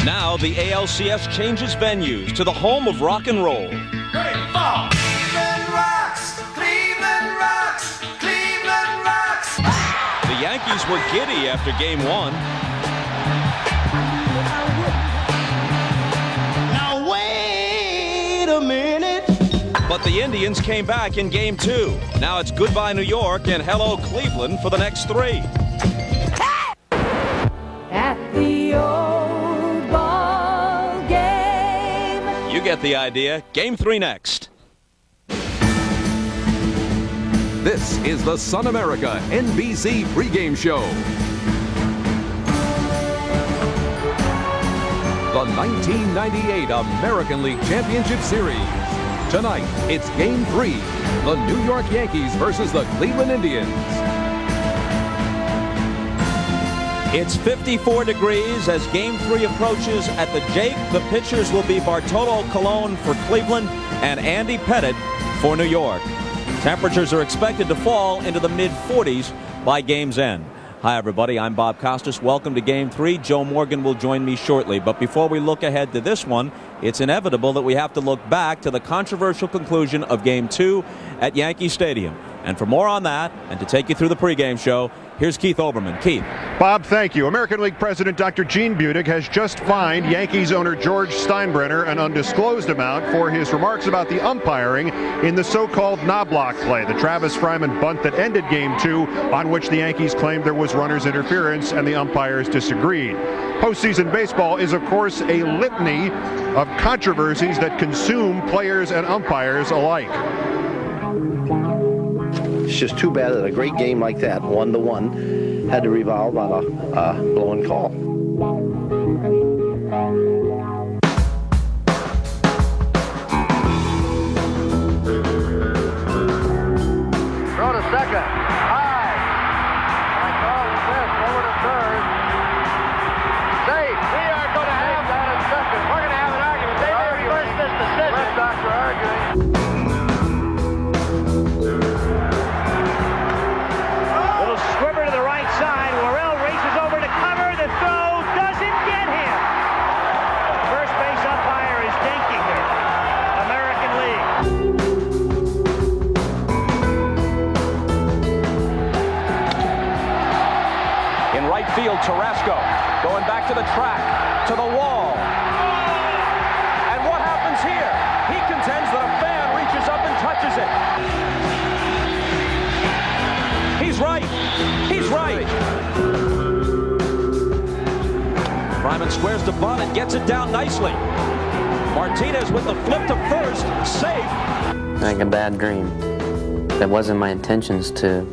Now the ALCS changes venues to the home of rock and roll. Cleveland rocks, Cleveland rocks, Cleveland rocks. The Yankees were giddy after Game 1. Now wait a minute. But the Indians came back in Game 2. Now it's goodbye New York and hello Cleveland for the next 3. At the old ball game. You get the idea. Game 3 next. This is the Sun America NBC pregame show. The 1998 American League Championship Series. Tonight, it's Game 3. The New York Yankees versus the Cleveland Indians. It's 54 degrees as Game 3 approaches at the Jake. The pitchers will be Bartolo for Cleveland and Andy Pettitte for New York. Temperatures are expected to fall into the mid-40s by game's end. Hi, everybody. I'm Bob Costas. Welcome to Game 3. Joe Morgan will join me shortly. But before we look ahead to this one, it's inevitable that we have to look back to the controversial conclusion of Game 2 at Yankee Stadium. And for more on that, and to take you through the pregame show, here's Keith Olbermann. Keith. Bob, thank you. American League President Dr. Gene Budig has just fined Yankees owner George Steinbrenner an undisclosed amount for his remarks about the umpiring in the so-called Knobloch play, the Travis Fryman bunt that ended Game 2, on which the Yankees claimed there was runner's interference and the umpires disagreed. Postseason baseball is, of course, a litany of controversies that consume players and umpires alike. It's just too bad that a great game like that, 1-1, had to revolve on a blown call. Throw to second. High. By Carl Smith over to third. Safe. We are going to have that in second. We're going to have an argument. They may reverse this decision. Let Doctor arguing. Squibber to the right side. Worrell races over to cover. The throw doesn't get him. First base umpire is dinking it. American League. In right field, Tarasco going back to the track, to the wall. And what happens here? He contends that a fan reaches up and touches it. He's right. He's right. Fryman squares the bunt and gets it down nicely. Martinez with the flip to first. Safe. Like a bad dream. That wasn't my intentions to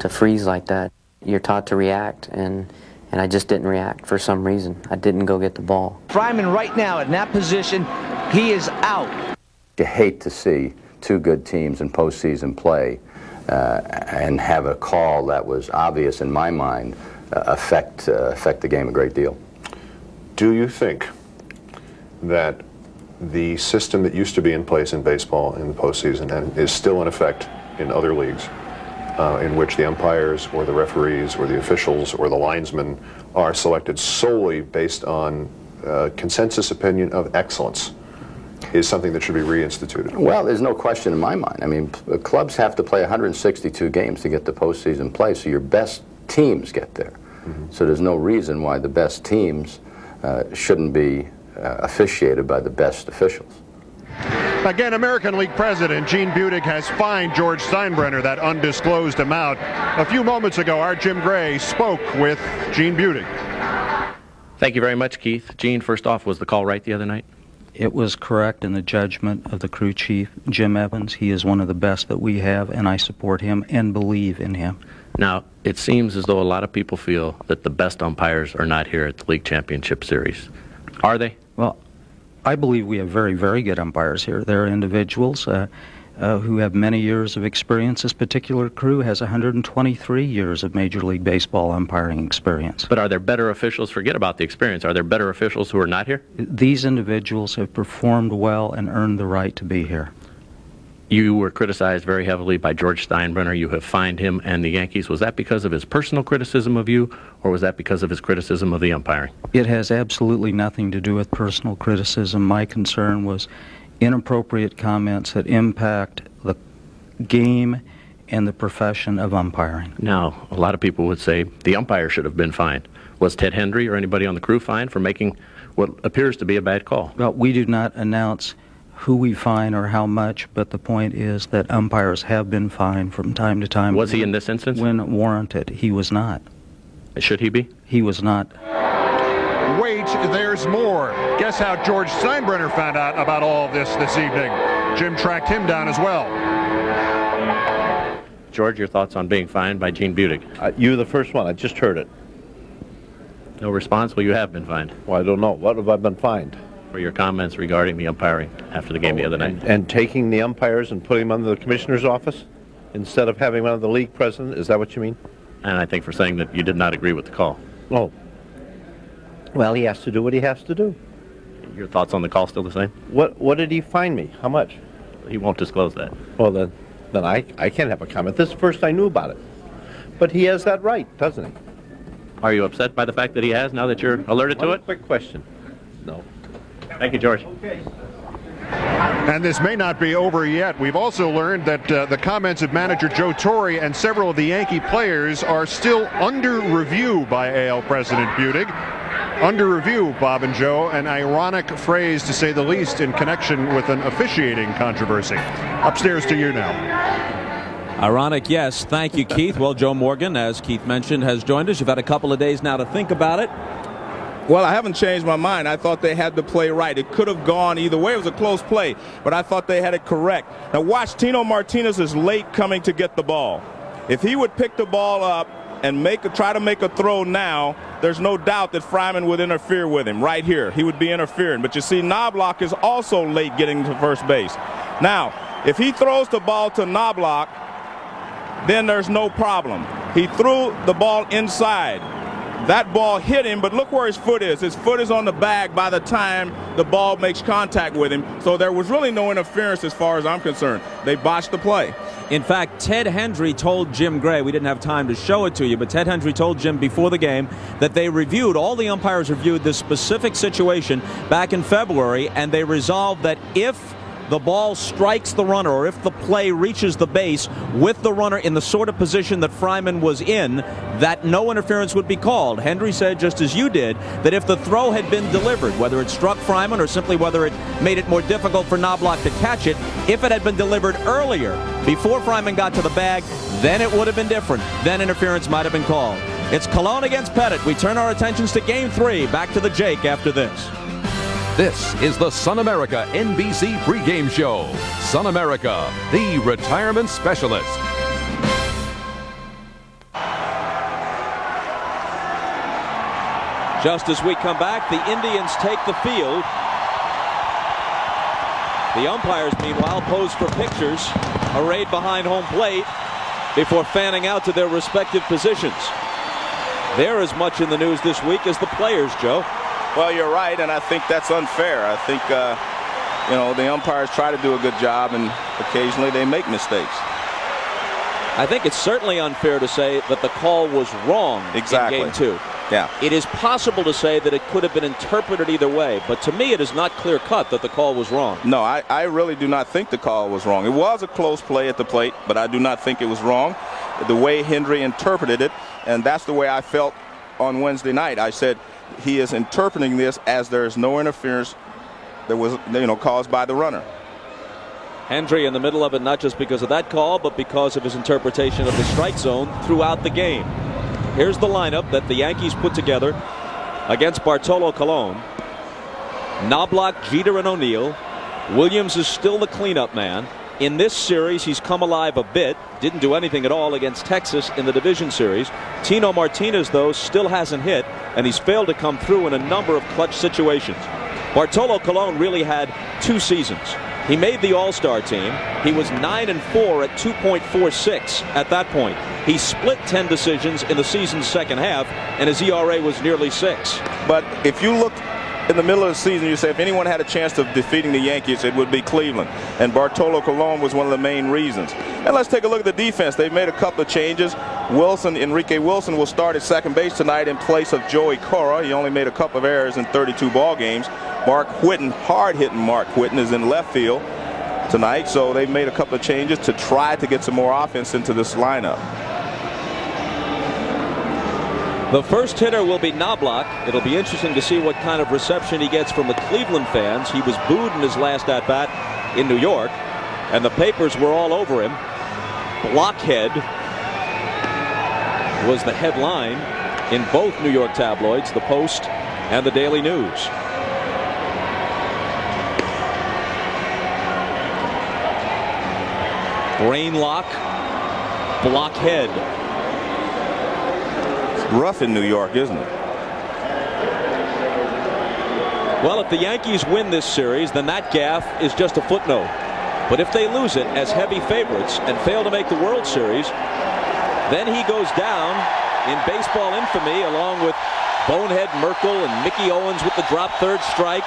freeze like that. You're taught to react, and I just didn't react for some reason. I didn't go get the ball. Fryman right now in that position, he is out. You hate to see two good teams in postseason play and have a call that was obvious in my mind affect the game a great deal. Do you think that the system that used to be in place in baseball in the postseason and is still in effect in other leagues, in which the umpires or the referees or the officials or the linesmen are selected solely based on consensus opinion of excellence, is something that should be reinstituted? Well, there's no question in my mind. I mean, clubs have to play 162 games to get to postseason play, so your best teams get there. Mm-hmm. So there's no reason why the best teams shouldn't be officiated by the best officials. Again, American League President Gene Budig has fined George Steinbrenner that undisclosed amount. A few moments ago, our Jim Gray spoke with Gene Budig. Thank you very much, Keith. Gene, first off, was the call right the other night? It was correct in the judgment of the crew chief, Jim Evans. He is one of the best that we have, and I support him and believe in him. Now, it seems as though a lot of people feel that the best umpires are not here at the League Championship Series. Are they? Well, I believe we have very, very good umpires here. There are individuals who have many years of experience. This particular crew has 123 years of Major League Baseball umpiring experience. But are there better officials? Forget about the experience. Are there better officials who are not here? These individuals have performed well and earned the right to be here. You were criticized very heavily by George Steinbrenner. You have fined him and the Yankees. Was that because of his personal criticism of you, or was that because of his criticism of the umpiring? It has absolutely nothing to do with personal criticism. My concern was inappropriate comments that impact the game and the profession of umpiring. Now, a lot of people would say the umpire should have been fined. Was Ted Hendry or anybody on the crew fined for making what appears to be a bad call? Well, we do not announce who we fine or how much, but the point is that umpires have been fined from time to time. Was he in this instance? When warranted. He was not. Should he be? He was not. Wait, there's more. Guess how George Steinbrenner found out about all of this evening. Jim tracked him down as well. George, your thoughts on being fined by Gene Budig? You're the first one. I just heard it. No response? Well, you have been fined. Well, I don't know. What have I been fined? For your comments regarding the umpiring after the game the other night. And taking the umpires and putting them under the commissioner's office instead of having them under the league president? Is that what you mean? And I think for saying that you did not agree with the call. Oh. Well, he has to do what he has to do. Your thoughts on the call still the same? What did he fine me? How much? He won't disclose that. Well, then I can't have a comment. This is the first I knew about it. But he has that right, doesn't he? Are you upset by the fact that he has, now that you're alerted to it? Quick question. No. Thank you, George. Okay. And this may not be over yet. We've also learned that the comments of manager Joe Torre and several of the Yankee players are still under review by AL President Budig. Under review, Bob and Joe, an ironic phrase to say the least in connection with an officiating controversy. Upstairs to you now. Ironic, yes. Thank you, Keith. Well, Joe Morgan, as Keith mentioned, has joined us. You've had a couple of days now to think about it. Well, I haven't changed my mind. I thought they had to play right. It could have gone either way. It was a close play, but I thought they had it correct. Now watch, Tino Martinez is late coming to get the ball. If he would pick the ball up and try to make a throw now, there's no doubt that Fryman would interfere with him right here. He would be interfering. But you see, Knobloch is also late getting to first base. Now, if he throws the ball to Knobloch, then there's no problem. He threw the ball inside. That ball hit him, but look where his foot is. His foot is on the bag by the time the ball makes contact with him. So there was really no interference as far as I'm concerned. They botched the play. In fact, Ted Hendry told Jim Gray, we didn't have time to show it to you, but Ted Hendry told Jim before the game that they reviewed, all the umpires reviewed this specific situation back in February, and they resolved that if the ball strikes the runner or if the play reaches the base with the runner in the sort of position that Fryman was in, that no interference would be called. Hendry said, just as you did, that if the throw had been delivered, whether it struck Fryman or simply whether it made it more difficult for Knobloch to catch it, if it had been delivered earlier, before Fryman got to the bag, then it would have been different. Then interference might have been called. It's Cologne against Pettitte. We turn our attentions to Game 3. Back to the Jake after this. This is the Sun America NBC pregame show. Sun America, the retirement specialist. Just as we come back, the Indians take the field. The umpires, meanwhile, pose for pictures, arrayed behind home plate before fanning out to their respective positions. They're as much in the news this week as the players, Joe. Well, you're right, and I think that's unfair. I think, the umpires try to do a good job, and occasionally they make mistakes. I think it's certainly unfair to say that the call was wrong in Game 2. Yeah. It is possible to say that it could have been interpreted either way, but to me it is not clear-cut that the call was wrong. No, I really do not think the call was wrong. It was a close play at the plate, but I do not think it was wrong. The way Hendry interpreted it, and that's the way I felt on Wednesday night. I said, he is interpreting this as there is no interference that was, caused by the runner. Hendry in the middle of it, not just because of that call, but because of his interpretation of the strike zone throughout the game. Here's the lineup that the Yankees put together against Bartolo Colon. Knobloch, Jeter, and O'Neill. Williams is still the cleanup man. In this series, he's come alive a bit. Didn't do anything at all against Texas in the division series. Tino Martinez, though, still hasn't hit, and he's failed to come through in a number of clutch situations. Bartolo Colon really had 2 seasons. He made the All-Star team. He was 9-4 at 2.46 at that point. He split 10 decisions in the season's second half, and his ERA was nearly 6. But if you look in the middle of the season, you say if anyone had a chance of defeating the Yankees, it would be Cleveland. And Bartolo Colon was one of the main reasons. And let's take a look at the defense. They've made a couple of changes. Enrique Wilson will start at second base tonight in place of Joey Cora. He only made a couple of errors in 32 ball games. Mark Whitten, hard-hitting Mark Whitten, is in left field tonight. So they've made a couple of changes to try to get some more offense into this lineup. The first hitter will be Knobloch. It'll be interesting to see what kind of reception he gets from the Cleveland fans. He was booed in his last at-bat in New York, and the papers were all over him. Blockhead was the headline in both New York tabloids, the Post and the Daily News. Brainlock, blockhead. Rough in New York, isn't it? Well, if the Yankees win this series, then that gaffe is just a footnote. But if they lose it as heavy favorites and fail to make the World Series, then he goes down in baseball infamy along with Bonehead Merkel and Mickey Owens with the drop third strike.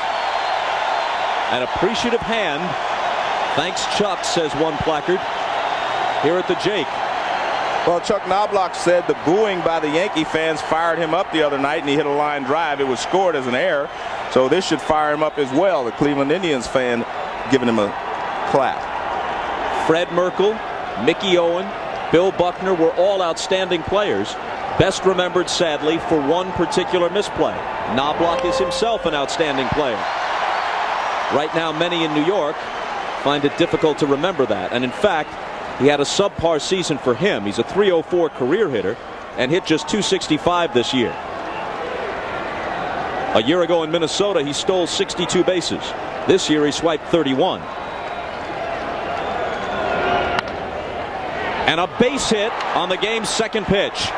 An appreciative hand. Thanks, Chuck, says one placard here at the Jake. Well, Chuck Knobloch said the booing by the Yankee fans fired him up the other night, and he hit a line drive. It was scored as an error, so this should fire him up as well. The Cleveland Indians fan giving him a clap. Fred Merkel, Mickey Owen, Bill Buckner were all outstanding players. Best remembered, sadly, for one particular misplay. Knobloch is himself an outstanding player. Right now, many in New York find it difficult to remember that, and in fact, he had a subpar season for him. He's a .304 career hitter and hit just .265 this year. A year ago in Minnesota, he stole 62 bases. This year, he swiped 31. And a base hit on the game's second pitch.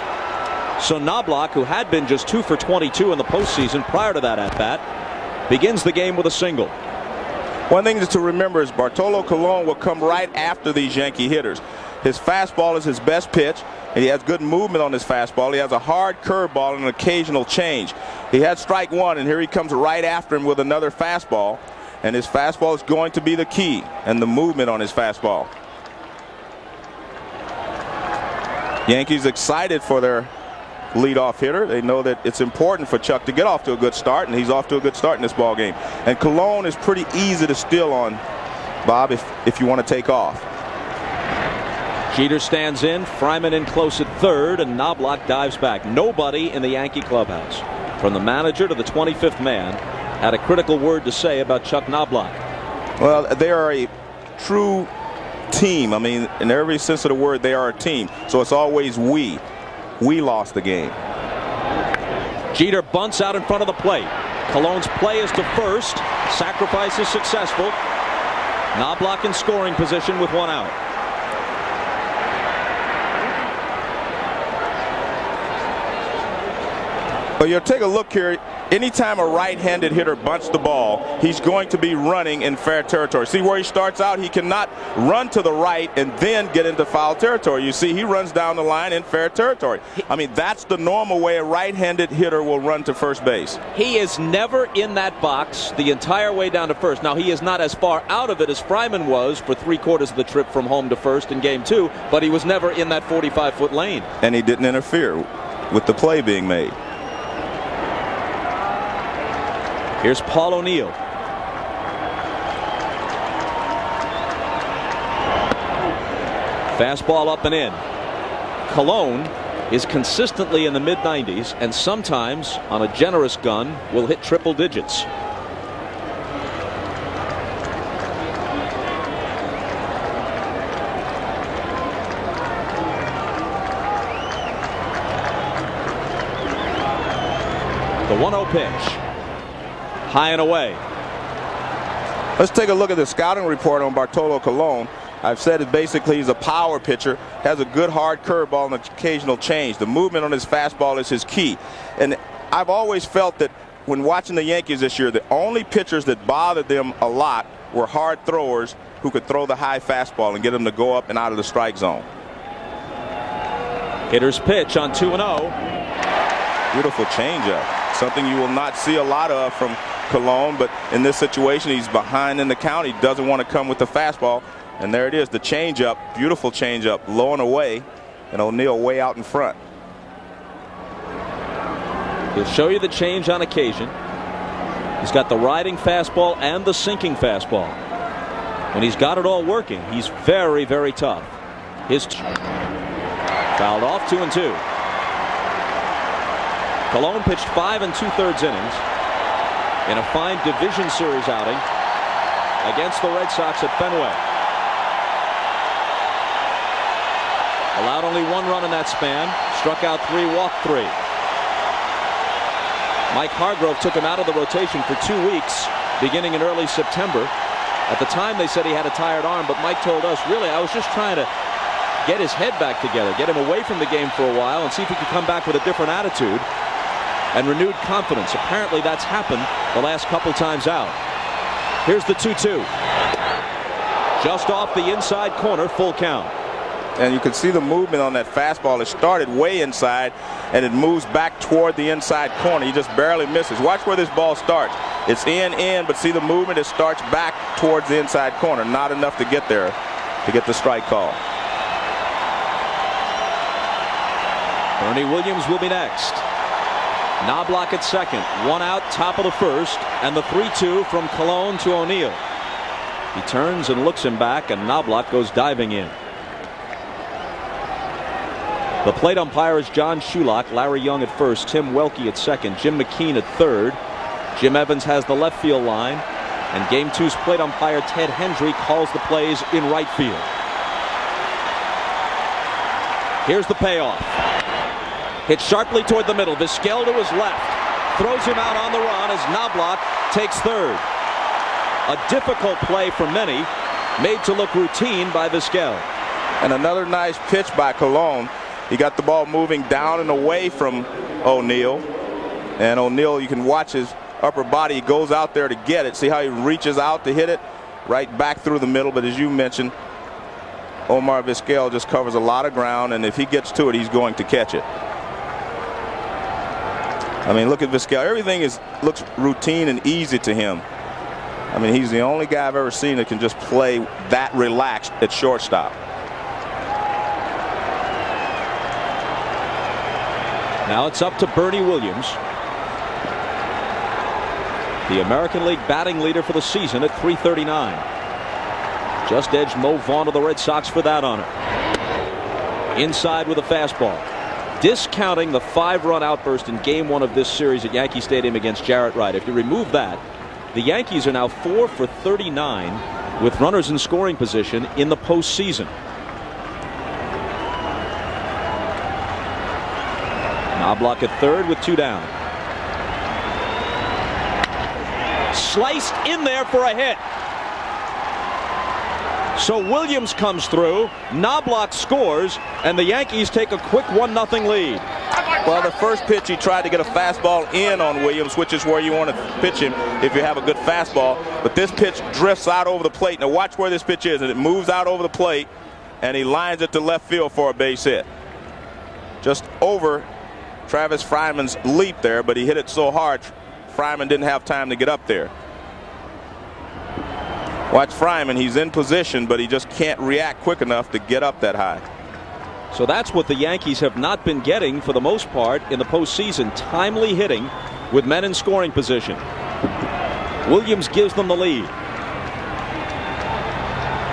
So Knobloch, who had been just 2 for 22 in the postseason prior to that at-bat, begins the game with a single. One thing to remember is Bartolo Colon will come right after these Yankee hitters. His fastball is his best pitch, and he has good movement on his fastball. He has a hard curveball and an occasional change. He had strike one, and here he comes right after him with another fastball. And his fastball is going to be the key, and the movement on his fastball. Yankees excited for their leadoff hitter. They know that it's important for Chuck to get off to a good start, and he's off to a good start in this ball game. And Colon is pretty easy to steal on, Bob, if you want to take off. Jeter stands in, Fryman in close at third, and Knobloch dives back. Nobody in the Yankee clubhouse, from the manager to the 25th man, had a critical word to say about Chuck Knobloch. Well, they are a true team. I mean, in every sense of the word, they are a team. So it's always we. We lost the game. Jeter bunts out in front of the plate. Colon's play is to first. Sacrifice is successful. Knobloch in scoring position with one out. Well, you'll take a look here. Anytime a right-handed hitter bunts the ball, he's going to be running in fair territory. See where he starts out? He cannot run to the right and then get into foul territory. You see, he runs down the line in fair territory. I mean, that's the normal way a right-handed hitter will run to first base. He is never in that box the entire way down to first. Now, he is not as far out of it as Fryman was for 3/4 of the trip from home to first in Game 2, but he was never in that 45-foot lane. And he didn't interfere with the play being made. Here's Paul O'Neill. Fastball up and in. Colon is consistently in the mid-90s and sometimes on a generous gun will hit triple digits. The 1-0 pitch. High and away. Let's take a look at the scouting report on Bartolo Colon. I've said it basically he's a power pitcher, has a good hard curveball and an occasional change. The movement on his fastball is his key. And I've always felt that when watching the Yankees this year, the only pitchers that bothered them a lot were hard throwers who could throw the high fastball and get them to go up and out of the strike zone. Hitter's pitch on 2-0. Beautiful changeup. Something you will not see a lot of from Cologne, but in this situation, he's behind in the count. He doesn't want to come with the fastball. And there it is, the changeup, beautiful changeup, low and away, and O'Neill way out in front. He'll show you the change on occasion. He's got the riding fastball and the sinking fastball. When he's got it all working, he's very, very tough. His fouled off, 2-2. Cologne pitched 5 2/3 innings in a fine division series outing against the Red Sox at Fenway. Allowed only 1 run in that span, struck out 3, walked 3. Mike Hargrove took him out of the rotation for 2 weeks beginning in early September. At the time they said he had a tired arm, but Mike told us, really, I was just trying to get his head back together, get him away from the game for a while and see if he could come back with a different attitude and renewed confidence. Apparently that's happened the last couple times out. Here's the 2-2. Just off the inside corner, full count. And you can see the movement on that fastball. It started way inside and it moves back toward the inside corner. He just barely misses. Watch where this ball starts. It's in, but see the movement. It starts back towards the inside corner. Not enough to get there to get the strike call. Bernie Williams will be next. Knobloch at second. 1 out, top of the first, and the 3-2 from Cologne to O'Neill. He turns and looks him back, and Knobloch goes diving in. The plate umpire is John Shulock, Larry Young at first, Tim Welke at second, Jim McKean at third. Jim Evans has the left field line, and Game 2's plate umpire Ted Hendry calls the plays in right field. Here's the payoff. Hit sharply toward the middle. Vizquel to his left. Throws him out on the run as Knobloch takes third. A difficult play for many, made to look routine by Vizquel. And another nice pitch by Cologne. He got the ball moving down and away from O'Neill. And O'Neill, you can watch his upper body. He goes out there to get it. See how he reaches out to hit it? Right back through the middle. But as you mentioned, Omar Vizquel just covers a lot of ground. And if he gets to it, he's going to catch it. I mean, look at Vizquel. Everything looks routine and easy to him. I mean, he's the only guy I've ever seen that can just play that relaxed at shortstop. Now it's up to Bernie Williams, the American League batting leader for the season at .339. Just edged Mo Vaughn of the Red Sox for that honor. Inside with a fastball. Discounting the 5-run outburst in Game 1 of this series at Yankee Stadium against Jarrett Wright. If you remove that, the Yankees are now 4 for 39 with runners in scoring position in the postseason. Knobloch at third with 2 down. Sliced in there for a hit. So Williams comes through, Knobloch scores, and the Yankees take a quick 1-0 lead. Well, the first pitch he tried to get a fastball in on Williams, which is where you want to pitch him if you have a good fastball. But this pitch drifts out over the plate. Now watch where this pitch is, and it moves out over the plate, and he lines it to left field for a base hit. Just over Travis Fryman's leap there, but he hit it so hard, Fryman didn't have time to get up there. Watch Fryman, he's in position, but he just can't react quick enough to get up that high. So that's what the Yankees have not been getting for the most part in the postseason. Timely hitting with men in scoring position. Williams gives them the lead.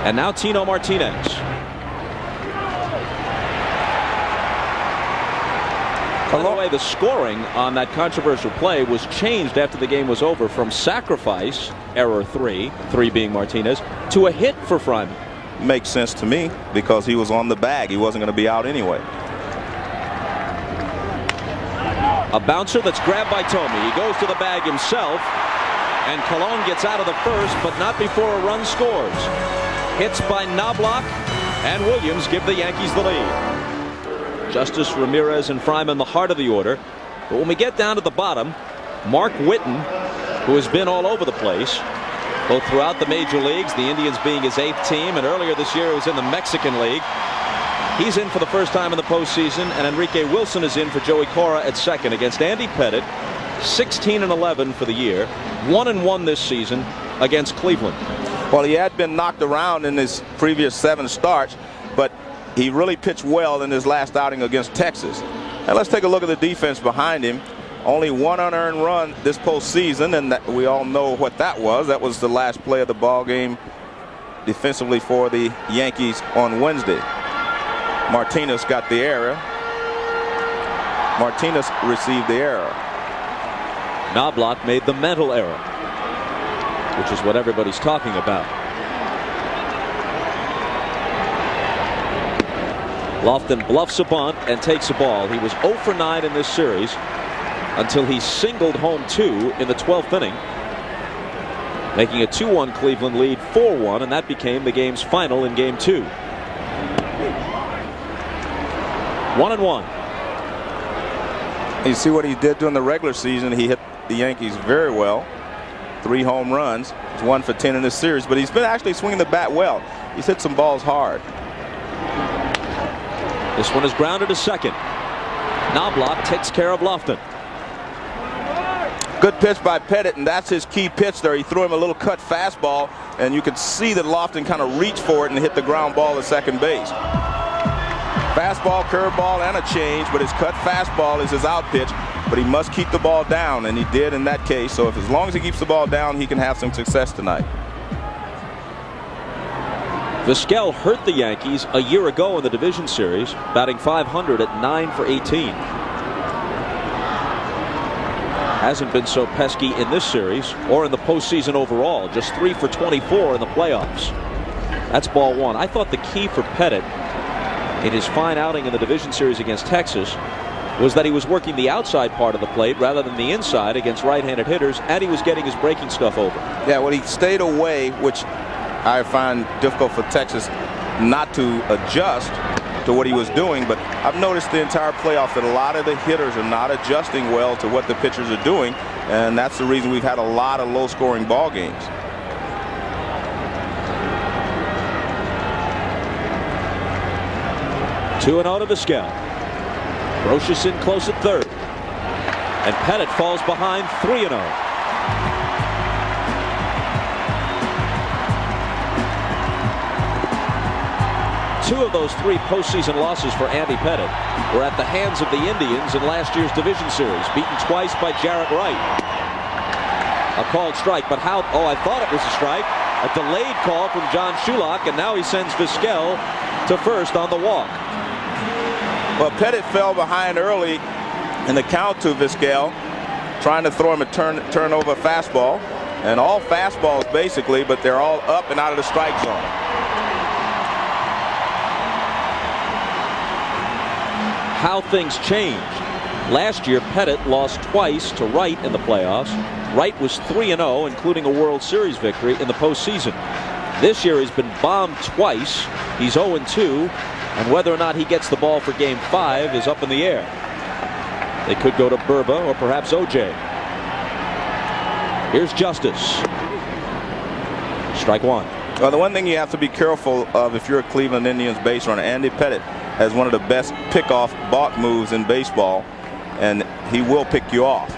And now Tino Martinez. By the way, the scoring on that controversial play was changed after the game was over from sacrifice, error 3 being Martinez, to a hit for Fryman. Makes sense to me because he was on the bag. He wasn't going to be out anyway. A bouncer that's grabbed by Tomey. He goes to the bag himself, and Cologne gets out of the first, but not before a run scores. Hits by Knobloch, and Williams give the Yankees the lead. Justice, Ramirez, and Fryman the heart of the order. But when we get down to the bottom, Mark Whitten, who has been all over the place, both throughout the major leagues, the Indians being his 8th team, and earlier this year he was in the Mexican League. He's in for the first time in the postseason, and Enrique Wilson is in for Joey Cora at second against Andy Pettitte 16-11 for the year, 1-1 this season against Cleveland. Well, he had been knocked around in his previous 7 starts, but he really pitched well in his last outing against Texas. And let's take a look at the defense behind him. Only 1 unearned run this postseason, and we all know what that was. That was the last play of the ball game defensively for the Yankees on Wednesday. Martinez got the error. Martinez received the error. Knobloch made the mental error, which is what everybody's talking about. Lofton bluffs a bunt and takes a ball. He was 0 for 9 in this series until he singled home 2 in the 12th inning, making a 2-1 Cleveland lead 4-1, and that became the game's final in Game 2. 1-1. You see what he did during the regular season. He hit the Yankees very well. 3 home runs. He's 1 for 10 in this series, but he's been actually swinging the bat well. He's hit some balls hard. This one is grounded to second. Knobloch takes care of Lofton. Good pitch by Pettitte, and that's his key pitch there. He threw him a little cut fastball, and you could see that Lofton kind of reached for it and hit the ground ball at second base. Fastball, curveball, and a change, but his cut fastball is his out pitch, but he must keep the ball down, and he did in that case. So as long as he keeps the ball down, he can have some success tonight. Vizquel hurt the Yankees a year ago in the division series, batting .500 at 9 for 18. Hasn't been so pesky in this series or in the postseason overall, just 3 for 24 in the playoffs. That's ball 1. I thought the key for Pettitte in his fine outing in the division series against Texas was that he was working the outside part of the plate rather than the inside against right-handed hitters, and he was getting his breaking stuff over. Yeah, well, he stayed away, which I find difficult for Texas not to adjust to what he was doing, but I've noticed the entire playoffs that a lot of the hitters are not adjusting well to what the pitchers are doing, and that's the reason we've had a lot of low-scoring ball games. Two and 0 to Vizquel. Brocious in close at third, and Pettitte falls behind 3-0. Two of those 3 postseason losses for Andy Pettitte were at the hands of the Indians in last year's division series, beaten twice by Jarrett Wright. A called strike, but how? Oh, I thought it was a strike. A delayed call from John Shulock, and now he sends Vizquel to first on the walk. Well, Pettitte fell behind early in the count to Vizquel, trying to throw him a turnover fastball, and all fastballs basically, but they're all up and out of the strike zone. How things changed. Last year, Pettitte lost twice to Wright in the playoffs. Wright was 3-0, including a World Series victory in the postseason. This year, he's been bombed twice. He's 0-2, and whether or not he gets the ball for Game 5 is up in the air. They could go to Burba or perhaps OJ. Here's Justice. Strike 1. Well, the one thing you have to be careful of if you're a Cleveland Indians base runner, Andy Pettitte has one of the best pickoff balk moves in baseball, and he will pick you off.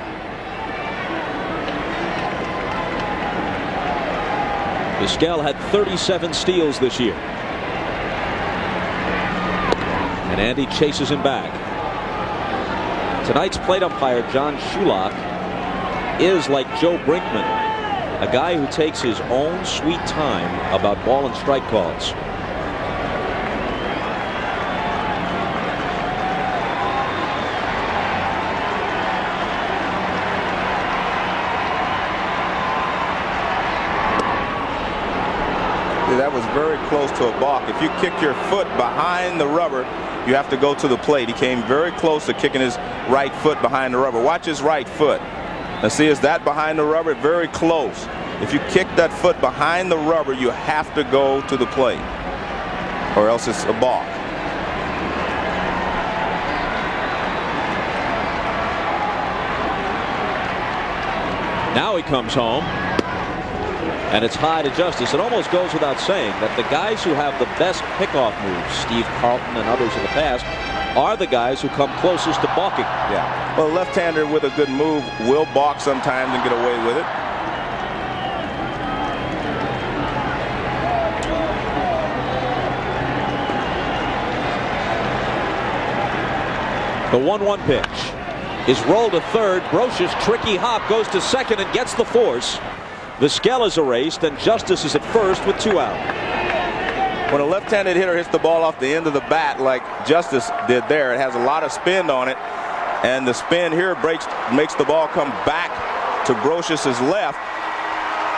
Vizquel had 37 steals this year, and Andy chases him back. Tonight's plate umpire, John Shulock, is like Joe Brinkman, a guy who takes his own sweet time about ball and strike calls. That was very close to a balk. If you kick your foot behind the rubber, you have to go to the plate. He came very close to kicking his right foot behind the rubber. Watch his right foot. Now see, is that behind the rubber? Very close. If you kick that foot behind the rubber, you have to go to the plate, or else it's a balk. Now he comes home. And it's high to Justice. It almost goes without saying that the guys who have the best pickoff moves, Steve Carlton and others in the past, are the guys who come closest to balking. Yeah. Well, a left-hander with a good move will balk sometimes and get away with it. The 1-1 pitch is rolled to third. Brocious tricky hop goes to second and gets the force. Vizquel is erased and Justice is at first with 2 out. When a left-handed hitter hits the ball off the end of the bat like Justice did there, it has a lot of spin on it, and the spin here makes the ball come back to Brocious's left,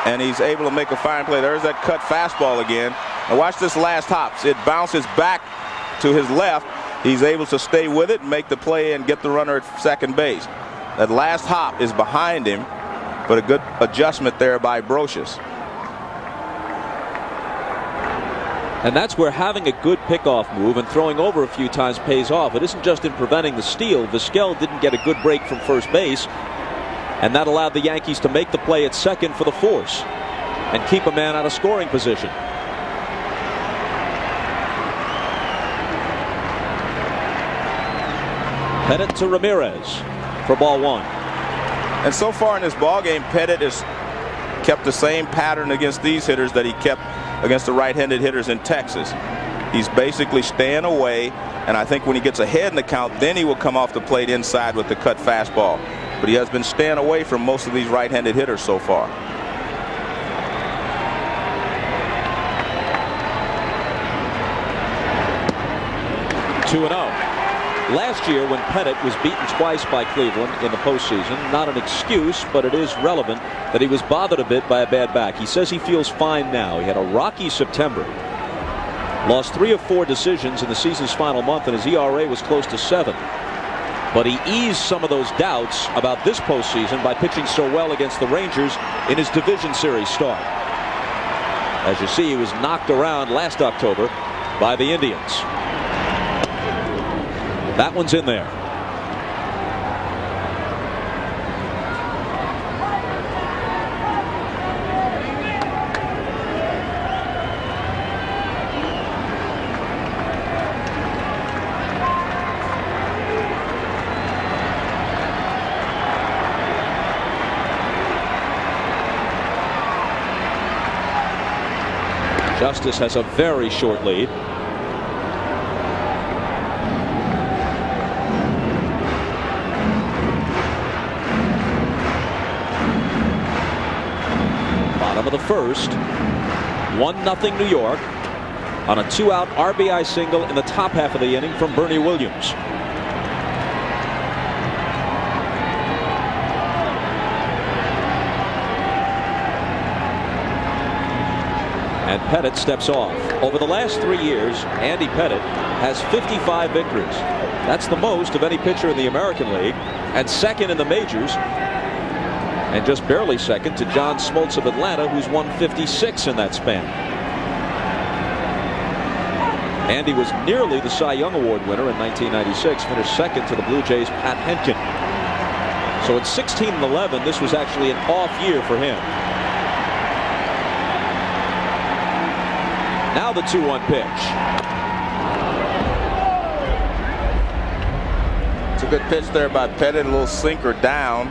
and he's able to make a fine play. There's that cut fastball again. Now watch this last hop. It bounces back to his left. He's able to stay with it and make the play and get the runner at second base. That last hop is behind him, but a good adjustment there by Brocious. And that's where having a good pickoff move and throwing over a few times pays off. It isn't just in preventing the steal. Vizquel didn't get a good break from first base, and that allowed the Yankees to make the play at second for the force and keep a man out of scoring position. Pettitte to Ramirez for ball 1. And so far in this ball game, Pettitte has kept the same pattern against these hitters that he kept against the right-handed hitters in Texas. He's basically staying away, and I think when he gets ahead in the count, then he will come off the plate inside with the cut fastball. But he has been staying away from most of these right-handed hitters so far. Two and 0. Last year, when Pettitte was beaten twice by Cleveland in the postseason, not an excuse, but it is relevant that he was bothered a bit by a bad back. He says he feels fine now. He had a rocky September. Lost 3 of 4 decisions in the season's final month, and his ERA was close to 7. But he eased some of those doubts about this postseason by pitching so well against the Rangers in his division series start. As you see, he was knocked around last October by the Indians. That one's in there. Justice has a very short lead. Bottom of the first. 1-0 New York on a 2-out RBI single in the top half of the inning from Bernie Williams. And Pettitte steps off. Over the last 3 years, Andy Pettitte has 55 victories. That's the most of any pitcher in the American League, and second in the majors, and just barely second to John Smoltz of Atlanta, who's won 56 in that span. Andy was nearly the Cy Young Award winner in 1996, finished second to the Blue Jays' Pat Henkin. So at 16-11, this was actually an off year for him. Now the 2-1 pitch. It's a good pitch there by Pettitte, a little sinker down,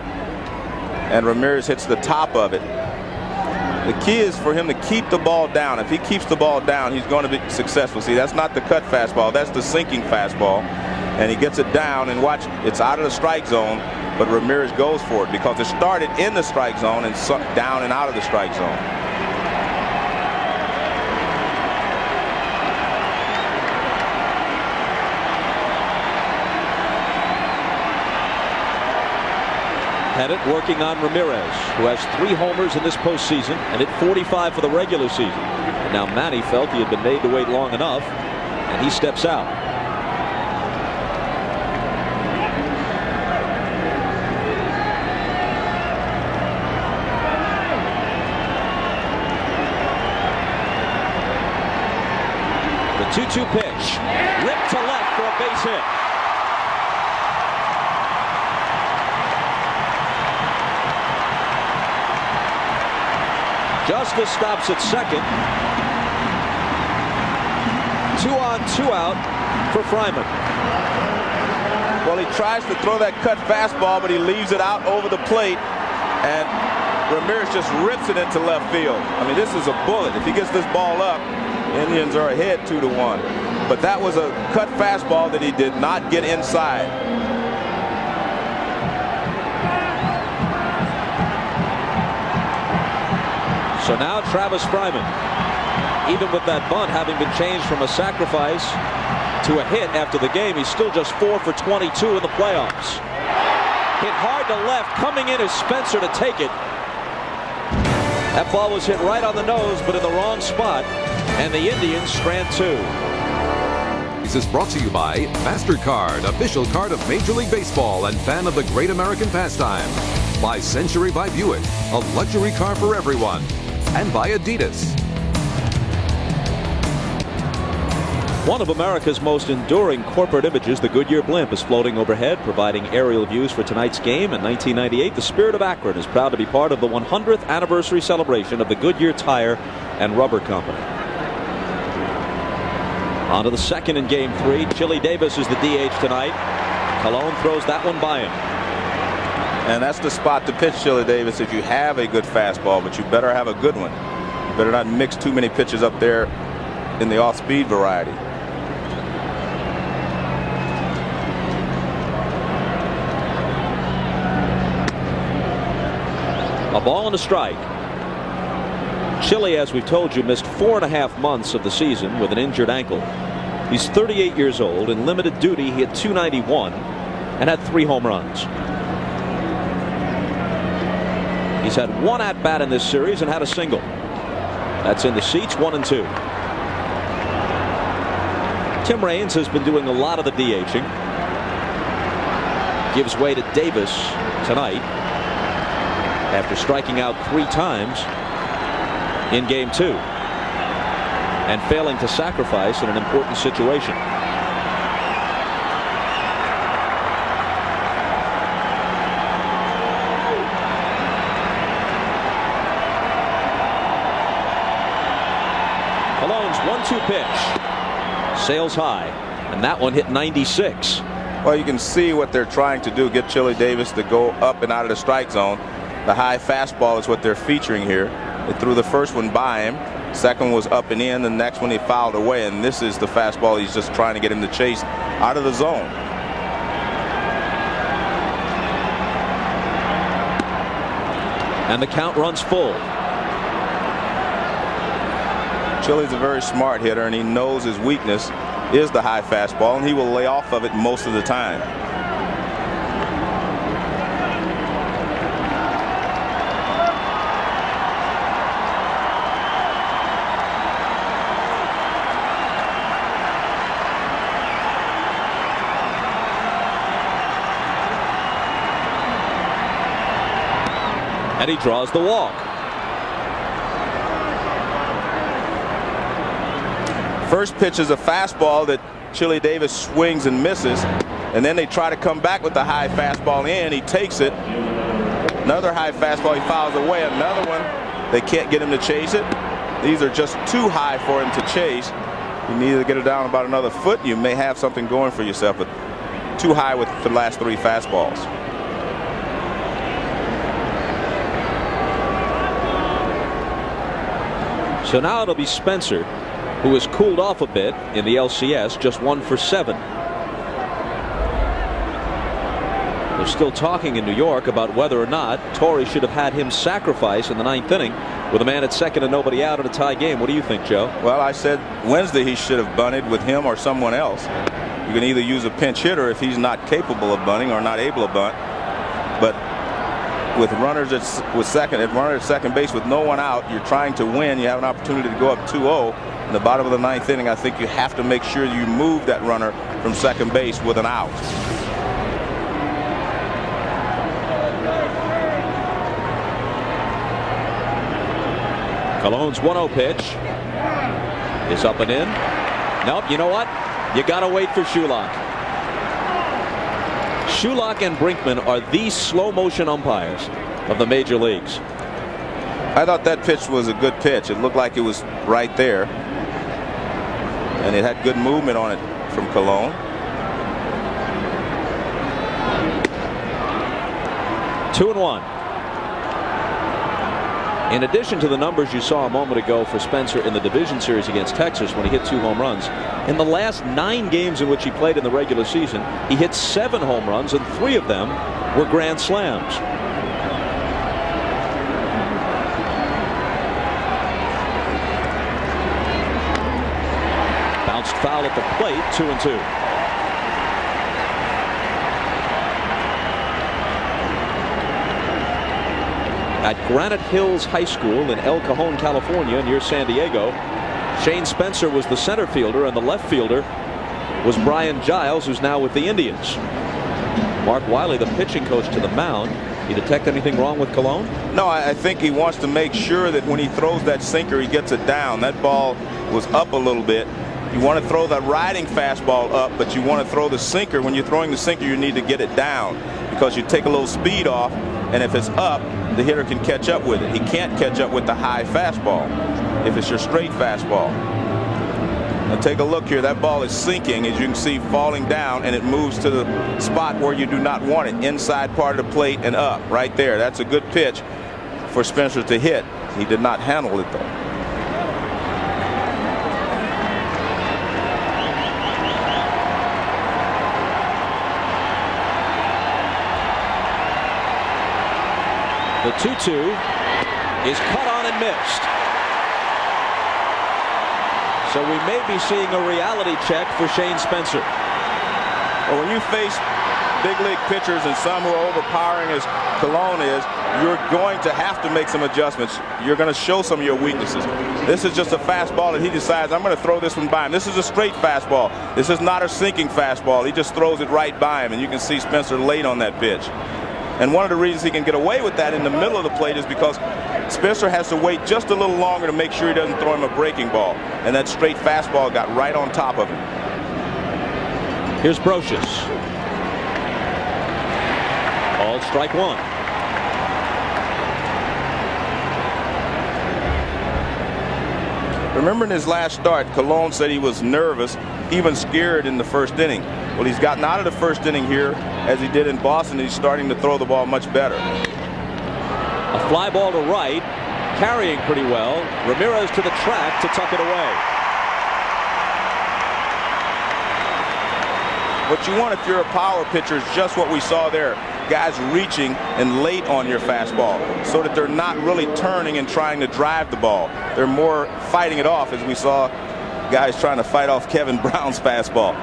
and Ramirez hits the top of it. The key is for him to keep the ball down. If he keeps the ball down, he's going to be successful. See, that's not the cut fastball, that's the sinking fastball. And he gets it down, and watch, it's out of the strike zone, but Ramirez goes for it because it started in the strike zone and sunk down and out of the strike zone. Pettitte working on Ramirez, who has 3 homers in this postseason and hit 45 for the regular season. And now Manny felt he had been made to wait long enough, and he steps out. The 2-2 pitch, ripped to left for a base hit. Justice stops at second. 2 on, 2 out for Fryman. Well, he tries to throw that cut fastball, but he leaves it out over the plate, and Ramirez just rips it into left field. I mean, this is a bullet. If he gets this ball up, Indians are ahead 2-1. But that was a cut fastball that he did not get inside. So now Travis Fryman, even with that bunt having been changed from a sacrifice to a hit after the game, he's still just 4 for 22 in the playoffs. Hit hard to left, coming in is Spencer to take it. That ball was hit right on the nose, but in the wrong spot, and the Indians strand 2. This is brought to you by MasterCard, official card of Major League Baseball and fan of the great American pastime. By Century by Buick, a luxury car for everyone. And by Adidas. One of America's most enduring corporate images, the Goodyear blimp, is floating overhead, providing aerial views for tonight's game. In 1998, the Spirit of Akron is proud to be part of the 100th anniversary celebration of the Goodyear Tire and Rubber Company. On to the second in Game 3. Chili Davis is the DH tonight. Colon throws that one by him. And that's the spot to pitch Chili Davis if you have a good fastball, but you better have a good one. You better not mix too many pitches up there in the off-speed variety. A ball and a strike. Chili, as we've told you, missed 4.5 months of the season with an injured ankle. He's 38 years old. In limited duty, he hit .291 and had 3 home runs. He's had 1 at-bat in this series and had a single. That's in the seats, 1 and 2. Tim Raines has been doing a lot of the DHing. Gives way to Davis tonight after striking out 3 times in Game 2 and failing to sacrifice in an important situation. Colon's 1-2 pitch sails high, and that one hit 96. Well, you can see what they're trying to do, get Chili Davis to go up and out of the strike zone. The high fastball is what they're featuring here. They threw the first one by him. Second was up and in. The next one he fouled away, and this is the fastball he's just trying to get him to chase out of the zone. And the count runs full. Chili's a very smart hitter, and he knows his weakness is the high fastball, and he will lay off of it most of the time. And he draws the walk. First pitch is a fastball that Chili Davis swings and misses, and then they try to come back with the high fastball in. He takes it. Another high fastball, he fouls away. Another one, they can't get him to chase it. These are just too high for him to chase. You need to get it down about another foot. You may have something going for yourself, but too high with the last 3 fastballs. So now it'll be Spencer, who has cooled off a bit in the LCS, just 1 for 7. They're still talking in New York about whether or not Torrey should have had him sacrifice in the 9th inning with a man at second and nobody out in a tie game. What do you think, Joe? Well, I said Wednesday he should have bunted with him or someone else. You can either use a pinch hitter if he's not capable of bunting or not able to bunt. But with runners at second base with no one out, you're trying to win. You have an opportunity to go up 2-0 in the bottom of the 9th inning. I think you have to make sure you move that runner from second base with an out. Colon's 1-0 pitch is up and in. Nope, you know what? You got to wait for Shulock. Shulock and Brinkman are the slow motion umpires of the major leagues. I thought that pitch was a good pitch. It looked like it was right there. And it had good movement on it from Cologne. 2-1. In addition to the numbers you saw a moment ago for Spencer in the division series against Texas when he hit 2 home runs, in the last 9 games in which he played in the regular season, he hit 7 home runs, and 3 of them were grand slams. Bounced foul at the plate, 2-2. At Granite Hills High School in El Cajon, California, near San Diego, Shane Spencer was the center fielder, and the left fielder was Brian Giles, who's now with the Indians. Mark Wiley, the pitching coach, to the mound. You detect anything wrong with Cologne? No, I think he wants to make sure that when he throws that sinker, he gets it down. That ball was up a little bit. You want to throw that riding fastball up, but you want to throw the sinker. When you're throwing the sinker, you need to get it down because you take a little speed off, and if it's up, the hitter can catch up with it. He can't catch up with the high fastball if it's your straight fastball. Now take a look here. That ball is sinking, as you can see, falling down, and it moves to the spot where you do not want it, inside part of the plate and up, right there. That's a good pitch for Spencer to hit. He did not handle it, though. The 2-2 is cut on and missed. So we may be seeing a reality check for Shane Spencer. Well, when you face big league pitchers and some who are overpowering as Cologne is, you're going to have to make some adjustments. You're going to show some of your weaknesses. This is just a fastball that he decides, I'm going to throw this one by him. This is a straight fastball. This is not a sinking fastball. He just throws it right by him, and you can see Spencer late on that pitch. And one of the reasons he can get away with that in the middle of the plate is because Spencer has to wait just a little longer to make sure he doesn't throw him a breaking ball. And that straight fastball got right on top of him. Here's Brocious. Called strike 1. Remember in his last start, Cologne said he was nervous, even scared in the first inning. Well, he's gotten out of the first inning here as he did in Boston. He's starting to throw the ball much better. A fly ball to right, carrying pretty well. Ramirez to the track to tuck it away. What you want if you're a power pitcher is just what we saw there. Guys reaching and late on your fastball so that they're not really turning and trying to drive the ball. They're more fighting it off, as we saw guys trying to fight off Kevin Brown's fastball.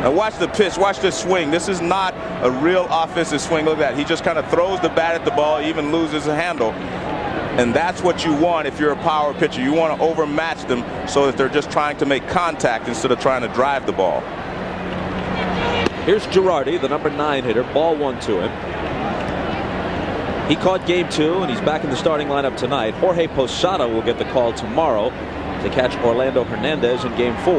Now watch the pitch, watch this swing. This is not a real offensive swing. Look at that. He just kind of throws the bat at the ball, even loses a handle. And that's what you want if you're a power pitcher. You want to overmatch them so that they're just trying to make contact instead of trying to drive the ball. Here's Girardi, the number 9 hitter. Ball 1 to him. He caught game 2, and he's back in the starting lineup tonight. Jorge Posada will get the call tomorrow to catch Orlando Hernandez in game 4.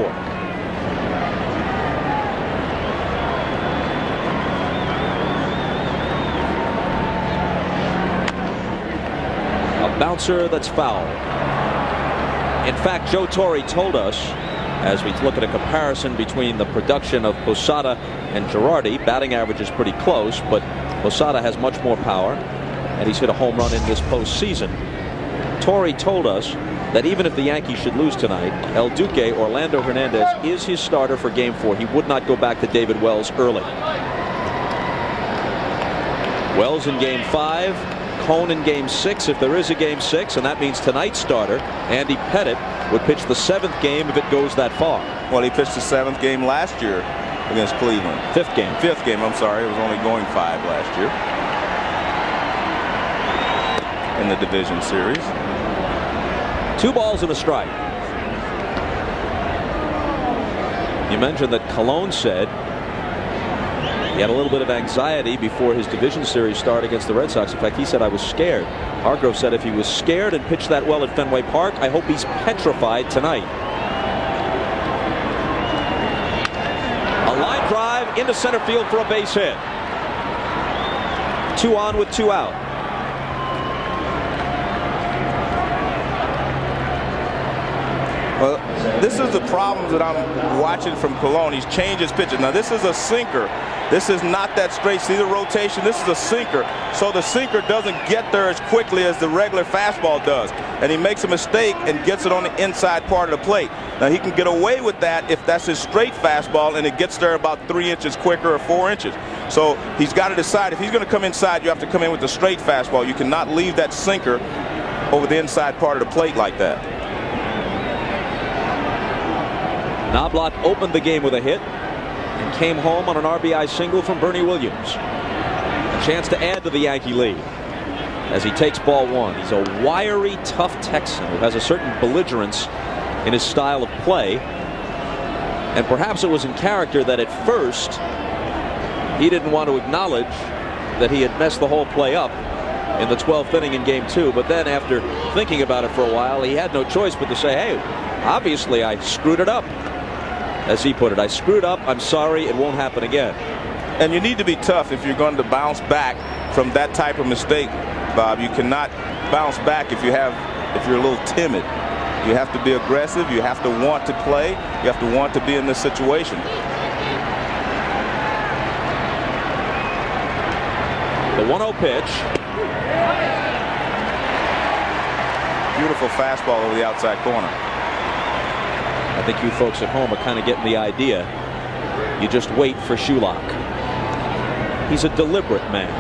A bouncer that's foul. In fact, Joe Torre told us, as we look at a comparison between the production of Posada and Girardi, batting average is pretty close, but Posada has much more power, and he's hit a home run in this postseason. Torre told us that even if the Yankees should lose tonight, El Duque, Orlando Hernandez, is his starter for game 4. He would not go back to David Wells early. Wells in game 5, Cone in game 6 if there is a game 6, and that means tonight's starter, Andy Pettitte, would pitch the 7th game if it goes that far. Well, he pitched the 7th game last year against Cleveland. 5th game. 5th game, I'm sorry. It was only going 5 last year in the division series. 2 balls and a strike. You mentioned that Cologne said he had a little bit of anxiety before his division series start against the Red Sox. In fact, he said, I was scared. Hargrove said if he was scared and pitched that well at Fenway Park, I hope he's petrified tonight. A line drive into center field for a base hit. 2 on with 2 out. This is the problems that I'm watching from Colon. He's changed his pitches. Now, this is a sinker. This is not that straight. See the rotation? This is a sinker. So the sinker doesn't get there as quickly as the regular fastball does. And he makes a mistake and gets it on the inside part of the plate. Now, he can get away with that if that's his straight fastball and it gets there about 3 inches quicker or 4 inches. So he's got to decide if he's going to come inside, you have to come in with the straight fastball. You cannot leave that sinker over the inside part of the plate like that. Knobloch opened the game with a hit and came home on an RBI single from Bernie Williams. A chance to add to the Yankee lead as he takes ball one. He's a wiry, tough Texan who has a certain belligerence in his style of play. And perhaps it was in character that at first he didn't want to acknowledge that he had messed the whole play up in the 12th inning in game 2. But then after thinking about it for a while, he had no choice but to say, hey, obviously I screwed it up. As he put it, I screwed up. I'm sorry. It won't happen again. And you need to be tough if you're going to bounce back from that type of mistake, Bob. You cannot bounce back if you're a little timid. You have to be aggressive. You have to want to play. You have to want to be in this situation. The 1-0 pitch. Beautiful fastball over the outside corner. I think you folks at home are kind of getting the idea. You just wait for Shulock. He's a deliberate man.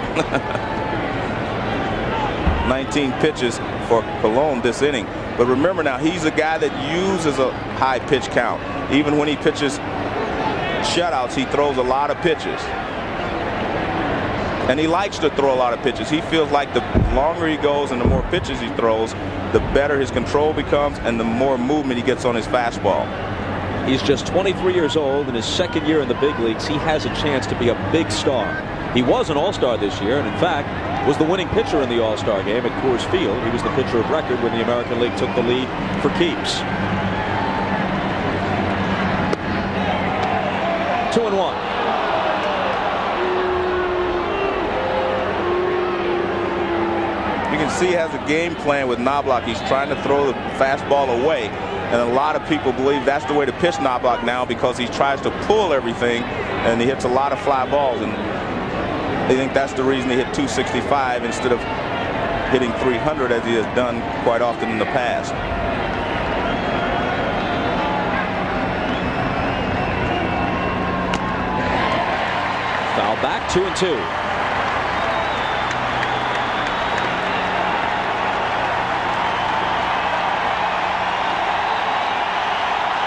19 pitches for Colon this inning. But remember now, he's a guy that uses a high pitch count. Even when he pitches shutouts, he throws a lot of pitches. And he likes to throw a lot of pitches. He feels like the longer he goes and the more pitches he throws, the better his control becomes and the more movement he gets on his fastball. He's just 23 years old. In his second year in the big leagues, he has a chance to be a big star. He was an all-star this year, and in fact was the winning pitcher in the all-star game at Coors Field. He was the pitcher of record when the American League took the lead for keeps. 2-1. You can see he has a game plan with Knobloch. He's trying to throw the fastball away. And a lot of people believe that's the way to pitch Knobloch now because he tries to pull everything and he hits a lot of fly balls. And they think that's the reason he hit 265 instead of hitting 300 as he has done quite often in the past. Foul back, 2-2.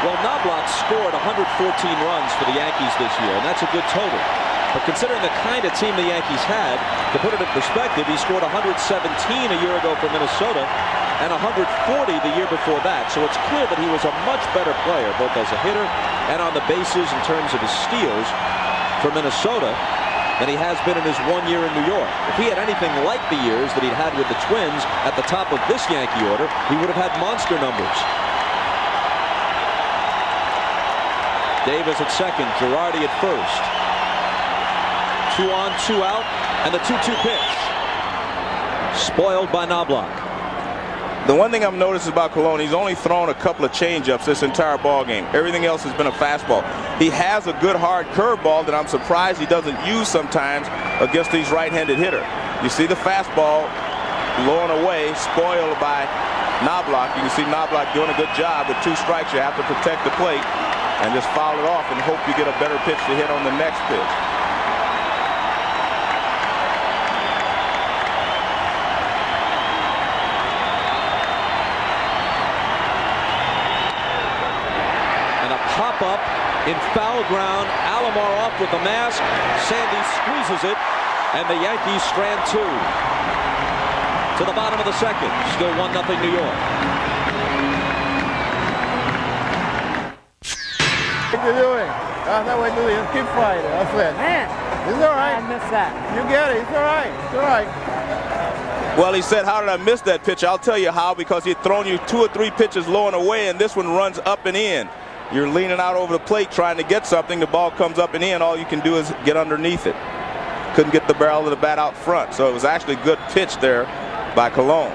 Well, Knobloch scored 114 runs for the Yankees this year, and that's a good total. But considering the kind of team the Yankees had, to put it in perspective, he scored 117 a year ago for Minnesota and 140 the year before that. So it's clear that he was a much better player, both as a hitter and on the bases in terms of his steals for Minnesota than he has been in his 1 year in New York. If he had anything like the years that he'd had with the Twins at the top of this Yankee order, he would have had monster numbers. Davis at second, Girardi at first. 2 on, 2 out, and the 2-2 pitch. Spoiled by Knobloch. The one thing I've noticed about Colon, he's only thrown a couple of changeups this entire ball game. Everything else has been a fastball. He has a good hard curveball that I'm surprised he doesn't use sometimes against these right-handed hitter. You see the fastball low and away, spoiled by Knobloch. You can see Knobloch doing a good job. With 2 strikes, you have to protect the plate and just foul it off and hope you get a better pitch to hit on the next pitch. And a pop-up in foul ground. Alomar off with the mask. Sandy squeezes it, and the Yankees strand 2. To the bottom of the second. Still 1-0 New York. What are you doing? That's not what you're doing. Keep fighting. That's it. Man, it's all right. I missed that. You get it. It's all right. It's all right. Well, he said, how did I miss that pitch? I'll tell you how, because he'd thrown you 2 or 3 pitches low and away, and this one runs up and in. You're leaning out over the plate trying to get something. The ball comes up and in. All you can do is get underneath it. Couldn't get the barrel of the bat out front. So it was actually a good pitch there by Colon.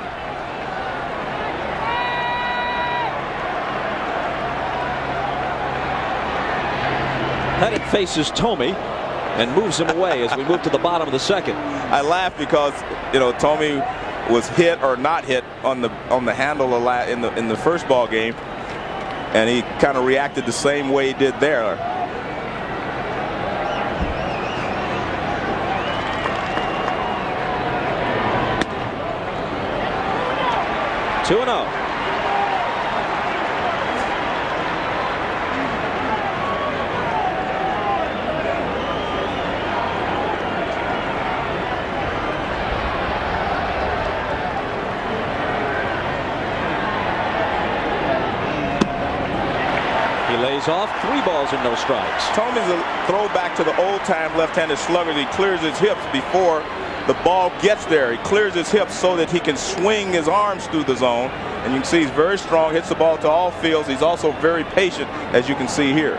Pettitte faces Thome and moves him away as we move to the bottom of the second. I laugh because, you know, Thome was hit or not hit on the handle in the first ball game, and he kind of reacted the same way he did there. Two and 0. Off 3 balls and no strikes. Thome's a throwback to the old-time left-handed slugger. He clears his hips before the ball gets there. He clears his hips so that he can swing his arms through the zone. And you can see he's very strong, hits the ball to all fields. He's also very patient, as you can see here.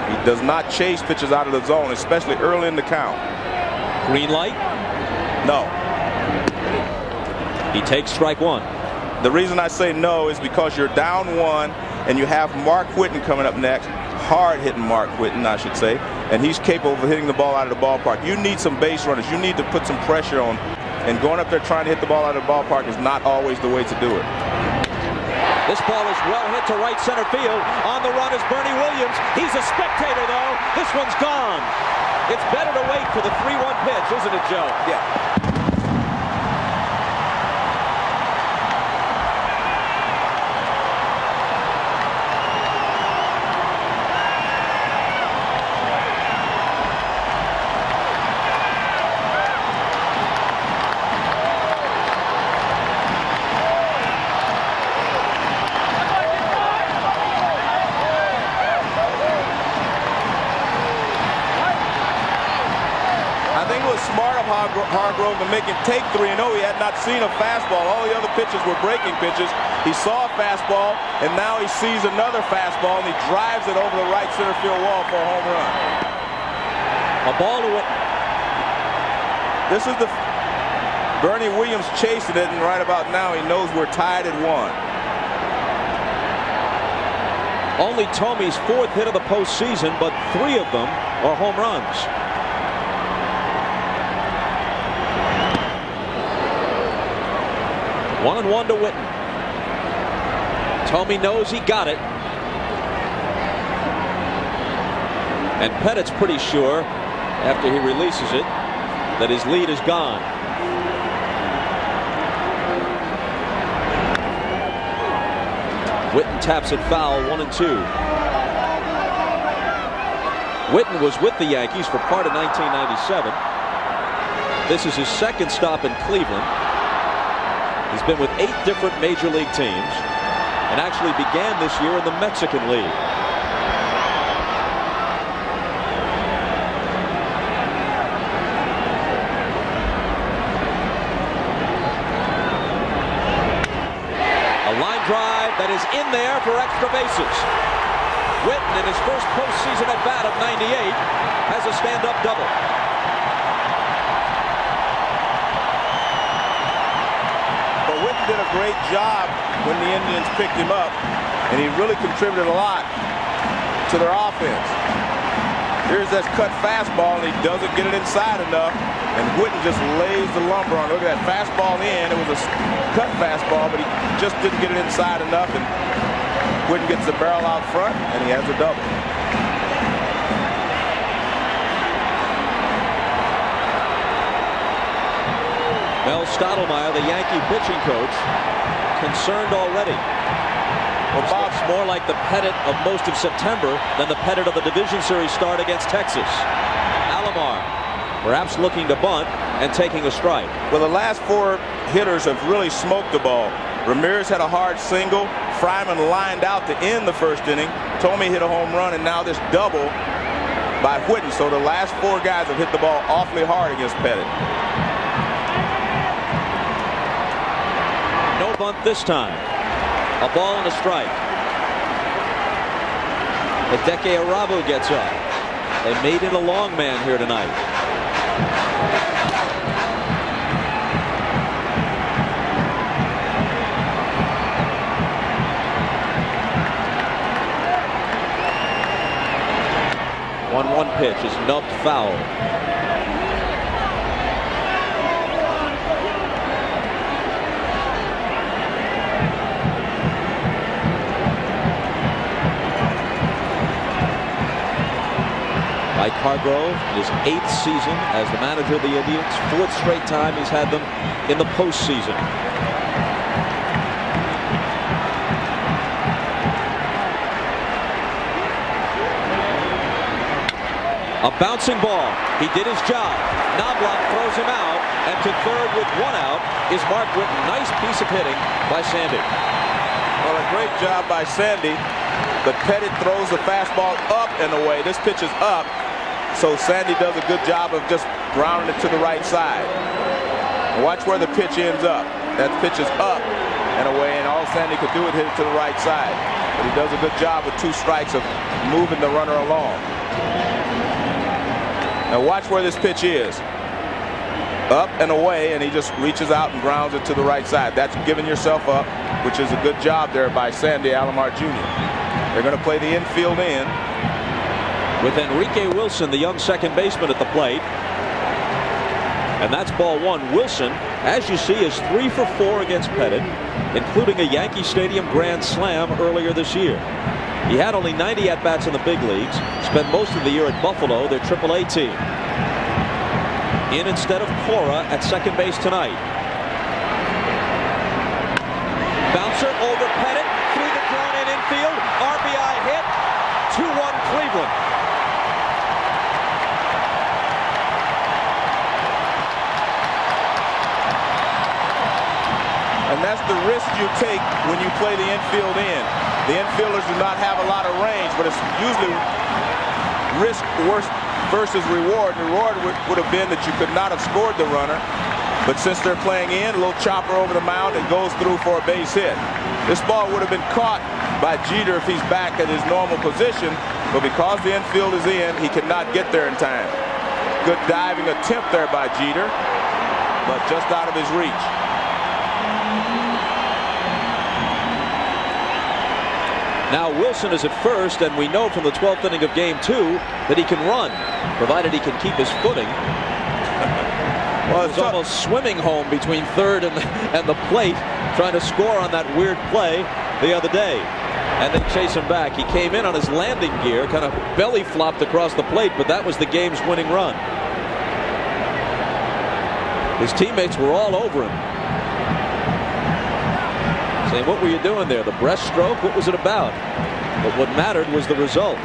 He does not chase pitches out of the zone, especially early in the count. Green light? No. He takes strike 1. The reason I say no is because you're down 1 and you have Mark Whitten coming up next. Hard hitting Mark Whitten, I should say. And he's capable of hitting the ball out of the ballpark. You need some base runners. You need to put some pressure on. And going up there trying to hit the ball out of the ballpark is not always the way to do it. This ball is well hit to right center field. On the run is Bernie Williams. He's a spectator, though. This one's gone. It's better to wait for the 3-1 pitch, isn't it, Joe? Yeah. Hargrove to make him take 3-0. He had not seen a fastball. All the other pitches were breaking pitches. He saw a fastball, and now he sees another fastball, and he drives it over the right center field wall for a home run. A ball to it. This is the Bernie Williams chasing it, and right about now he knows we're tied at 1. Only Thome's 4th hit of the postseason, but 3 of them are home runs. 1-1 to Whitten. Thome knows he got it. And Pettitte's pretty sure, after he releases it, that his lead is gone. Whitten taps it foul, 1-2. Whitten was with the Yankees for part of 1997. This is his 2nd stop in Cleveland. He's been with 8 different major league teams and actually began this year in the Mexican League. A line drive that is in there for extra bases. Whitten, in his first postseason at bat of 98, has a stand-up double. Did a great job when the Indians picked him up, and he really contributed a lot to their offense. Here's that cut fastball, and he doesn't get it inside enough, and Whitten just lays the lumber on. Look at that fastball in. It was a cut fastball, but he just didn't get it inside enough, and Whitten gets the barrel out front, and he has a double. Mel Stottlemyre, the Yankee pitching coach, concerned already. Well, Bob's more like the Pettitte of most of September than the Pettitte of the division series start against Texas. Alomar perhaps looking to bunt and taking a strike. Well, the last 4 hitters have really smoked the ball. Ramirez had a hard single. Fryman lined out to end the first inning. Thome hit a home run, and now this double by Whitten. So the last 4 guys have hit the ball awfully hard against Pettitte. No bunt this time. A ball and a strike. Hideki Arabu gets up. They made it a long man here tonight. pitch is nubbed foul. Mike Hargrove, his 8th season as the manager of the Indians, 4th straight time he's had them in the postseason. A bouncing ball. He did his job. Knobloch throws him out, and to third with 1 out is Mark Whitten. Nice piece of hitting by Sandy. Well, a great job by Sandy, but Pettitte throws the fastball up and away. This pitch is up, so Sandy does a good job of just grounding it to the right side. And watch where the pitch ends up. That pitch is up and away, and all Sandy could do is hit it to the right side. But he does a good job with 2 strikes of moving the runner along. Now watch where this pitch is. Up and away, and he just reaches out and grounds it to the right side. That's giving yourself up, which is a good job there by Sandy Alomar Jr. They're going to play the infield in. With Enrique Wilson, the young second baseman, at the plate. And that's ball 1. Wilson, as you see, is 3 for 4 against Pettitte, including a Yankee Stadium grand slam earlier this year. He had only 90 at-bats in the big leagues, spent most of the year at Buffalo, their AAA team. In instead of Cora at second base tonight. Bouncer over Pettitte, through the thrown-in infield, RBI hit, 2-1 Cleveland. And that's the risk you take when you play the infield in. The infielders do not have a lot of range, but it's usually risk versus reward. The reward would have been that you could not have scored the runner, but since they're playing in, a little chopper over the mound, it goes through for a base hit. This ball would have been caught by Jeter if he's back at his normal position, but because the infield is in, he cannot get there in time. Good diving attempt there by Jeter, but just out of his reach. Now Wilson is at first, and we know from the 12th inning of game 2 that he can run, provided he can keep his footing. Well, it's almost swimming home between third and the plate, trying to score on that weird play the other day. And they chase him back. He came in on his landing gear, kind of belly flopped across the plate, but that was the game's winning run. His teammates were all over him, saying, "What were you doing there? The breaststroke? What was it about?" But what mattered was the result.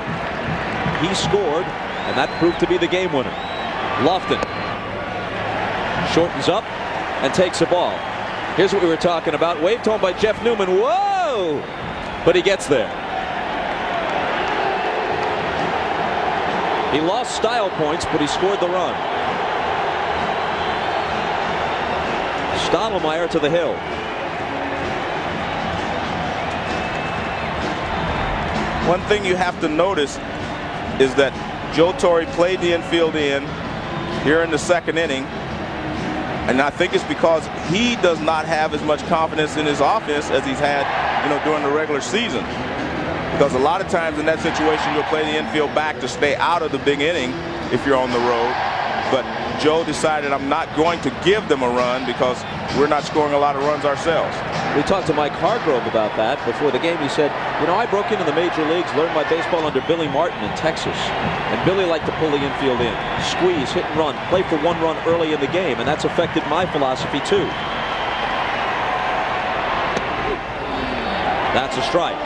He scored, and that proved to be the game winner. Lofton shortens up and takes the ball. Here's what we were talking about. Waved home by Jeff Newman. Whoa! But he gets there. He lost style points, but he scored the run. Stottlemyre to the hill. One thing you have to notice is that Joe Torre played the infield in here in the second inning, and I think it's because he does not have as much confidence in his offense as he's had, during the regular season. Because a lot of times in that situation, you'll play the infield back to stay out of the big inning if you're on the road. But Joe decided, I'm not going to give them a run because we're not scoring a lot of runs ourselves. We talked to Mike Hargrove about that before the game. He said, I broke into the major leagues, learned my baseball under Billy Martin in Texas. And Billy liked to pull the infield in, squeeze, hit and run, play for 1 run early in the game. And that's affected my philosophy too. That's a strike.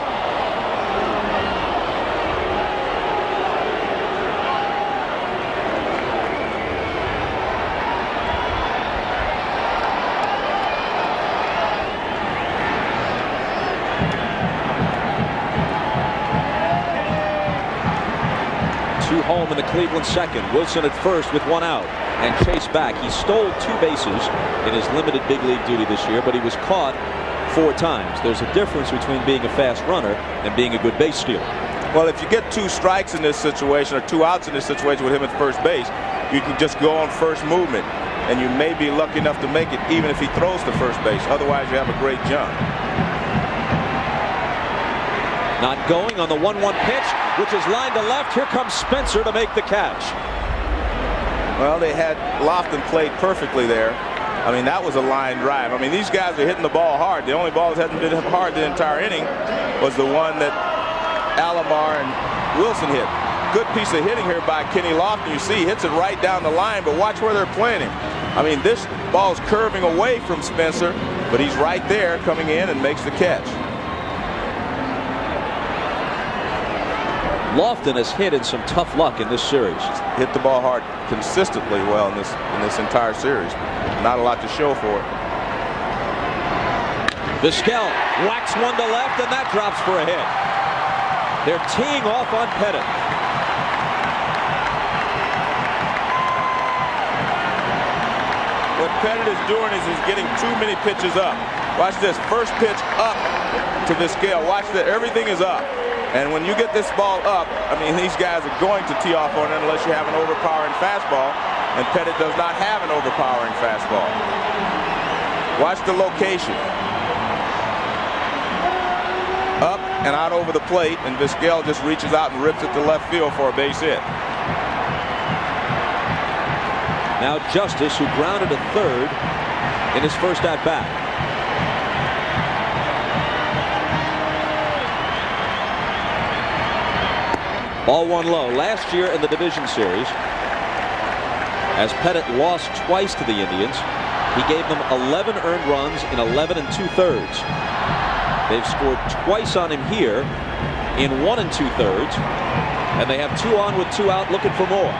Home in the Cleveland second. Wilson at first with 1 out and Chase back. He stole 2 bases in his limited big league duty this year, but he was caught 4 times. There's a difference between being a fast runner and being a good base stealer. Well, if you get 2 strikes in this situation or 2 outs in this situation with him at first base, you can just go on first movement, and you may be lucky enough to make it even if he throws to first base. Otherwise, you have a great jump. Not going on the 1-1 pitch, which is lined to left. Here comes Spencer to make the catch. Well, they had Lofton played perfectly there. I mean, that was a line drive. I mean, these guys are hitting the ball hard. The only ball that hasn't been hard the entire inning was the one that Alomar and Wilson hit. Good piece of hitting here by Kenny Lofton. You see, he hits it right down the line, but watch where they're playing him. I mean, this ball's curving away from Spencer, but he's right there coming in and makes the catch. Lofton has hit in some tough luck in this series. Hit the ball hard consistently well in this entire series. Not a lot to show for it. Vizquel whacks one to left, and that drops for a hit. They're teeing off on Pettitte. What Pettitte is doing is he's getting too many pitches up. Watch this. First pitch up to Vizquel. Watch that. Everything is up. And when you get this ball up, I mean, these guys are going to tee off on it unless you have an overpowering fastball. And Pettitte does not have an overpowering fastball. Watch the location. Up and out over the plate, and Vizquel just reaches out and rips it to left field for a base hit. Now Justice, who grounded to third in his first at-bat. Ball one low. Last year in the division series, as Pettitte lost twice to the Indians, he gave them 11 earned runs in 11 2/3. They've scored twice on him here in 1 2/3, and they have 2 on with 2 out looking for more.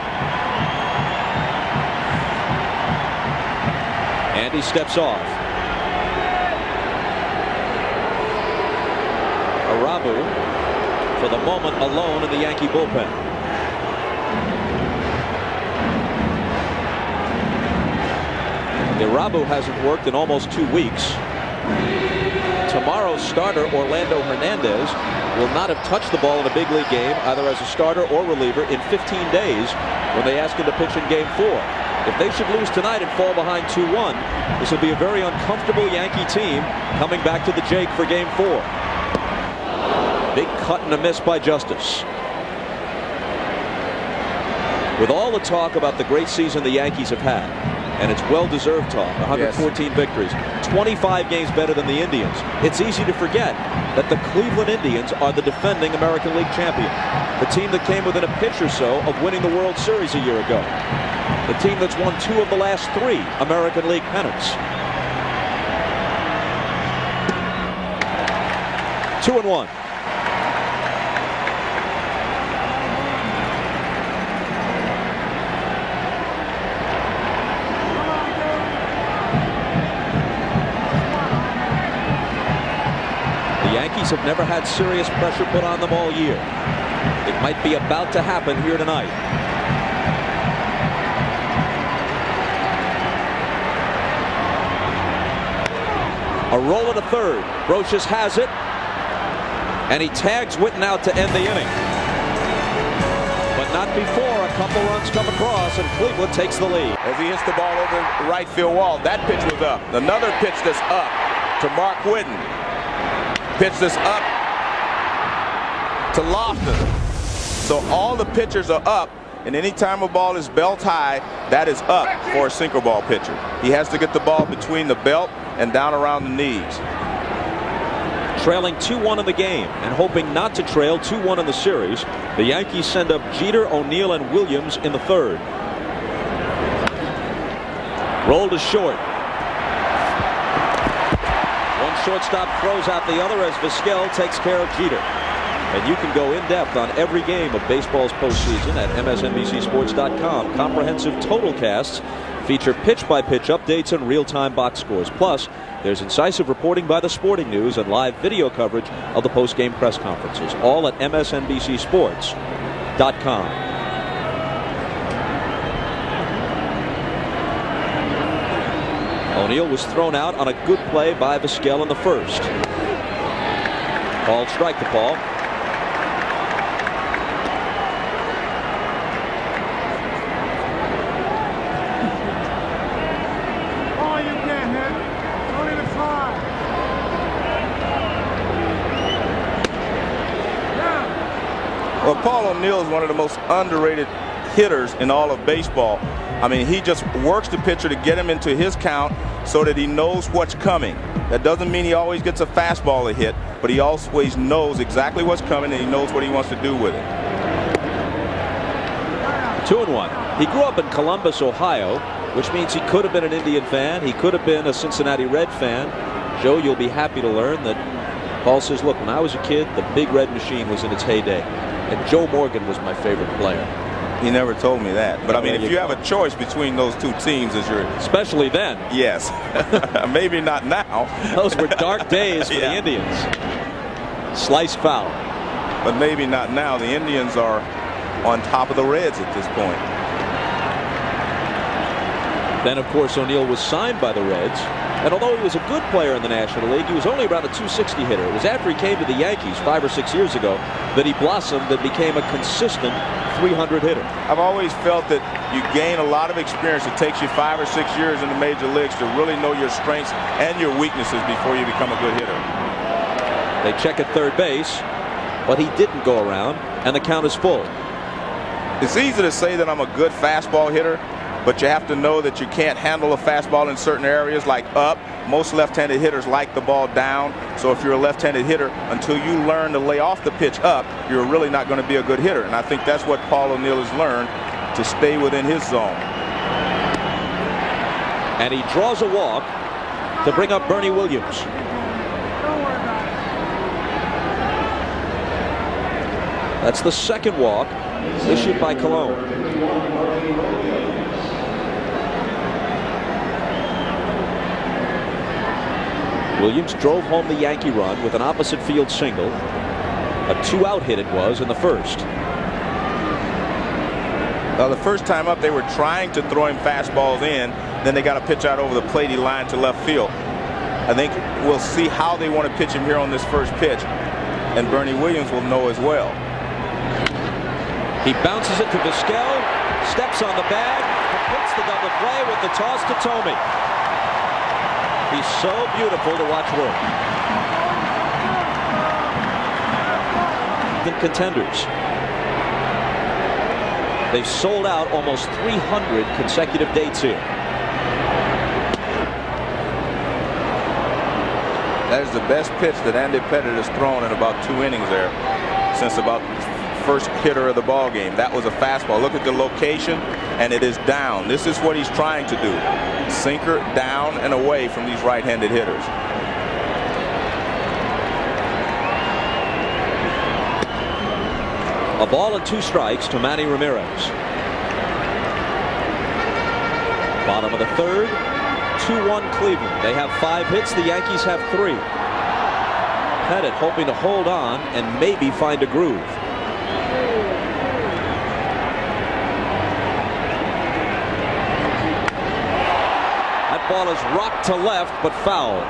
And he steps off. Arabu, for the moment, alone in the Yankee bullpen. Arabu hasn't worked in almost 2 weeks. Tomorrow's starter, Orlando Hernandez, will not have touched the ball in a big league game, either as a starter or reliever, in 15 days when they ask him to pitch in Game 4. If they should lose tonight and fall behind 2-1, this will be a very uncomfortable Yankee team coming back to the Jake for Game 4. Big cut and a miss by Justice. With all the talk about the great season the Yankees have had, and it's well-deserved talk, 114 victories, 25 games better than the Indians, it's easy to forget that the Cleveland Indians are the defending American League champion. The team that came within a pitch or so of winning the World Series a year ago. The team that's won 2 of the last 3 American League pennants. 2-1. Have never had serious pressure put on them all year. It might be about to happen here tonight. A roll to third. Brocious has it, and he tags Witten out to end the inning. But not before a couple runs come across and Cleveland takes the lead. As he hits the ball over the right field wall, that pitch was up. Another pitch that's up to Mark Witten. Pitch this up to Lofton. So all the pitchers are up, and any time a ball is belt high, that is up for a sinker ball pitcher. He has to get the ball between the belt and down around the knees. Trailing 2-1 in the game and hoping not to trail 2-1 in the series, the Yankees send up Jeter, O'Neill, and Williams in the third. Roll to short. Shortstop throws out the other as Vizquel takes care of Jeter. And you can go in depth on every game of baseball's postseason at MSNBCSports.com. Comprehensive total casts feature pitch-by-pitch updates and real-time box scores. Plus, there's incisive reporting by the Sporting News and live video coverage of the post-game press conferences. All at MSNBCSports.com. O'Neill was thrown out on a good play by Vizquel in the first. Called strike to Paul. Oh, you can't hit. Don't even try. Well, Paul O'Neill is one of the most underrated hitters in all of baseball. I mean, he just works the pitcher to get him into his count so that he knows what's coming. That doesn't mean he always gets a fastball to hit, but he always knows exactly what's coming and he knows what he wants to do with it. 2-1. He grew up in Columbus, Ohio, which means he could have been an Indian fan. He could have been a Cincinnati Red fan. Joe, you'll be happy to learn that Paul says, look, when I was a kid, the Big Red Machine was in its heyday, and Joe Morgan was my favorite player. He never told me that. But I mean, if you have a choice between those two teams as your... Especially then. Yes. Maybe not now. Those were dark days for the Indians. Slice foul. But maybe not now. The Indians are on top of the Reds at this point. Then, of course, O'Neill was signed by the Reds. And although he was a good player in the National League, he was only around a .260 hitter. It was after he came to the Yankees 5 or 6 years ago that he blossomed and became a consistent .300 hitter. I've always felt that you gain a lot of experience. It takes you 5 or 6 years in the major leagues to really know your strengths and your weaknesses before you become a good hitter. They check at third base, but he didn't go around, and the count is full. It's easy to say that I'm a good fastball hitter, but you have to know that you can't handle a fastball in certain areas like up. Most left-handed hitters like the ball down. So if you're a left-handed hitter, until you learn to lay off the pitch up, you're really not going to be a good hitter. And I think that's what Paul O'Neill has learned, to stay within his zone. And he draws a walk to bring up Bernie Williams. That's the second walk issued by Cologne. Williams drove home the Yankee run with an opposite field single. A 2-out hit it was in the first. Well, the first time up, they were trying to throw him fastballs in. Then they got a pitch out over the plate. He lined to left field. I think we'll see how they want to pitch him here on this first pitch. And Bernie Williams will know as well. He bounces it to Vizquel, steps on the bag, completes the double play with the toss to Tomey. He's so beautiful to watch work. The contenders. They've sold out almost 300 consecutive dates here. That is the best pitch that Andy Pettitte has thrown in about 2 innings there, since about first hitter of the ball game. That was a fastball. Look at the location, and it is down. This is what he's trying to do. Sinker down and away from these right-handed hitters. A ball and 2 strikes to Manny Ramirez. Bottom of the third, 2-1 Cleveland. They have 5 hits. The Yankees have 3. Pettitte hoping to hold on and maybe find a groove. That ball is rocked to left, but foul.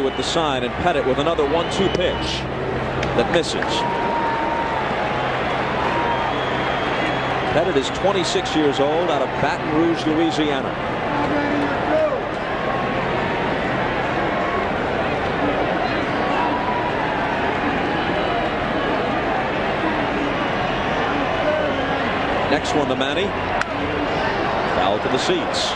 With the sign, and Pettitte with another 1-2 pitch that misses. Pettitte is 26 years old, out of Baton Rouge, Louisiana. Next one to Manny. Foul to the seats.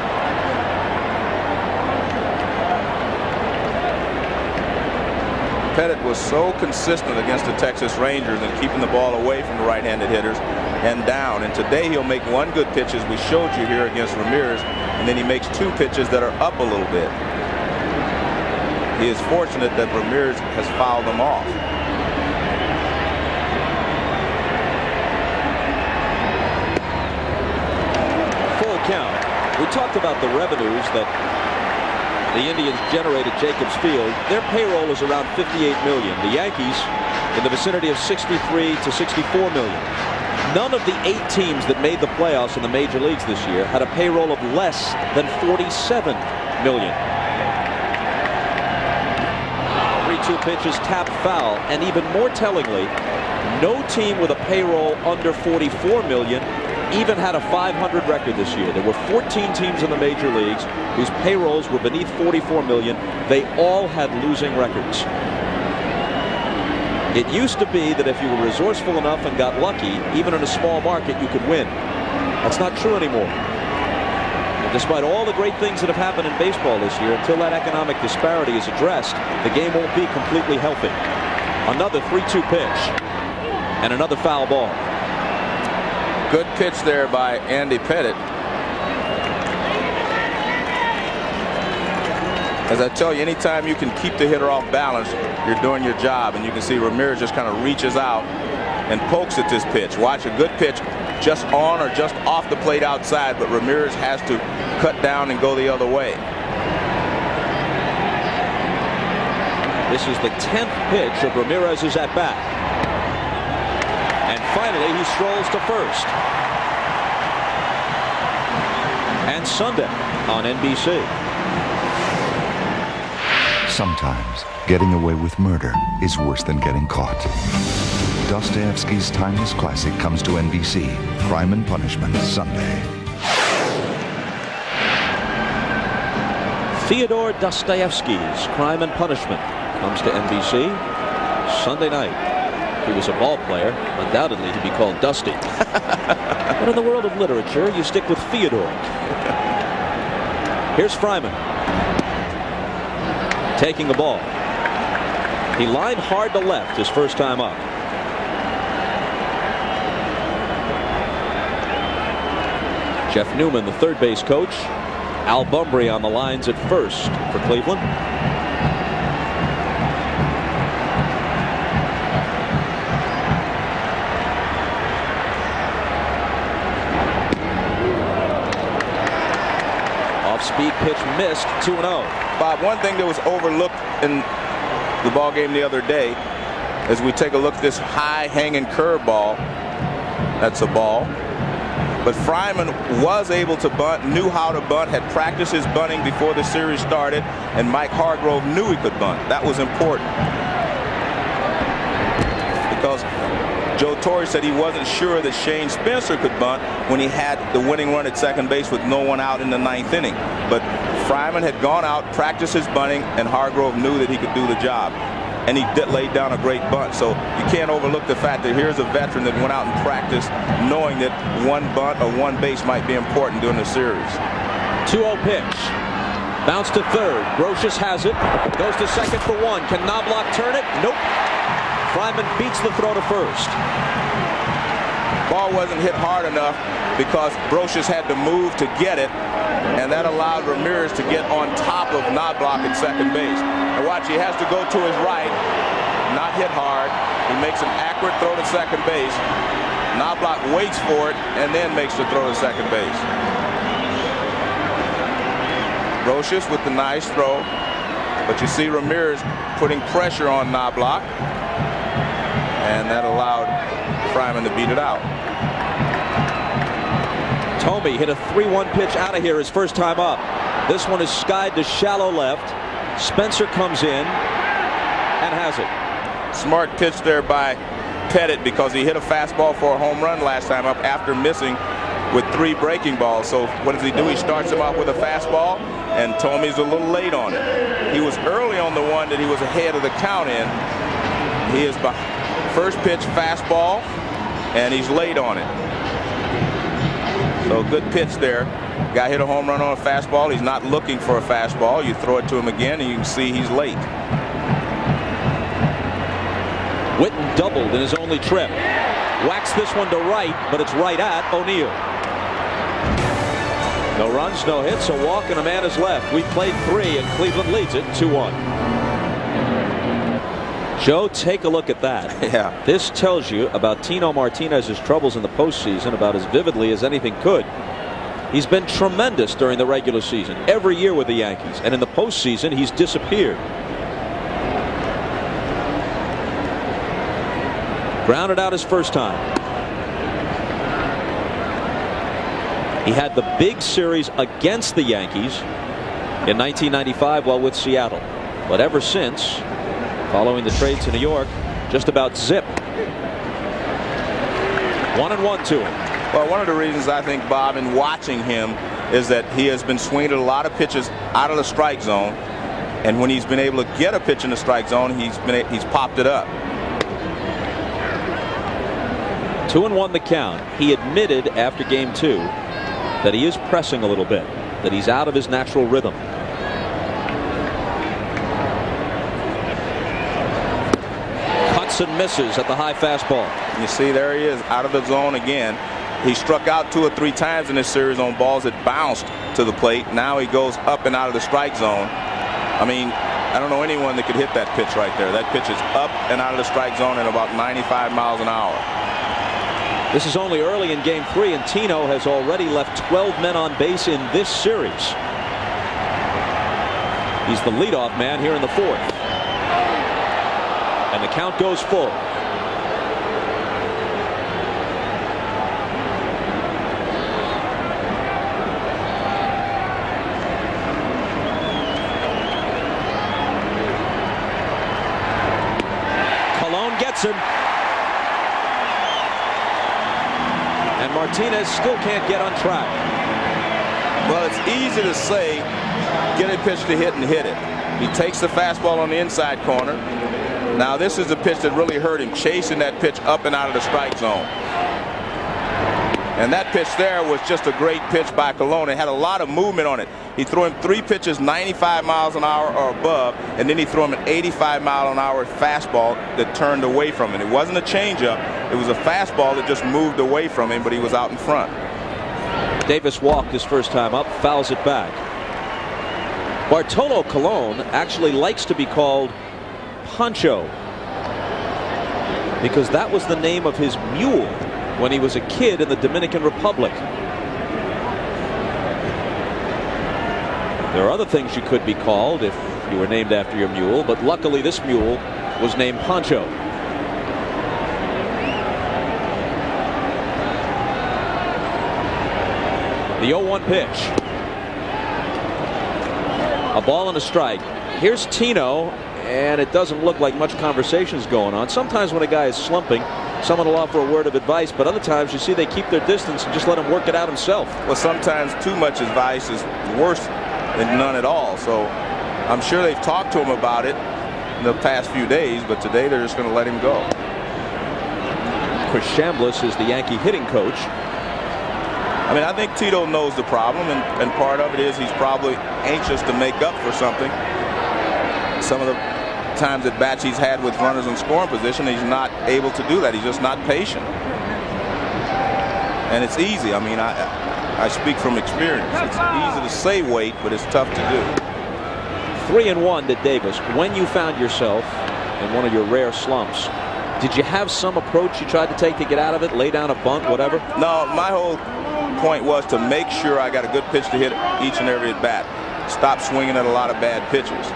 Pettitte was so consistent against the Texas Rangers in keeping the ball away from the right-handed hitters and down. And today he'll make 1 good pitch, as we showed you here against Ramirez, and then he makes 2 pitches that are up a little bit. He is fortunate that Ramirez has fouled them off. Full count. We talked about the revenues that the Indians generate at Jacobs Field. Their payroll is around $58 million. The Yankees in the vicinity of $63 to $64 million. None of the 8 teams that made the playoffs in the major leagues this year had a payroll of less than $47 million. 3-2 pitches, tap foul, and even more tellingly, no team with a payroll under $44 million even had a .500 record this year. There were 14 teams in the major leagues whose payrolls were beneath $44 million. They all had losing records. It used to be that if you were resourceful enough and got lucky, even in a small market, you could win. That's not true anymore. And despite all the great things that have happened in baseball this year, until that economic disparity is addressed, the game won't be completely healthy. Another 3-2 pitch and another foul ball. Good pitch there by Andy Pettitte. As I tell you, anytime you can keep the hitter off balance, you're doing your job. And you can see Ramirez just kind of reaches out and pokes at this pitch. Watch, a good pitch just on or just off the plate outside, but Ramirez has to cut down and go the other way. This is the 10th pitch of Ramirez's at bat. And finally, he strolls to first. And Sunday on NBC. Sometimes getting away with murder is worse than getting caught. Dostoevsky's timeless classic comes to NBC, Crime and Punishment, Sunday. Fyodor Dostoevsky's Crime and Punishment comes to NBC Sunday night. If he was a ball player, undoubtedly he'd be called Dusty. But in the world of literature, you stick with Fyodor. Here's Fryman. Taking the ball. He lined hard to left his first time up. Jeff Newman, the third base coach. Al Bumbry on the lines at first for Cleveland. Off-speed pitch missed, 2-0. Bob, one thing that was overlooked in the ball game the other day, as we take a look at this high hanging curveball, that's a ball. But Fryman was able to bunt, knew how to bunt, had practiced his bunting before the series started, and Mike Hargrove knew he could bunt. That was important. Because Joe Torre said he wasn't sure that Shane Spencer could bunt when he had the winning run at second base with no one out in the 9th inning. But Fryman had gone out, practiced his bunting, and Hargrove knew that he could do the job. And he laid down a great bunt. So you can't overlook the fact that here's a veteran that went out and practiced knowing that one bunt or one base might be important during the series. 2-0 pitch. Bounce to third. Brocious has it. Goes to second for one. Can Knobloch turn it? Nope. Fryman beats the throw to first. Ball wasn't hit hard enough because Brocious had to move to get it, and that allowed Ramirez to get on top of Knobloch at second base. And watch, he has to go to his right, not hit hard. He makes an accurate throw to second base. Knobloch waits for it and then makes the throw to second base. Brocious with the nice throw, but you see Ramirez putting pressure on Knobloch, and that allowed Fryman to beat it out. Tomey hit a 3-1 pitch out of here his first time up. This one is skied to shallow left. Spencer comes in and has it. Smart pitch there by Pettitte because he hit a fastball for a home run last time up after missing with 3 breaking balls. So what does he do? He starts him off with a fastball, and Tomey's a little late on it. He was early on the one that he was ahead of the count in. He is behind. First pitch fastball, and he's late on it. So good pitch there. Guy hit a home run on a fastball. He's not looking for a fastball. You throw it to him again, and you can see he's late. Witten doubled in his only trip. Whacks this one to right, but it's right at O'Neill. No runs, no hits, a walk, and a man is left. We played 3, and Cleveland leads it 2-1. Joe, take a look at that. Yeah. This tells you about Tino Martinez's troubles in the postseason about as vividly as anything could. He's been tremendous during the regular season, every year with the Yankees, and in the postseason, he's disappeared. Grounded out his first time. He had the big series against the Yankees in 1995 while with Seattle. But ever since, following the trade to New York, just about zip. 1-1 to him. Well, one of the reasons I think, Bob, in watching him is that he has been swinging a lot of pitches out of the strike zone. And when he's been able to get a pitch in the strike zone, he's popped it up. 2-1 the count. He admitted after game 2 that he is pressing a little bit, that he's out of his natural rhythm. Cuts and misses at the high fastball. You see, there he is, out of the zone again. He struck out 2 or 3 times in this series on balls that bounced to the plate. Now he goes up and out of the strike zone. I mean, I don't know anyone that could hit that pitch right there. That pitch is up and out of the strike zone at about 95 miles an hour. This is only early in game 3, and Tino has already left 12 men on base in this series. He's the leadoff man here in the 4th. And the count goes full. Gets him. And Martinez still can't get on track. Well, it's easy to say, get a pitch to hit and hit it. He takes the fastball on the inside corner. Now this is a pitch that really hurt him, chasing that pitch up and out of the strike zone. And that pitch there was just a great pitch by Colon. It had a lot of movement on it. He threw him 3 pitches 95 miles an hour or above, and then he threw him an 85 mile an hour fastball that turned away from him. It wasn't a changeup. It was a fastball that just moved away from him, but he was out in front. Davis walked his first time up, fouls it back. Bartolo Colon actually likes to be called Pancho because that was the name of his mule when he was a kid in the Dominican Republic. There are other things you could be called if you were named after your mule, but luckily this mule was named Pancho. The 0-1 pitch. A ball and a strike. Here's Tino, and it doesn't look like much conversation is going on. Sometimes when a guy is slumping, someone will offer a word of advice, but other times you see they keep their distance and just let him work it out himself. Well, sometimes too much advice is worse than none at all. So I'm sure they've talked to him about it in the past few days, but today they're just going to let him go. Chris Chambliss is the Yankee hitting coach. I mean, I think Tito knows the problem, and part of it is he's probably anxious to make up for something. Some of the times at bats he's had with runners in scoring position, he's not able to do that. He's just not patient. And it's easy. I mean, I speak from experience. It's easy to say wait, but it's tough to do. 3-1 to Davis. When you found yourself in one of your rare slumps, did you have some approach you tried to take to get out of it? Lay down a bunt, whatever? No, my whole point was to make sure I got a good pitch to hit each and every at bat. Stop swinging at a lot of bad pitches.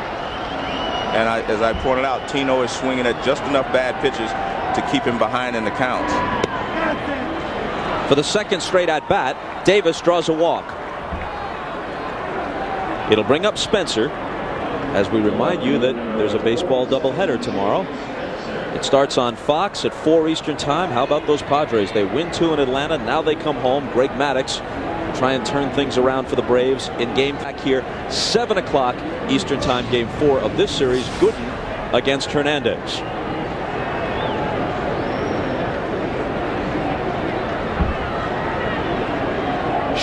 And as I pointed out, Tino is swinging at just enough bad pitches to keep him behind in the counts. For the second straight at bat, Davis draws a walk. It'll bring up Spencer as we remind you that there's a baseball doubleheader tomorrow. It starts on Fox at 4 Eastern time. How about those Padres? They win 2 in Atlanta. Now they come home. Greg Maddux try and turn things around for the Braves in game back here 7 o'clock Eastern time, game 4 of this series. Gooden against Hernandez.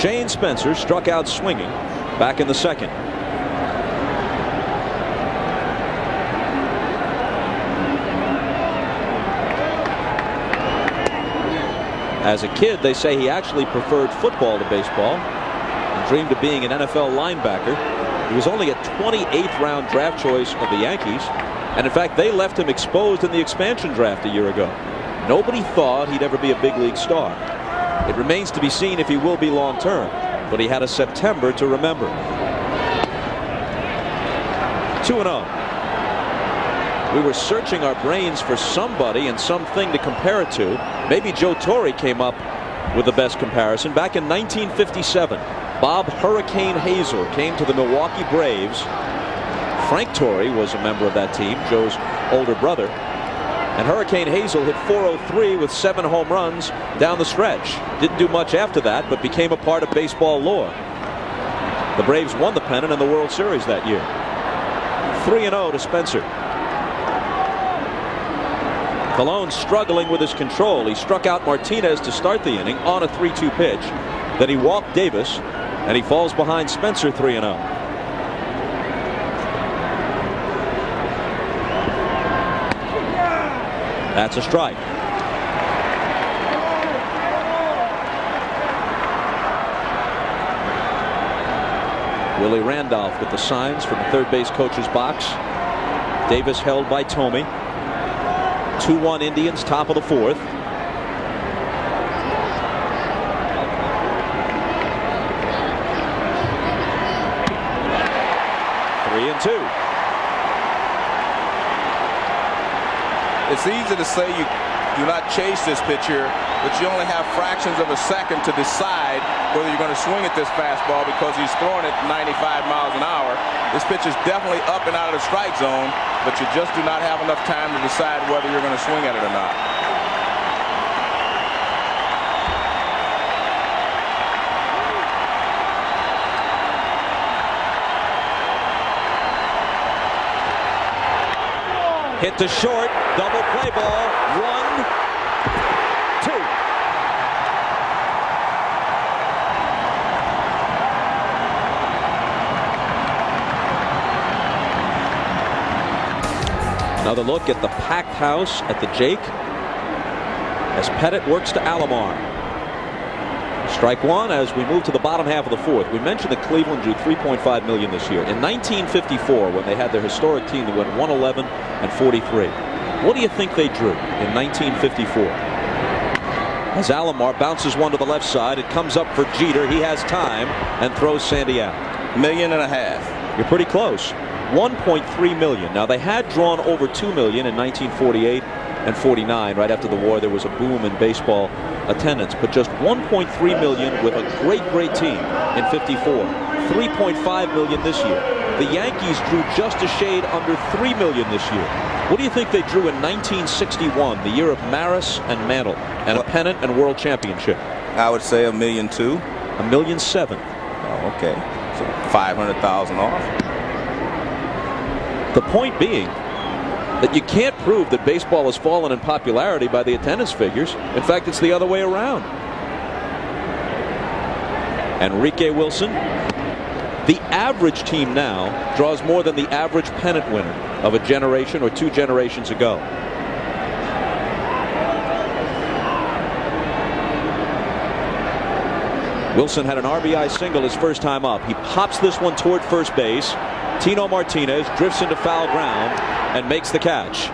Shane Spencer struck out swinging back in the second. As a kid, they say he actually preferred football to baseball and dreamed of being an NFL linebacker. He was only a 28th round draft choice of the Yankees, and in fact they left him exposed in the expansion draft a year ago. Nobody thought he'd ever be a big league star. It remains to be seen if he will be long term, but he had a September to remember. 2-0. We were searching our brains for somebody and something to compare it to. Maybe Joe Torre came up with the best comparison. Back in 1957, Bob Hurricane Hazel came to the Milwaukee Braves. Frank Torrey was a member of that team, Joe's older brother. And Hurricane Hazel hit .403 with 7 home runs down the stretch. Didn't do much after that, but became a part of baseball lore. The Braves won the pennant in the World Series that year. 3-0 to Spencer. Colon struggling with his control. He struck out Martinez to start the inning on a 3-2 pitch. Then he walked Davis, and he falls behind Spencer 3-0. That's a strike. Willie Randolph with the signs from the third base coach's box. Davis held by Tomey. 2-1 Indians, top of the 4th. Three and 2. It's easy to say you do not chase this pitcher, but you only have fractions of a second to decide whether you're going to swing at this fastball because he's throwing it 95 miles an hour. This pitch is definitely up and out of the strike zone, but you just do not have enough time to decide whether you're going to swing at it or not. Hit to short, double play ball, 1, 2. Another look at the packed house at the Jake as Pettitte works to Alomar. Strike one as we move to the bottom half of the 4th. We mentioned that Cleveland drew $3.5 million this year. In 1954, when they had their historic team that went 111 and 43, what do you think they drew in 1954? As Alomar bounces one to the left side, it comes up for Jeter. He has time and throws Sandy out. $1.5 million. You're pretty close. $1.3 million. Now they had drawn over $2 million in 1948 and 49. Right after the war, there was a boom in baseball attendance, but just $1.3 million with a great team in 54. $3.5 million this year. The Yankees drew just a shade under $3 million this year. What do you think they drew in 1961, the year of Maris and Mantle, and a pennant and world championship? I would say $1.2 million. $1.7 million. Oh, okay. So 500,000 off. The point being that you can't prove that baseball has fallen in popularity by the attendance figures. In fact, it's the other way around. Enrique Wilson. The average team now draws more than the average pennant winner of a generation or 2 generations ago. Wilson had an RBI single his first time up. He pops this one toward first base. Tino Martinez drifts into foul ground and makes the catch.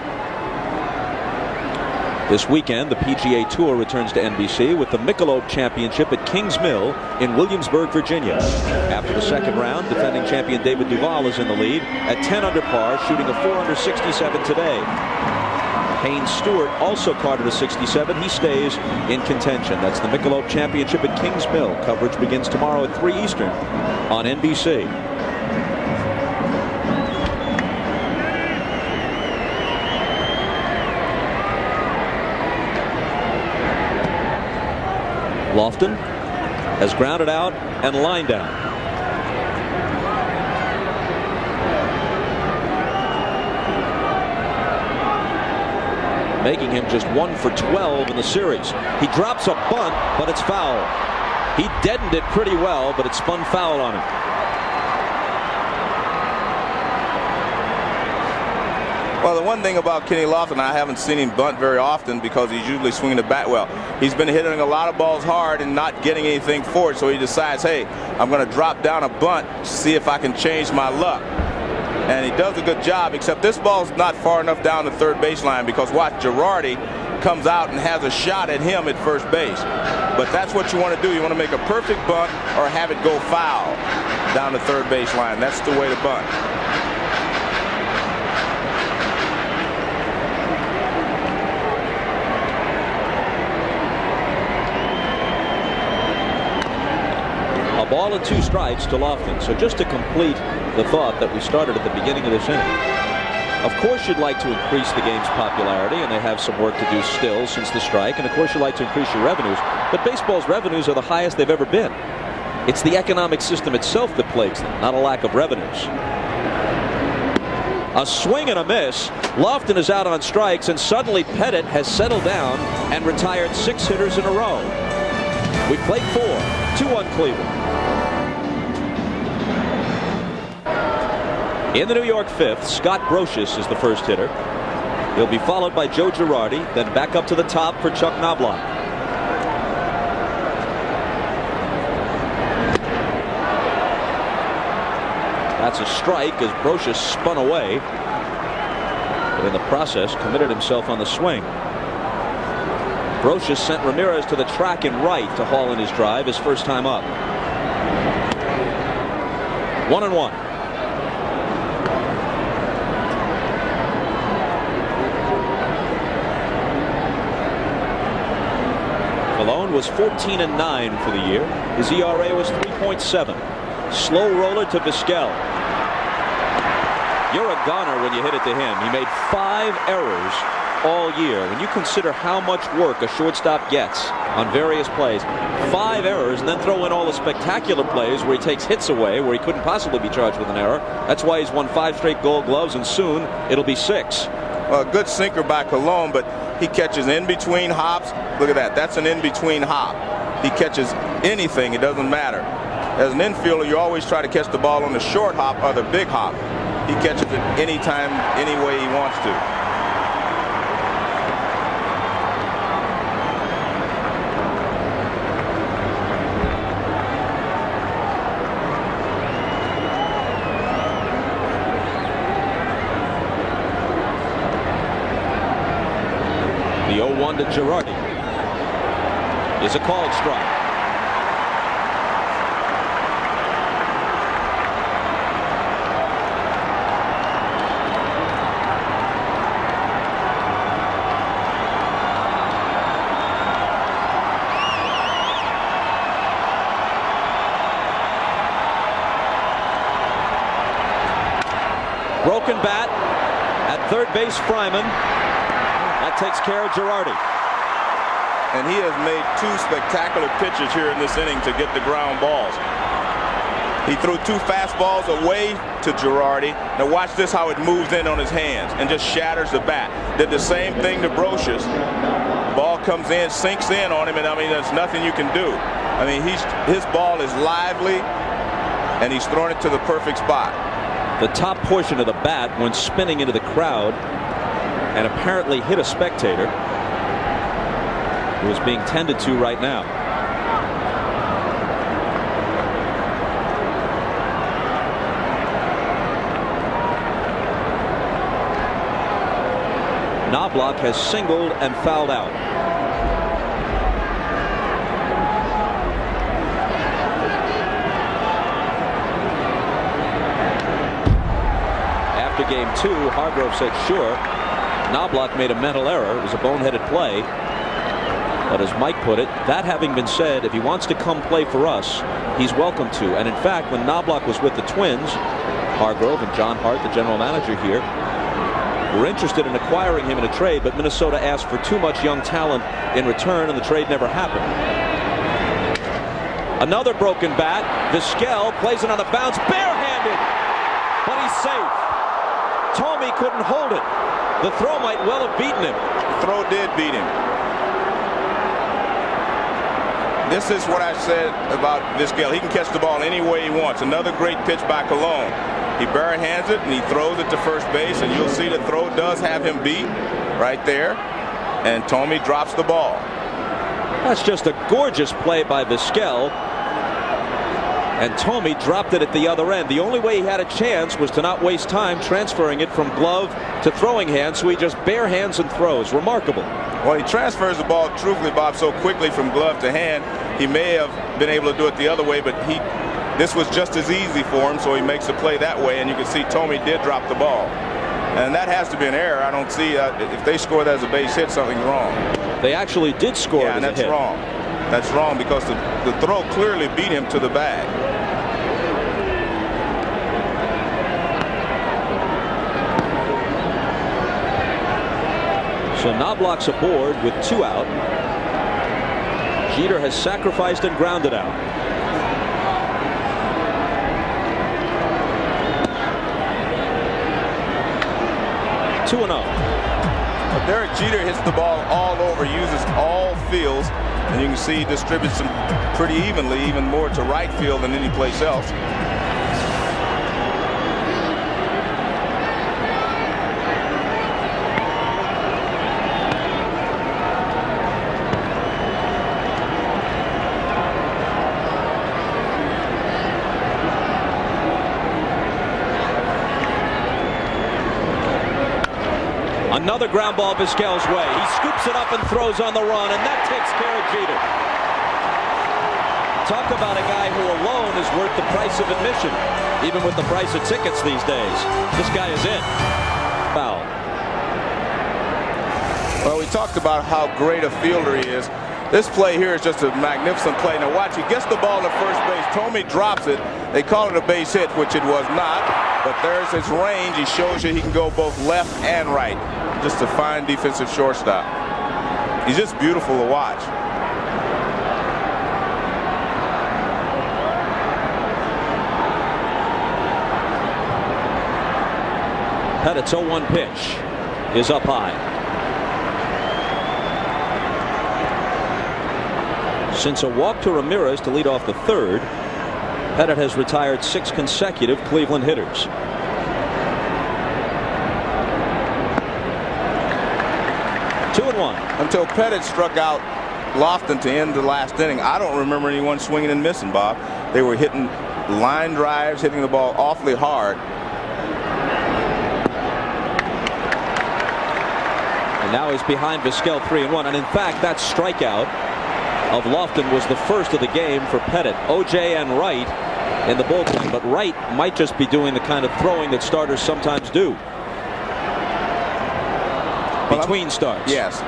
This weekend, the PGA Tour returns to NBC with the Michelob Championship at Kings Mill in Williamsburg, Virginia. After the second round, defending champion David Duval is in the lead at 10 under par, shooting a 467 today. Haynes Stewart also carded a 67. He stays in contention. That's the Michelob Championship at Kings Mill. Coverage begins tomorrow at 3 Eastern on NBC. Lofton has grounded out and lined out. Making him just 1 for 12 in the series. He drops a bunt, but it's foul. He deadened it pretty well, but it spun foul on him. Well, the one thing about Kenny Lofton, I haven't seen him bunt very often because he's usually swinging the bat well. He's been hitting a lot of balls hard and not getting anything for it, so he decides, hey, I'm going to drop down a bunt to see if I can change my luck. And he does a good job, except this ball's not far enough down the third baseline because watch, Girardi comes out and has a shot at him at first base. But that's what you want to do. You want to make a perfect bunt or have it go foul down the third baseline. That's the way to bunt. ball and 2 strikes to Lofton. So just to complete the thought that we started at the beginning of this inning, of course you'd like to increase the game's popularity, and they have some work to do still since the strike, and of course you'd like to increase your revenues, but baseball's revenues are the highest they've ever been. It's the economic system itself that plagues them, not a lack of revenues. A swing and a miss. Lofton is out on strikes, and suddenly Pettitte has settled down and retired 6 hitters in a row. We played 4, 2-1 Cleveland. In the New York 5th, Scott Brocious is the first hitter. He'll be followed by Joe Girardi, then back up to the top for Chuck Knobloch. That's a strike as Brocious spun away, but in the process committed himself on the swing. Brocious sent Ramirez to the track and right to haul in his drive, his first time up. 1-1. Colon was 14-9 for the year. His ERA was 3.7. Slow roller to Vizquel. You're a goner when you hit it to him. He made 5 errors all year. When you consider how much work a shortstop gets on various plays, 5 errors, and then throw in all the spectacular plays where he takes hits away, where he couldn't possibly be charged with an error. That's why he's won 5 straight Gold Gloves, and soon it'll be 6. Well, a good sinker by Colon, but he catches in between hops. Look at that. That's an in between hop. He catches anything. It doesn't matter. As an infielder, you always try to catch the ball on the short hop or the big hop. He catches it anytime, any way he wants to. The 0-1 to Girardi is a called strike. Broken bat at third base, Fryman. That takes care of Girardi. And he has made 2 spectacular pitches here in this inning to get the ground balls. He threw 2 fastballs away to Girardi. Now watch this, how it moves in on his hands and just shatters the bat. Did the same thing to Brocious. Ball comes in, sinks in on him, and I mean, there's nothing you can do. I mean, his ball is lively, and he's throwing it to the perfect spot. The top portion of the bat went spinning into the crowd and apparently hit a spectator who is being tended to right now. Knobloch has singled and fouled out. After game 2, Hargrove said sure. Knobloch made a mental error. It was a boneheaded play. But as Mike put it, that having been said, if he wants to come play for us, he's welcome to. And in fact, when Knobloch was with the Twins, Hargrove and John Hart, the general manager here, were interested in acquiring him in a trade, but Minnesota asked for too much young talent in return, and the trade never happened. Another broken bat. Vizquel plays it on the bounce, barehanded, but he's safe. Thome couldn't hold it. The throw might well have beaten him. The throw did beat him. This is what I said about Vizquel. He can catch the ball any way he wants. Another great pitch by Colon. He barehands it and he throws it to first base, and you'll see the throw does have him beat right there, and Thome drops the ball. That's just a gorgeous play by Vizquel, and Thome dropped it at the other end. The only way he had a chance was to not waste time transferring it from glove to throwing hand, so he just bare hands and throws. Remarkable. Well, he transfers the ball, truthfully, Bob, so quickly from glove to hand. He may have been able to do it the other way, but this was just as easy for him, so he makes the play that way, and you can see Thome did drop the ball. And that has to be an error. I don't see if they score that as a base hit, something's wrong. They actually did score it as and a that's hit. wrong. That's wrong because the throw clearly beat him to the bag. So Knobloch's aboard with 2 out. Jeter has sacrificed and grounded out. Two and 0. But Derek Jeter hits the ball all over, uses all fields, and you can see he distributes them pretty evenly, even more to right field than any place else. Another ground ball Vizquel's way. He scoops it up and throws on the run, and that takes care of Jeter. Talk about a guy who alone is worth the price of admission, even with the price of tickets these days. This guy is in. Foul. Well, we talked about how great a fielder he is. This play here is just a magnificent play. Now watch, he gets the ball to first base. Tomey drops it. They call it a base hit, which it was not. But there's his range. He shows you he can go both left and right. Just a fine defensive shortstop. He's just beautiful to watch. Pettitte's 0-1 pitch is up high. Since a walk to Ramirez to lead off the third, Pettitte has retired 6 consecutive Cleveland hitters. Until Pettitte struck out Lofton to end the last inning, I don't remember anyone swinging and missing, Bob. They were hitting line drives, hitting the ball awfully hard. And now he's behind Vizquel 3-1. And in fact, that strikeout of Lofton was the first of the game for Pettitte. O.J. and Wright in the bullpen, but Wright might just be doing the kind of throwing that starters sometimes do. Between starts. Yes.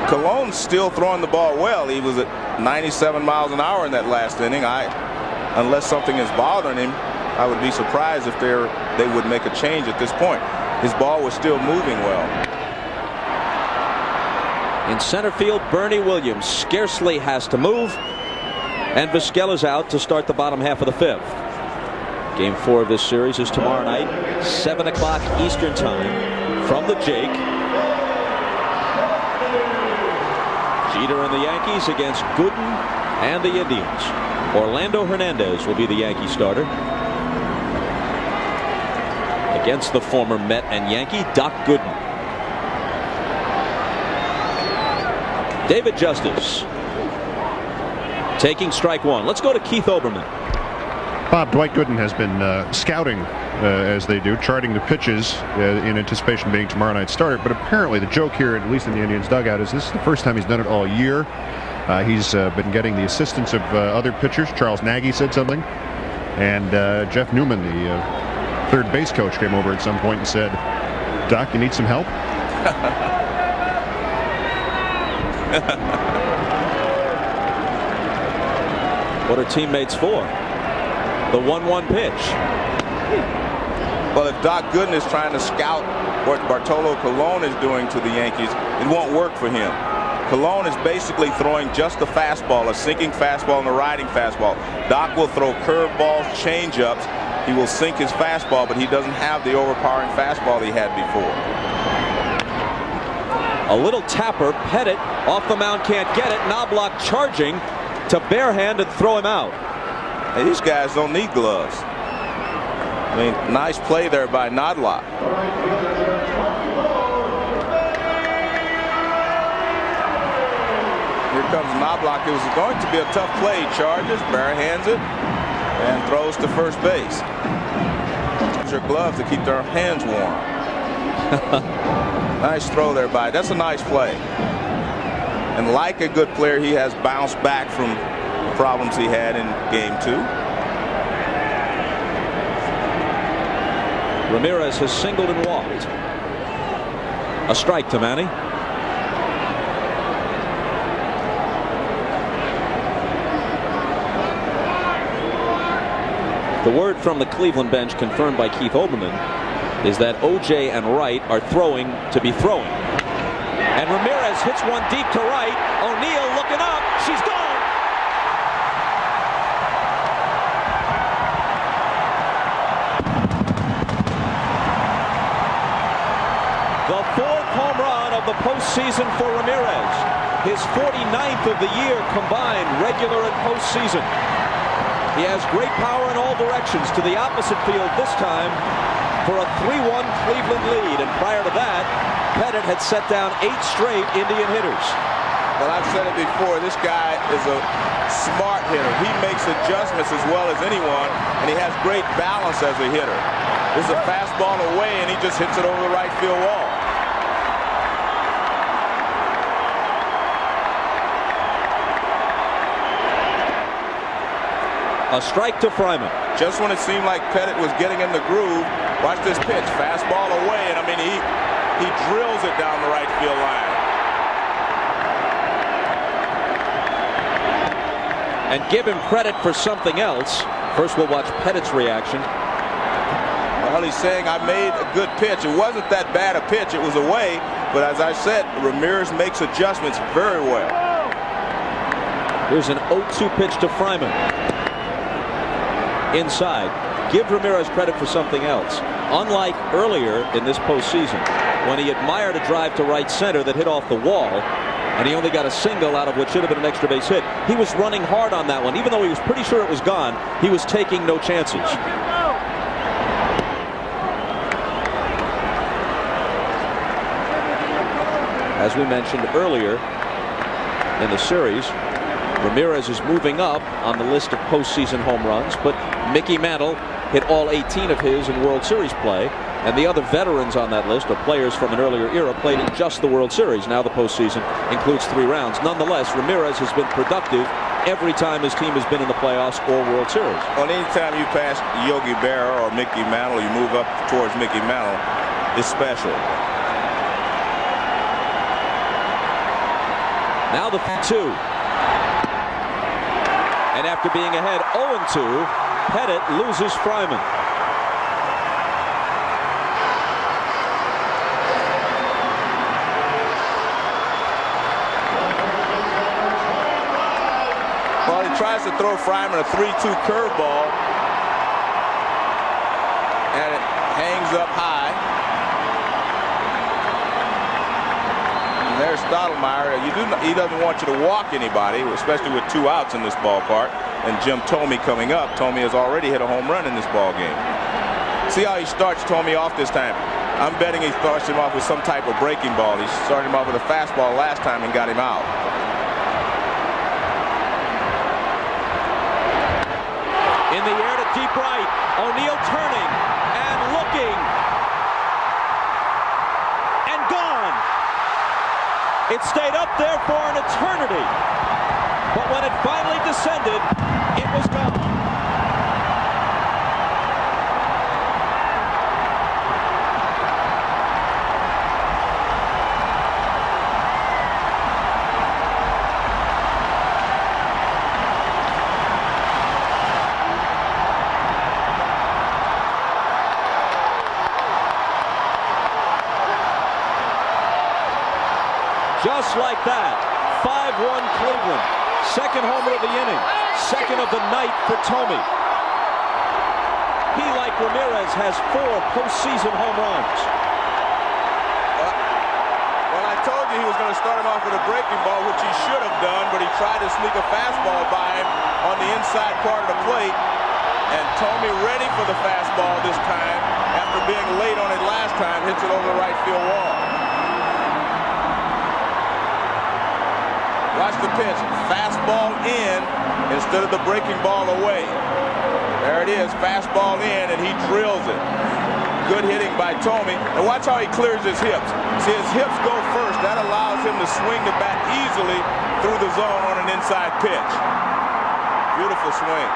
Cologne's still throwing the ball well. He was at 97 miles an hour in that last inning. Unless something is bothering him, I would be surprised if they would make a change at this point. His ball was still moving well. In center field, Bernie Williams scarcely has to move, and Vizquel is out to start the bottom half of the 5th. Game 4 of this series is tomorrow night, 7 o'clock Eastern Time, from the Jake. Jeter and the Yankees against Gooden and the Indians. Orlando Hernandez will be the Yankee starter against the former Met and Yankee Doc Gooden. David Justice taking strike 1. Let's go to Keith Olbermann. Bob, Dwight Gooden has been scouting, as they do, charting the pitches in anticipation of being tomorrow night's starter. But apparently the joke here, at least in the Indians dugout, is this is the first time he's done it all year. He's been getting the assistance of other pitchers. Charles Nagy said something. And Jeff Newman, the third base coach, came over at some point and said, "Doc, you need some help?" What are teammates for? The 1-1 pitch. Well, if Doc Gooden is trying to scout what Bartolo Colon is doing to the Yankees, it won't work for him. Colon is basically throwing just the fastball, a sinking fastball and a riding fastball. Doc will throw curveballs, changeups. He will sink his fastball, but he doesn't have the overpowering fastball he had before. A little tapper. Pettitte off the mound, can't get it. Knobloch charging to barehand and throw him out. Hey, these guys don't need gloves. I mean, nice play there by Knobloch. Here comes Knobloch. It was going to be a tough play. He charges, barehands it, and throws to first base. Use your gloves to keep their hands warm. Nice throw there by. That's a nice play. And like a good player, he has bounced back from problems he had in game 2. Ramirez has singled and walked. A strike to Manny. The word from the Cleveland bench, confirmed by Keith Olbermann, is that O.J. and Wright are throwing to be throwing. And Ramirez hits one deep to right. O'Neill looking up. She's gone. The 4th home run of the postseason for Ramirez. His 49th of the year combined, regular and postseason. He has great power in all directions to the opposite field this time for a 3-1 Cleveland lead. And prior to that, Pettitte had set down 8 straight Indian hitters. Well, I've said it before, this guy is a smart hitter. He makes adjustments as well as anyone, and he has great balance as a hitter. This is a fastball away, and he just hits it over the right field wall. A strike to Fryman. Just when it seemed like Pettitte was getting in the groove, watch this pitch, fastball away, and I mean he drills it down the right field line. And give him credit for something else. First we'll watch Pettitte's reaction. Well, he's saying I made a good pitch. It wasn't that bad a pitch, it was away, but as I said, Ramirez makes adjustments very well. Here's an 0-2 pitch to Fryman. Inside. Give Ramirez credit for something else. Unlike earlier in this postseason, when he admired a drive to right center that hit off the wall, and he only got a single out of what should have been an extra base hit, he was running hard on that one. Even though he was pretty sure it was gone, he was taking no chances. As we mentioned earlier in the series, Ramirez is moving up on the list of postseason home runs, but Mickey Mantle hit all 18 of his in World Series play, and the other veterans on that list are players from an earlier era played in just the World Series. Now the postseason includes 3 rounds. Nonetheless, Ramirez has been productive every time his team has been in the playoffs or World Series. Well, anytime you pass Yogi Berra or Mickey Mantle, you move up towards Mickey Mantle, it's special. Now the 2. And after being ahead 0-2, Pettitte loses Fryman. Well, he tries to throw Fryman a 3-2 curveball, and it hangs up high. And there's Stottlemyre. He doesn't want you to walk anybody, especially with 2 outs in this ballpark. And Jim Thome coming up. Thome has already hit a home run in this ball game. See how he starts Thome off this time. I'm betting he starts him off with some type of breaking ball. He started him off with a fastball last time and got him out. In the air to deep right. O'Neill turning and looking. And gone. It stayed up there for an eternity. But when it finally descended, it was gone. Just like that, 5-1 Cleveland. Second homer of the inning, second of the night for Thome. He, like Ramirez, has 4 postseason home runs. Well, I told you he was going to start him off with a breaking ball, which he should have done, but he tried to sneak a fastball by him on the inside part of the plate. And Thome, ready for the fastball this time, after being late on it last time, hits it over the right field wall. Watch the pitch. Fastball in instead of the breaking ball away. There it is. Fastball in, and he drills it. Good hitting by Thome. And watch how he clears his hips. See, his hips go first. That allows him to swing the bat easily through the zone on an inside pitch. Beautiful swing.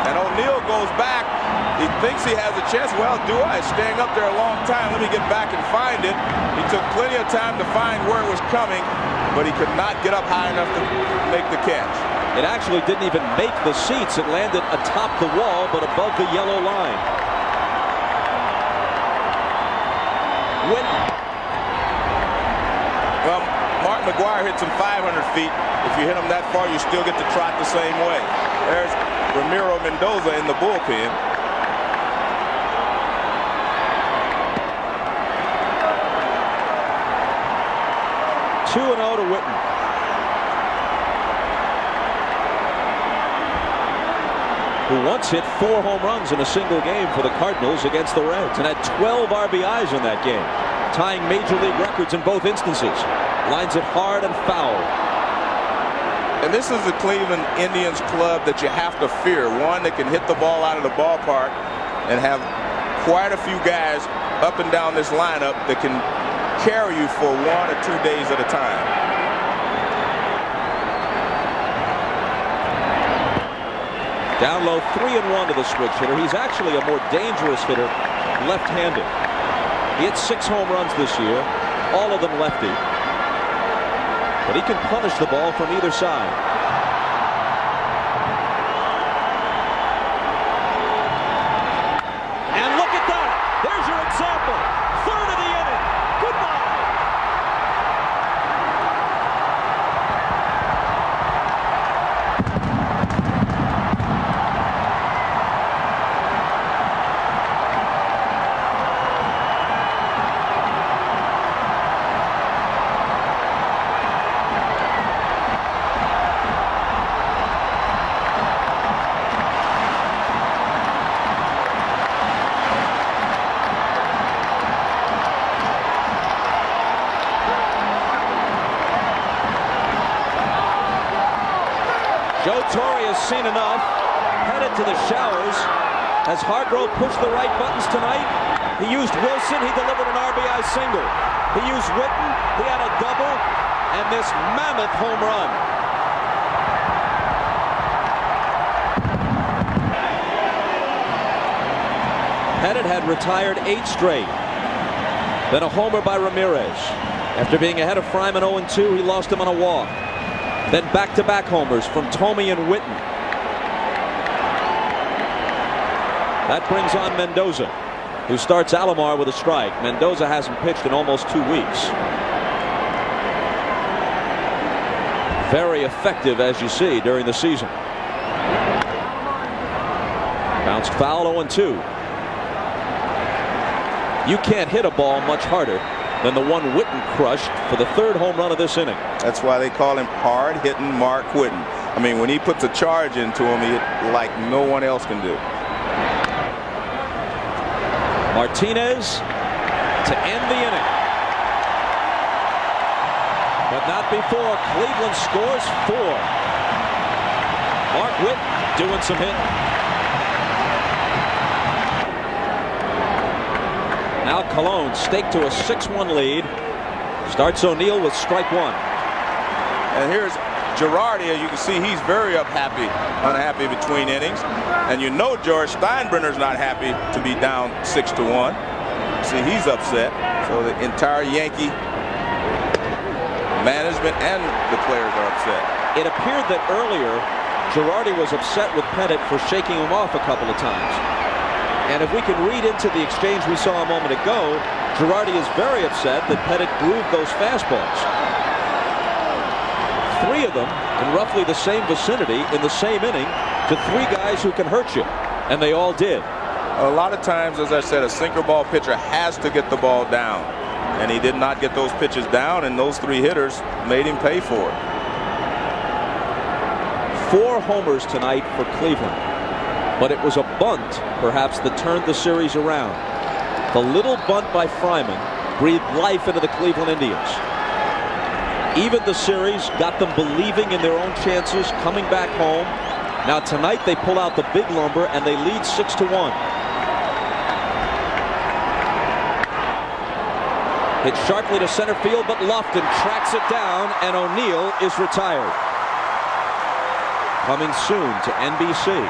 And O'Neill goes back. He thinks he has a chance. Well, do I? Staying up there a long time. Let me get back and find it. He took plenty of time to find where it was coming, but he could not get up high enough to make the catch. It actually didn't even make the seats. It landed atop the wall, but above the yellow line. Well, Mark McGwire hits him 500 feet. If you hit him that far, you still get to trot the same way. There's Ramiro Mendoza in the bullpen. Two 2-0 to Whitten. Who once hit 4 home runs in a single game for the Cardinals against the Reds and had 12 RBIs in that game, tying Major League records in both instances. Lines it hard and foul. And this is the Cleveland Indians club that you have to fear. One that can hit the ball out of the ballpark and have quite a few guys up and down this lineup that can carry you for 1 or 2 days at a time. Down low, 3-1 to the switch hitter. He's actually a more dangerous hitter, left-handed. He hit 6 home runs this year, all of them lefty. But he can punish the ball from either side. And look at that! There's your example. 3rd of the inning. Goodbye. Seen enough. Headed to the showers. Has Hargrove pushed the right buttons tonight? He used Wilson. He delivered an RBI single. He used Whitten. He had a double. And this mammoth home run. Pettitte had retired 8 straight. Then a homer by Ramirez. After being ahead of Fryman 0-2, he lost him on a walk. Then back-to-back homers from Thome and Whitten. That brings on Mendoza, who starts Alomar with a strike. Mendoza hasn't pitched in almost 2 weeks. Very effective, as you see, during the season. Bounced foul, 0-2. You can't hit a ball much harder than the one Whitten crushed for the 3rd home run of this inning. That's why they call him hard-hitting Mark Whitten. I mean, when he puts a charge into him, he hit like no one else can do. Martinez to end the inning. But not before Cleveland scores 4. Mark Whitten doing some hitting. Now Colon staked to a 6-1 lead. Starts O'Neill with strike 1. And here's Girardi. As you can see, he's very unhappy between innings. And you know George Steinbrenner's not happy to be down 6-1. See, he's upset. So the entire Yankee management and the players are upset. It appeared that earlier Girardi was upset with Pettitte for shaking him off a couple of times. And if we can read into the exchange we saw a moment ago, Girardi is very upset that Pettitte grooved those fastballs. 3 of them in roughly the same vicinity in the same inning to 3 guys who can hurt you, and they all did. A lot of times, as I said, a sinker ball pitcher has to get the ball down, and he did not get those pitches down, and those 3 hitters made him pay for it. 4 homers tonight for Cleveland, but it was a bunt perhaps that turned the series around. The little bunt by Fryman breathed life into the Cleveland Indians. Even the series got them believing in their own chances, coming back home. Now tonight they pull out the big lumber and they lead 6-1. Hit sharply to center field, but Lofton tracks it down and O'Neill is retired. Coming soon to NBC.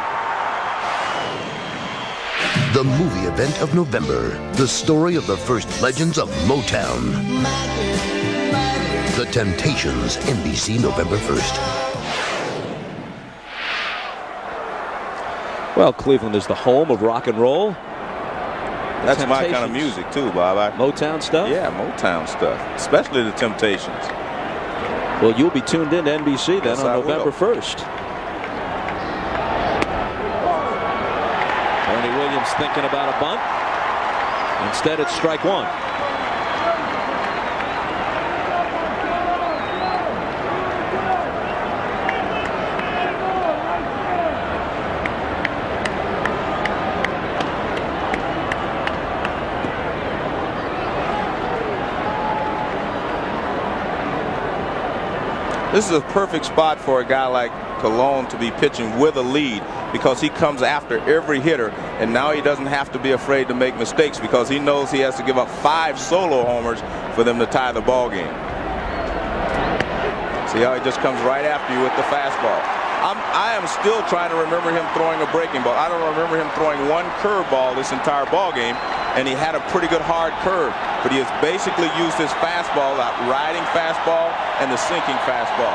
The movie event of November. The story of the first legends of Motown. The Temptations, NBC, November 1st. Well, Cleveland is the home of rock and roll. That's my kind of music too, Bob. Motown stuff? Yeah, Motown stuff, especially the Temptations. Well, you'll be tuned in to NBC then on November 1st. Tony Williams thinking about a bunt. Instead, it's strike one. This is a perfect spot for a guy like Colon to be pitching with a lead, because he comes after every hitter, and now he doesn't have to be afraid to make mistakes because he knows he has to give up 5 solo homers for them to tie the ball game. See how he just comes right after you with the fastball. I am still trying to remember him throwing a breaking ball. I don't remember him throwing one curveball this entire ball game, and he had a pretty good hard curve, but he has basically used his fastball, that riding fastball and the sinking fastball.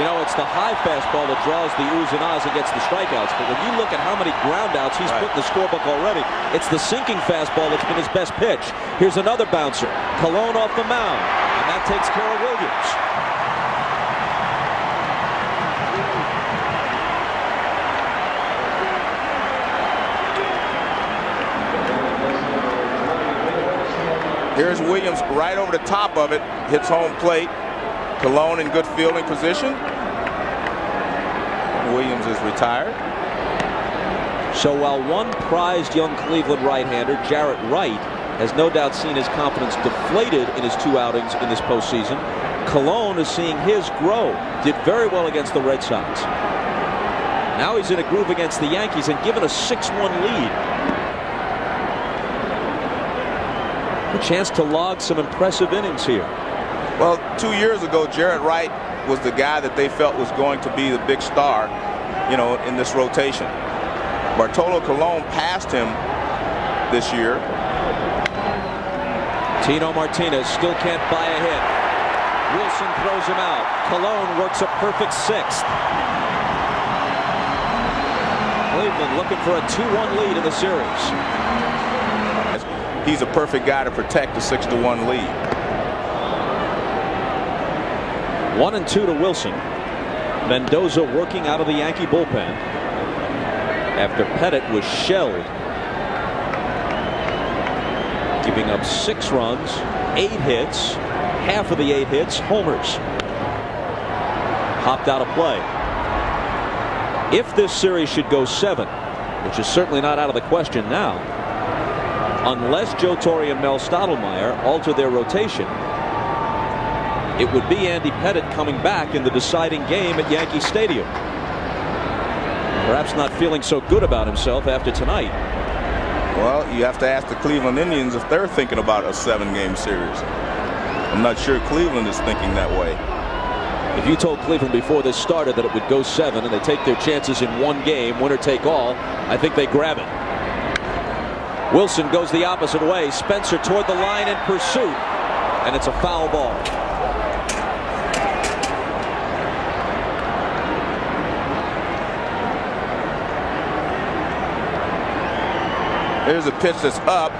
You know, it's the high fastball that draws the oohs and ahs and gets the strikeouts, but when you look at how many groundouts he's put in the scorebook already, it's the sinking fastball that's been his best pitch. Here's another bouncer. Colon off the mound, and that takes care of Williams. Here's Williams right over the top of it, hits home plate. Colon in good fielding position. Williams is retired. So while one prized young Cleveland right-hander, Jarrett Wright, has no doubt seen his confidence deflated in his 2 outings in this postseason, Colon is seeing his grow. Did very well against the Red Sox. Now he's in a groove against the Yankees and given a 6-1 lead. A chance to log some impressive innings here. Well, 2 years ago, Jarrett Wright was the guy that they felt was going to be the big star, you know, in this rotation. Bartolo Colon passed him this year. Tino Martinez still can't buy a hit. Wilson throws him out. Colon works a perfect 6th. Cleveland looking for a 2-1 lead in the series. He's a perfect guy to protect the 6-1 lead. 1-2 to Wilson. Mendoza working out of the Yankee bullpen after Pettitte was shelled, giving up 6 runs, 8 hits, half of the 8 hits homers. Hopped out of play. If this series should go 7, which is certainly not out of the question now, unless Joe Torre and Mel Stottlemyre alter their rotation, it would be Andy Pettitte coming back in the deciding game at Yankee Stadium. Perhaps not feeling so good about himself after tonight. Well, you have to ask the Cleveland Indians if they're thinking about a 7-game series. I'm not sure Cleveland is thinking that way. If you told Cleveland before this started that it would go 7 and they take their chances in 1 game, winner take all, I think they grab it. Wilson goes the opposite way. Spencer toward the line in pursuit, and it's a foul ball. Here's a pitch that's up.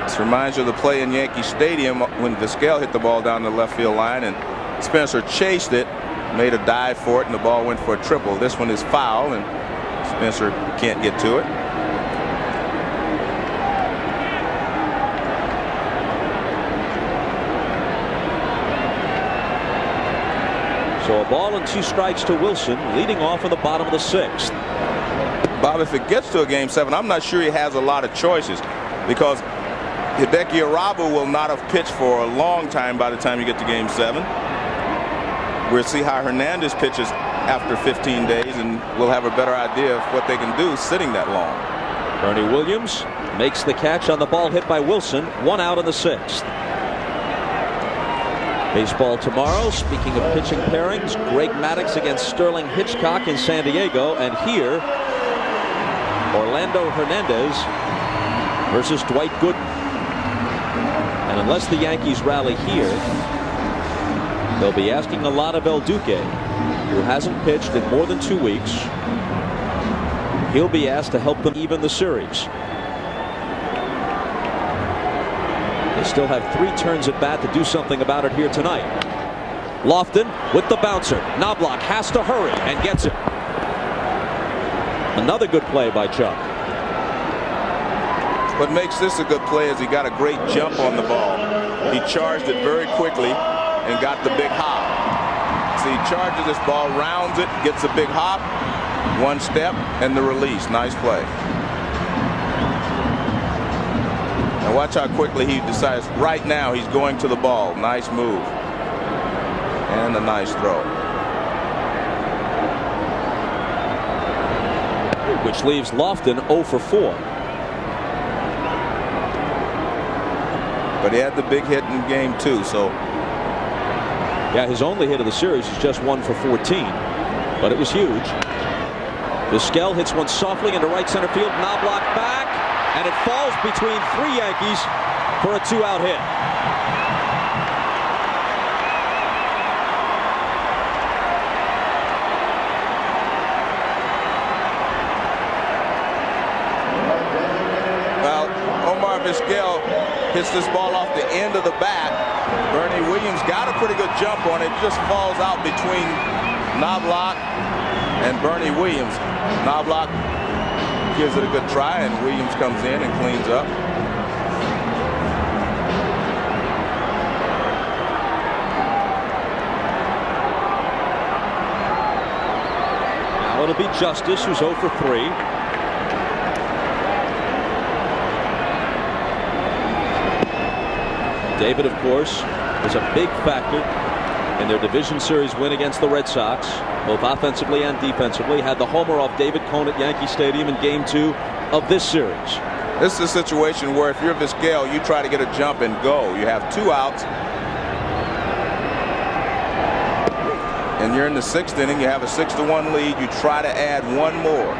This reminds you of the play in Yankee Stadium when Vizquel hit the ball down the left field line, and Spencer chased it, made a dive for it, and the ball went for a triple. This one is foul, and Spencer can't get to it. So a ball and 2 strikes to Wilson, leading off in the bottom of the 6th. Bob, if it gets to a game 7, I'm not sure he has a lot of choices, because Hideki Irabu will not have pitched for a long time by the time you get to game 7. We'll see how Hernandez pitches after 15 days, and we'll have a better idea of what they can do sitting that long. Bernie Williams makes the catch on the ball hit by Wilson. 1 out in the 6th. Baseball tomorrow. Speaking of pitching pairings, Greg Maddux against Sterling Hitchcock in San Diego, and here Orlando Hernandez versus Dwight Gooden. And unless the Yankees rally here, they'll be asking a lot of El Duque, who hasn't pitched in more than 2 weeks. He'll be asked to help them even the series. They still have 3 turns at bat to do something about it here tonight. Lofton with the bouncer. Knobloch has to hurry and gets it. Another good play by Chuck. What makes this a good play is he got a great jump on the ball. He charged it very quickly and got the big hop. So he charges this ball, rounds it, gets a big hop, 1 step, and the release. Nice play. Now watch how quickly he decides. Right now he's going to the ball. Nice move. And a nice throw. Which leaves Lofton 0 for 4. But he had the big hit in game 2, so. Yeah, his only hit of the series is just 1 for 14. But it was huge. Vizquel hits one softly into right center field. Knobloch back. And it falls between 3 Yankees for a 2-out hit. Vizquel hits this ball off the end of the bat. Bernie Williams got a pretty good jump on it. Just falls out between Knobloch and Bernie Williams. Knobloch gives it a good try, and Williams comes in and cleans up. Now it'll be Justice, who's 0 for 3. David, of course, was a big factor in their division series win against the Red Sox, both offensively and defensively. Had the homer off David Cone at Yankee Stadium in game 2 of this series. This is a situation where if you're Vizquel, you try to get a jump and go. You have 2 outs. And you're in the 6th inning. You have a 6-1 lead. You try to add 1 more.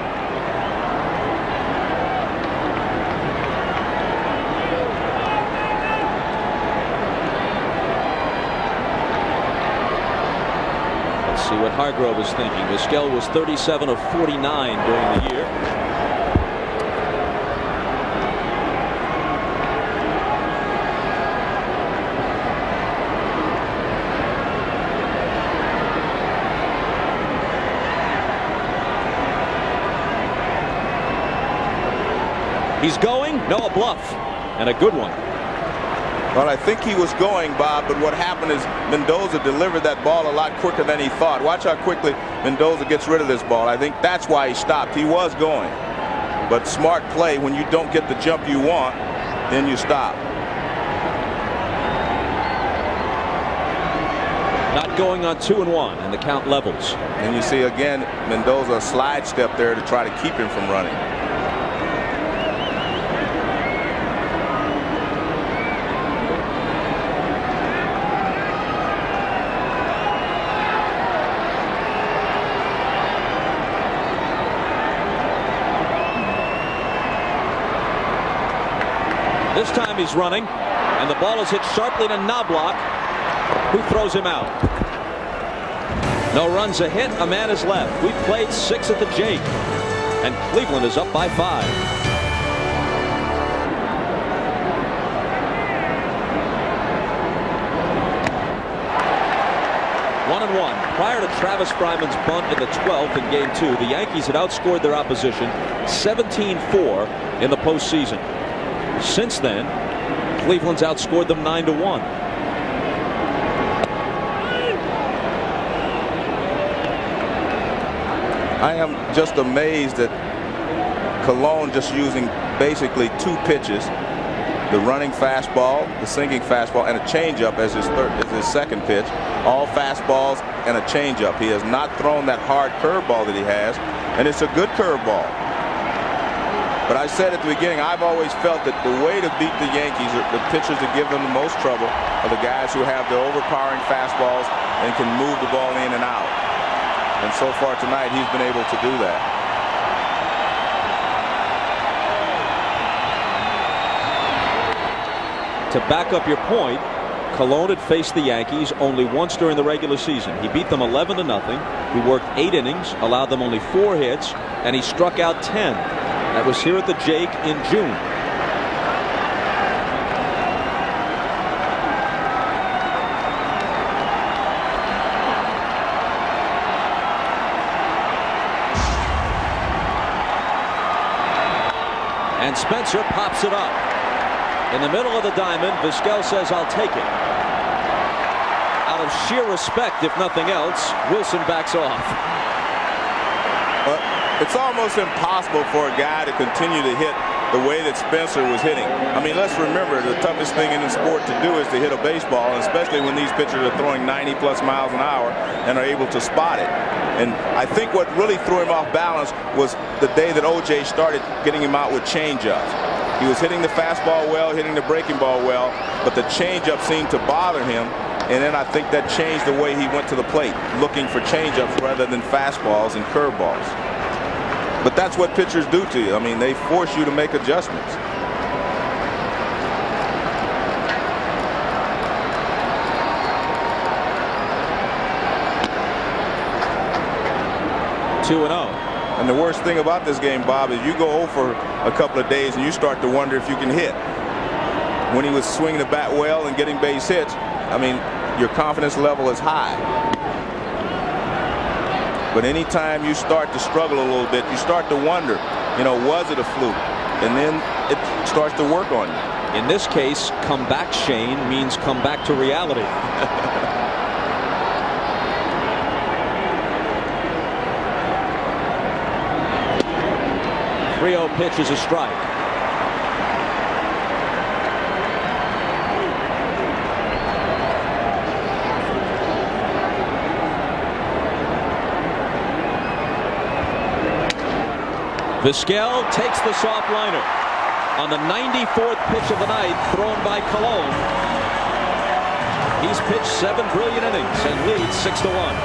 See what Hargrove is thinking. Vizquel was 37 of 49 during the year. He's going. No, a bluff. And a good one. Well, I think he was going, Bob, but what happened is Mendoza delivered that ball a lot quicker than he thought. Watch how quickly Mendoza gets rid of this ball. I think that's why he stopped. He was going. But smart play, when you don't get the jump you want, then you stop. Not going on 2-1, and the count levels. And you see again Mendoza slide step there to try to keep him from running. This time he's running, and the ball is hit sharply to Knobloch, who throws him out. No runs, a hit, a man is left. We've played 6 at the Jake, and Cleveland is up by 5. One and one. Prior to Travis Fryman's bunt in the 12th in Game 2, the Yankees had outscored their opposition 17-4 in the postseason. Since then, Cleveland's outscored them 9-1. I am just amazed at Colon just using basically 2 pitches, the running fastball, the sinking fastball, and a changeup as his second pitch. All fastballs and a changeup. He has not thrown that hard curveball that he has, and it's a good curveball. But I said at the beginning, I've always felt that the way to beat the Yankees, the pitchers that give them the most trouble, are the guys who have the overpowering fastballs and can move the ball in and out. And so far tonight, he's been able to do that. To back up your point, Cologne had faced the Yankees only once during the regular season. He beat them 11-0. He worked 8 innings, allowed them only 4 hits, and he struck out 10. That was here at the Jake in June. And Spencer pops it up. In the middle of the diamond, Vizquel says, "I'll take it." Out of sheer respect, if nothing else, Wilson backs off. It's almost impossible for a guy to continue to hit the way that Spencer was hitting. I mean, let's remember, the toughest thing in the sport to do is to hit a baseball, and especially when these pitchers are throwing 90+ miles an hour and are able to spot it. And I think what really threw him off balance was the day that O.J. started getting him out with changeups. He was hitting the fastball well, hitting the breaking ball well, but the changeup seemed to bother him. And then I think that changed the way he went to the plate, looking for changeups rather than fastballs and curveballs. But that's what pitchers do to you. I mean, they force you to make adjustments. And the worst thing about this game, Bob, is you go 0 for a couple of days and you start to wonder if you can hit. When he was swinging the bat well and getting base hits, I mean, your confidence level is high. But anytime you start to struggle a little bit, you start to wonder, you know, was it a fluke? And then it starts to work on you. In this case, come back, Shane, means come back to reality. 3-0 pitch is a strike. Vizquel takes the soft liner on the 94th pitch of the night, thrown by Cologne. He's pitched 7 brilliant innings and leads 6-1.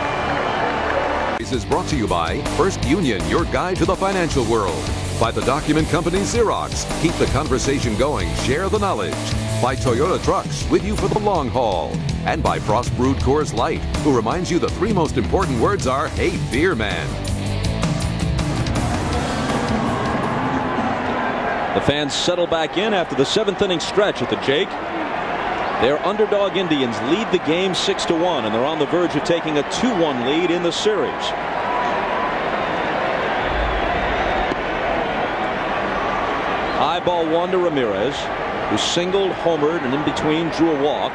This is brought to you by First Union, your guide to the financial world. By the document company Xerox, keep the conversation going, share the knowledge. By Toyota Trucks, with you for the long haul. And by Frost Brewed Coors Light, who reminds you the 3 most important words are, "Hey, beer man." The fans settle back in after the 7th inning stretch at the Jake. Their underdog Indians lead the game 6-1, and they're on the verge of taking a 2-1 lead in the series. High ball 1 to Ramirez, who singled, homered, and in between drew a walk.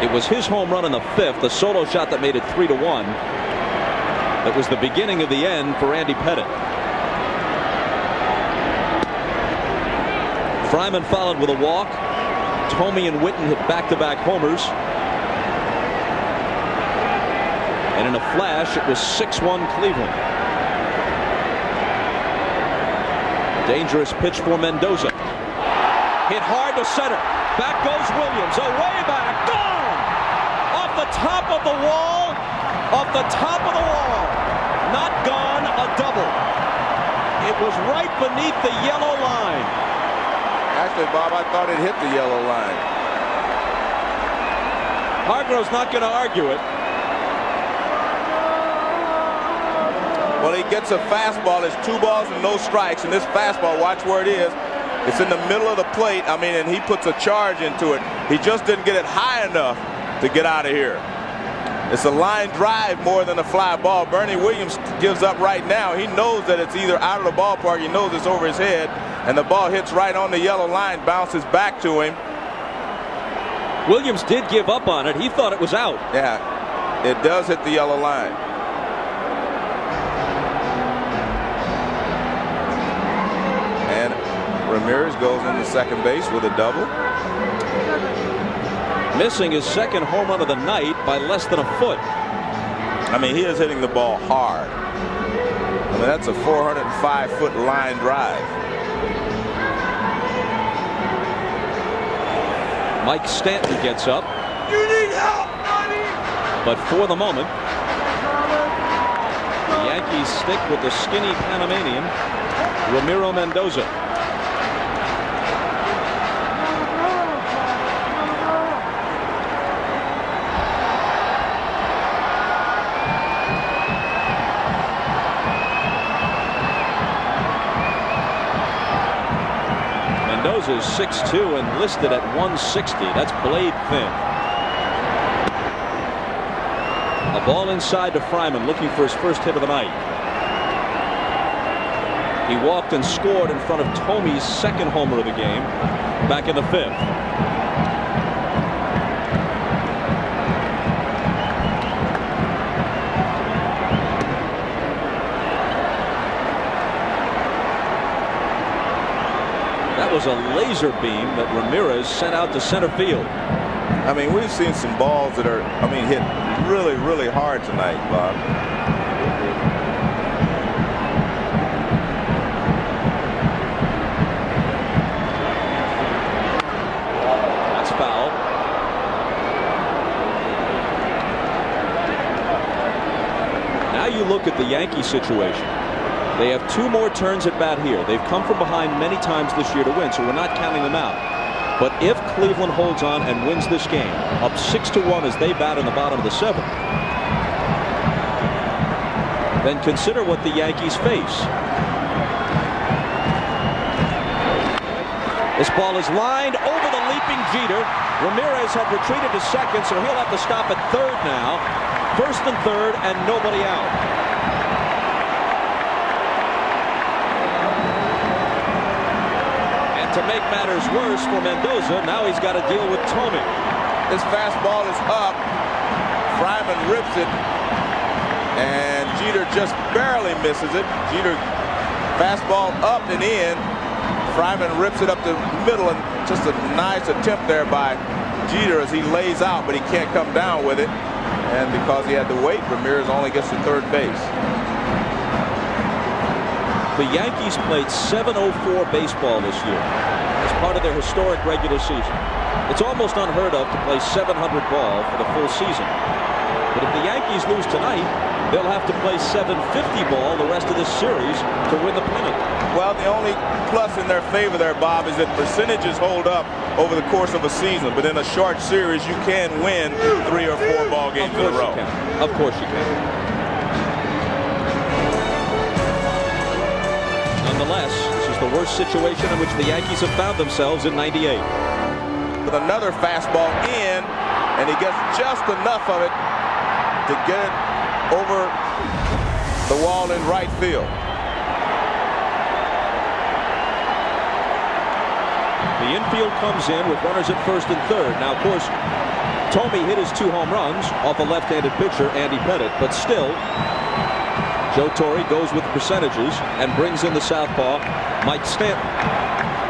It was his home run in the 5th, the solo shot that made it 3-1. That was the beginning of the end for Andy Pettitte. Fryman followed with a walk. Thome and Witten hit back-to-back homers. And in a flash, it was 6-1 Cleveland. Dangerous pitch for Mendoza. Hit hard to center. Back goes Williams. Away back. Gone! Off the top of the wall. Off the top of the wall. Not gone. A double. It was right beneath the yellow line. Actually, Bob, I thought it hit the yellow line. Hargrove's not going to argue it. Well, he gets a fastball. It's 2 balls and no strikes. And this fastball, watch where it is. It's in the middle of the plate. I mean, and he puts a charge into it. He just didn't get it high enough to get out of here. It's a line drive more than a fly ball. Bernie Williams gives up right now. He knows that it's either out of the ballpark. He knows it's over his head. And the ball hits right on the yellow line, bounces back to him. Williams did give up on it. He thought it was out. Yeah, it does hit the yellow line. And Ramirez goes into second base with a double. Missing his 2nd home run of the night by less than a foot. I mean, he is hitting the ball hard. I mean, that's a 405-foot line drive. Mike Stanton gets up. You need help, buddy! But for the moment, the Yankees stick with the skinny Panamanian, Ramiro Mendoza. Mendoza is 6'2" and listed at 160. That's blade thin. A ball inside to Fryman, looking for his first hit of the night. He walked and scored in front of Tomey's second homer of the game back in the 5th. That was a laser beam that Ramirez sent out to center field. I mean, we've seen some balls that are, hit really, really hard tonight, Bob. That's foul. Now you look at the Yankee situation. They have 2 more turns at bat here. They've come from behind many times this year to win, so we're not counting them out. But if Cleveland holds on and wins this game, up 6-1 as they bat in the bottom of the 7th, then consider what the Yankees face. This ball is lined over the leaping Jeter. Ramirez had retreated to second, so he'll have to stop at third now. First and third, and nobody out. To make matters worse for Mendoza, now he's got to deal with Tomey. His fastball is up. Fryman rips it, and Jeter just barely misses it. Jeter fastball up and in. Fryman rips it up the middle, and just a nice attempt there by Jeter as he lays out, but he can't come down with it. And because he had to wait, Ramirez only gets to third base. The Yankees played 704 baseball this year as part of their historic regular season. It's almost unheard of to play 700 ball for the full season. But if the Yankees lose tonight, they'll have to play 750 ball the rest of this series to win the pennant. Well, the only plus in their favor there, Bob, is that percentages hold up over the course of a season. But in a short series, you can win 3 or 4 ball games in a row. Of course you can. Nonetheless, this is the worst situation in which the Yankees have found themselves in '98. With another fastball in, and he gets just enough of it to get it over the wall in right field. The infield comes in with runners at first and third. Now, of course, Tomey hit his 2 home runs off a left-handed pitcher, Andy Pettitte, but still, Joe Torre goes with percentages and brings in the southpaw, Mike Stanton.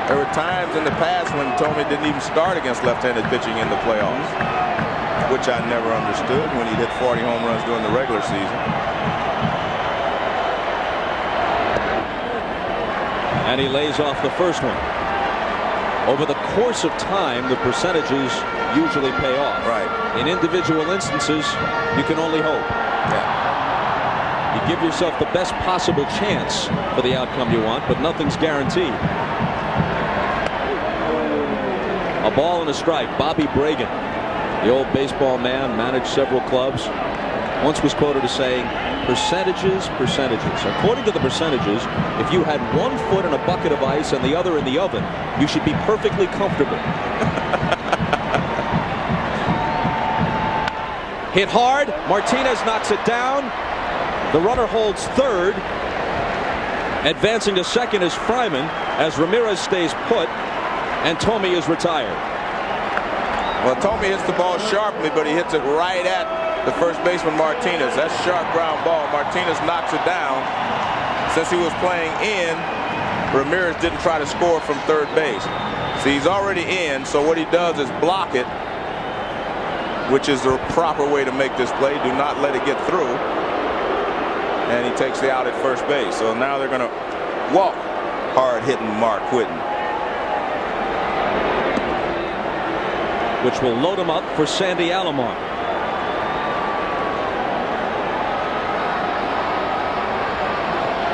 There were times in the past when Tomey didn't even start against left-handed pitching in the playoffs, which I never understood when he hit 40 home runs during the regular season. And he lays off the first one. Over the course of time, the percentages usually pay off. Right. In individual instances, you can only hope. Yeah. You give yourself the best possible chance for the outcome you want, but nothing's guaranteed. A ball and a strike. Bobby Bragan, the old baseball man, managed several clubs, once was quoted as saying, percentages, percentages. According to the percentages, if you had 1 foot in a bucket of ice and the other in the oven, you should be perfectly comfortable. Hit hard. Martinez knocks it down. The runner holds third. Advancing to second is Fryman as Ramirez stays put and Tomey is retired. Well, Tomey hits the ball sharply, but he hits it right at the first baseman Martinez. That's sharp ground ball. Martinez knocks it down. Since he was playing in, Ramirez didn't try to score from third base. See, he's already in, so what he does is block it, which is the proper way to make this play. Do not let it get through. And he takes the out at first base. So now they're going to walk hard-hitting Mark Whitten, which will load him up for Sandy Alomar.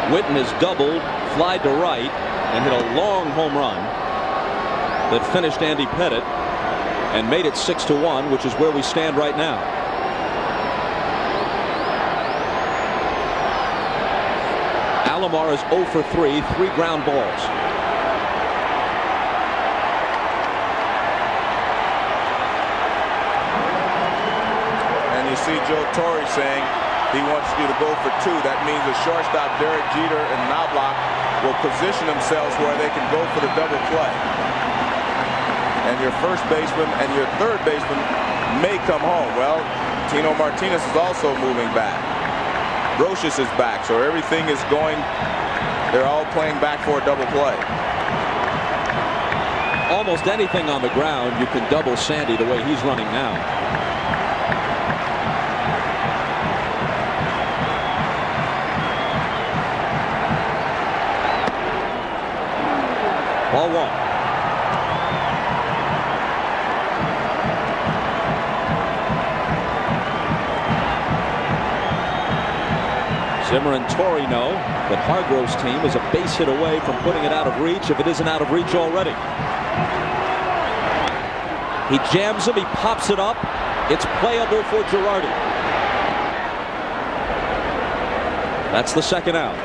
Whitten has doubled, flied to right, and hit a long home run that finished Andy Pettitte and made it 6-1, which is where we stand right now. Alomar is 0 for 3, 3 ground balls. see Joe Torre saying he wants you to go for 2. That means the shortstop, Derek Jeter and Knobloch, will position themselves where they can go for the double play. And your first baseman and your third baseman may come home. Well, Tino Martinez is also moving back. Brocious is back, so everything is going. They're all playing back for a double play. Almost anything on the ground, you can double Sandy the way he's running now. Ball 1. Zimmer and Torre know that Hargrove's team is a base hit away from putting it out of reach if it isn't out of reach already. He jams him, he pops it up. It's playable for Girardi. That's the second out.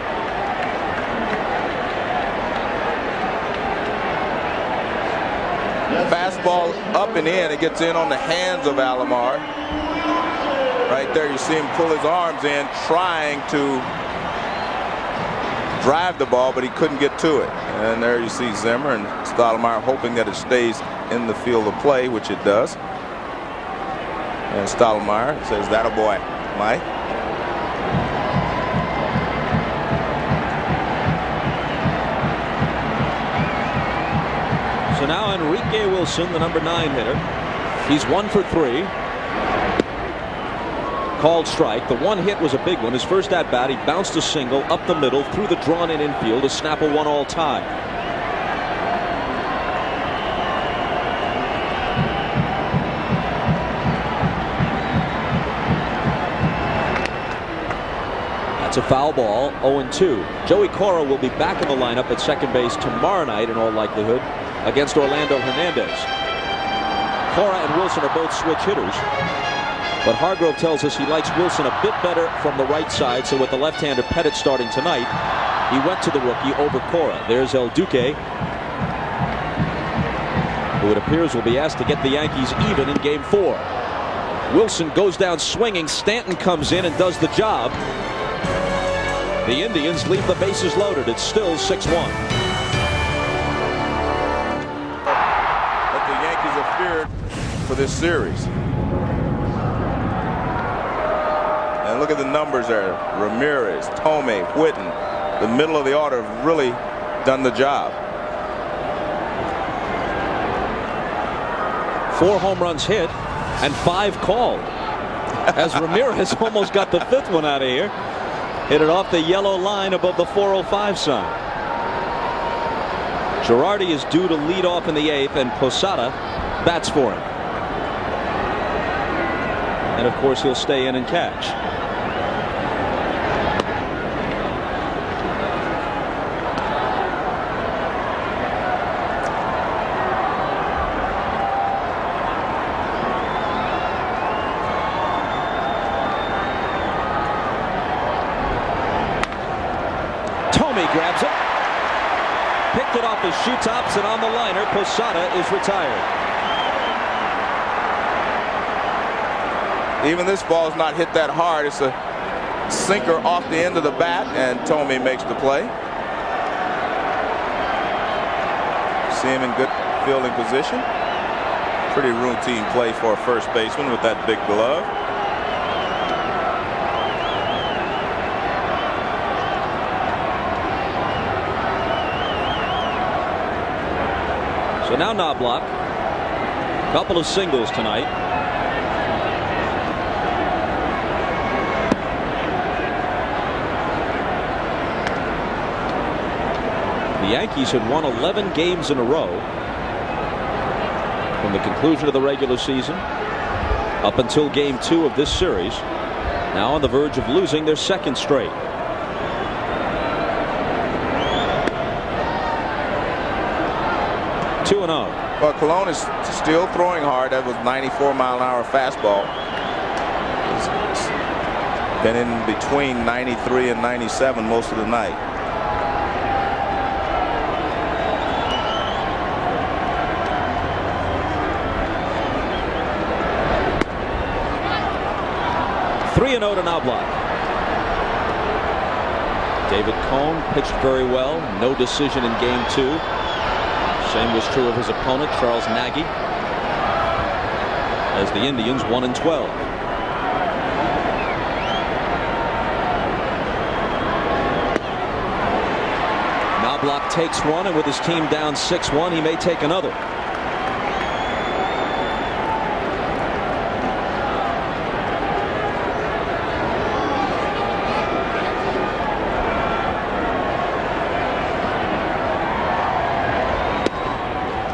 Fastball up and in. It gets in on the hands of Alomar. Right there, you see him pull his arms in, trying to drive the ball, but he couldn't get to it. And there you see Zimmer and Stottlemyre hoping that it stays in the field of play, which it does. And Stottlemyre says, "That a boy, Mike." So now Enrique Wilson, the number 9 hitter. He's 1 for 3. Called strike. The one hit was a big one. His first at bat, he bounced a single up the middle through the drawn in infield to snap a 1-all tie. That's a foul ball. 0-2. Joey Cora will be back in the lineup at second base tomorrow night in all likelihood against Orlando Hernandez. Cora and Wilson are both switch hitters. But Hargrove tells us he likes Wilson a bit better from the right side, so with the left-hander Pettitte starting tonight, he went to the rookie over Cora. There's El Duque, who it appears will be asked to get the Yankees even in Game 4. Wilson goes down swinging. Stanton comes in and does the job. The Indians leave the bases loaded. It's still 6-1. But the Yankees are feared for this series. And look at the numbers there. Ramirez, Tomei, Whitten, the middle of the order have really done the job. 4 home runs hit and 5 called. As Ramirez almost got the 5th one out of here. Hit it off the yellow line above the 405 sign. Girardi is due to lead off in the 8th, and Posada bats for him. And of course he'll stay in and catch. Grabs it, picked it off his shoe tops, and on the liner, Posada is retired. Even this ball is not hit that hard. It's a sinker off the end of the bat, and Tomei makes the play. See him in good fielding position. Pretty routine play for a first baseman with that big glove. So now Knobloch, couple of singles tonight. The Yankees had won 11 games in a row from the conclusion of the regular season up until Game 2 of this series. Now on the verge of losing their 2nd straight. Well, Colon is still throwing hard. That was 94-mile-an-hour fastball. It's been in between 93 and 97 most of the night. 3-0 to Knobloch. David Cone pitched very well. No decision in game 2. Same was true of his opponent, Charles Nagy, as the Indians 1-12. Knobloch takes one, and with his team down 6-1, he may take another.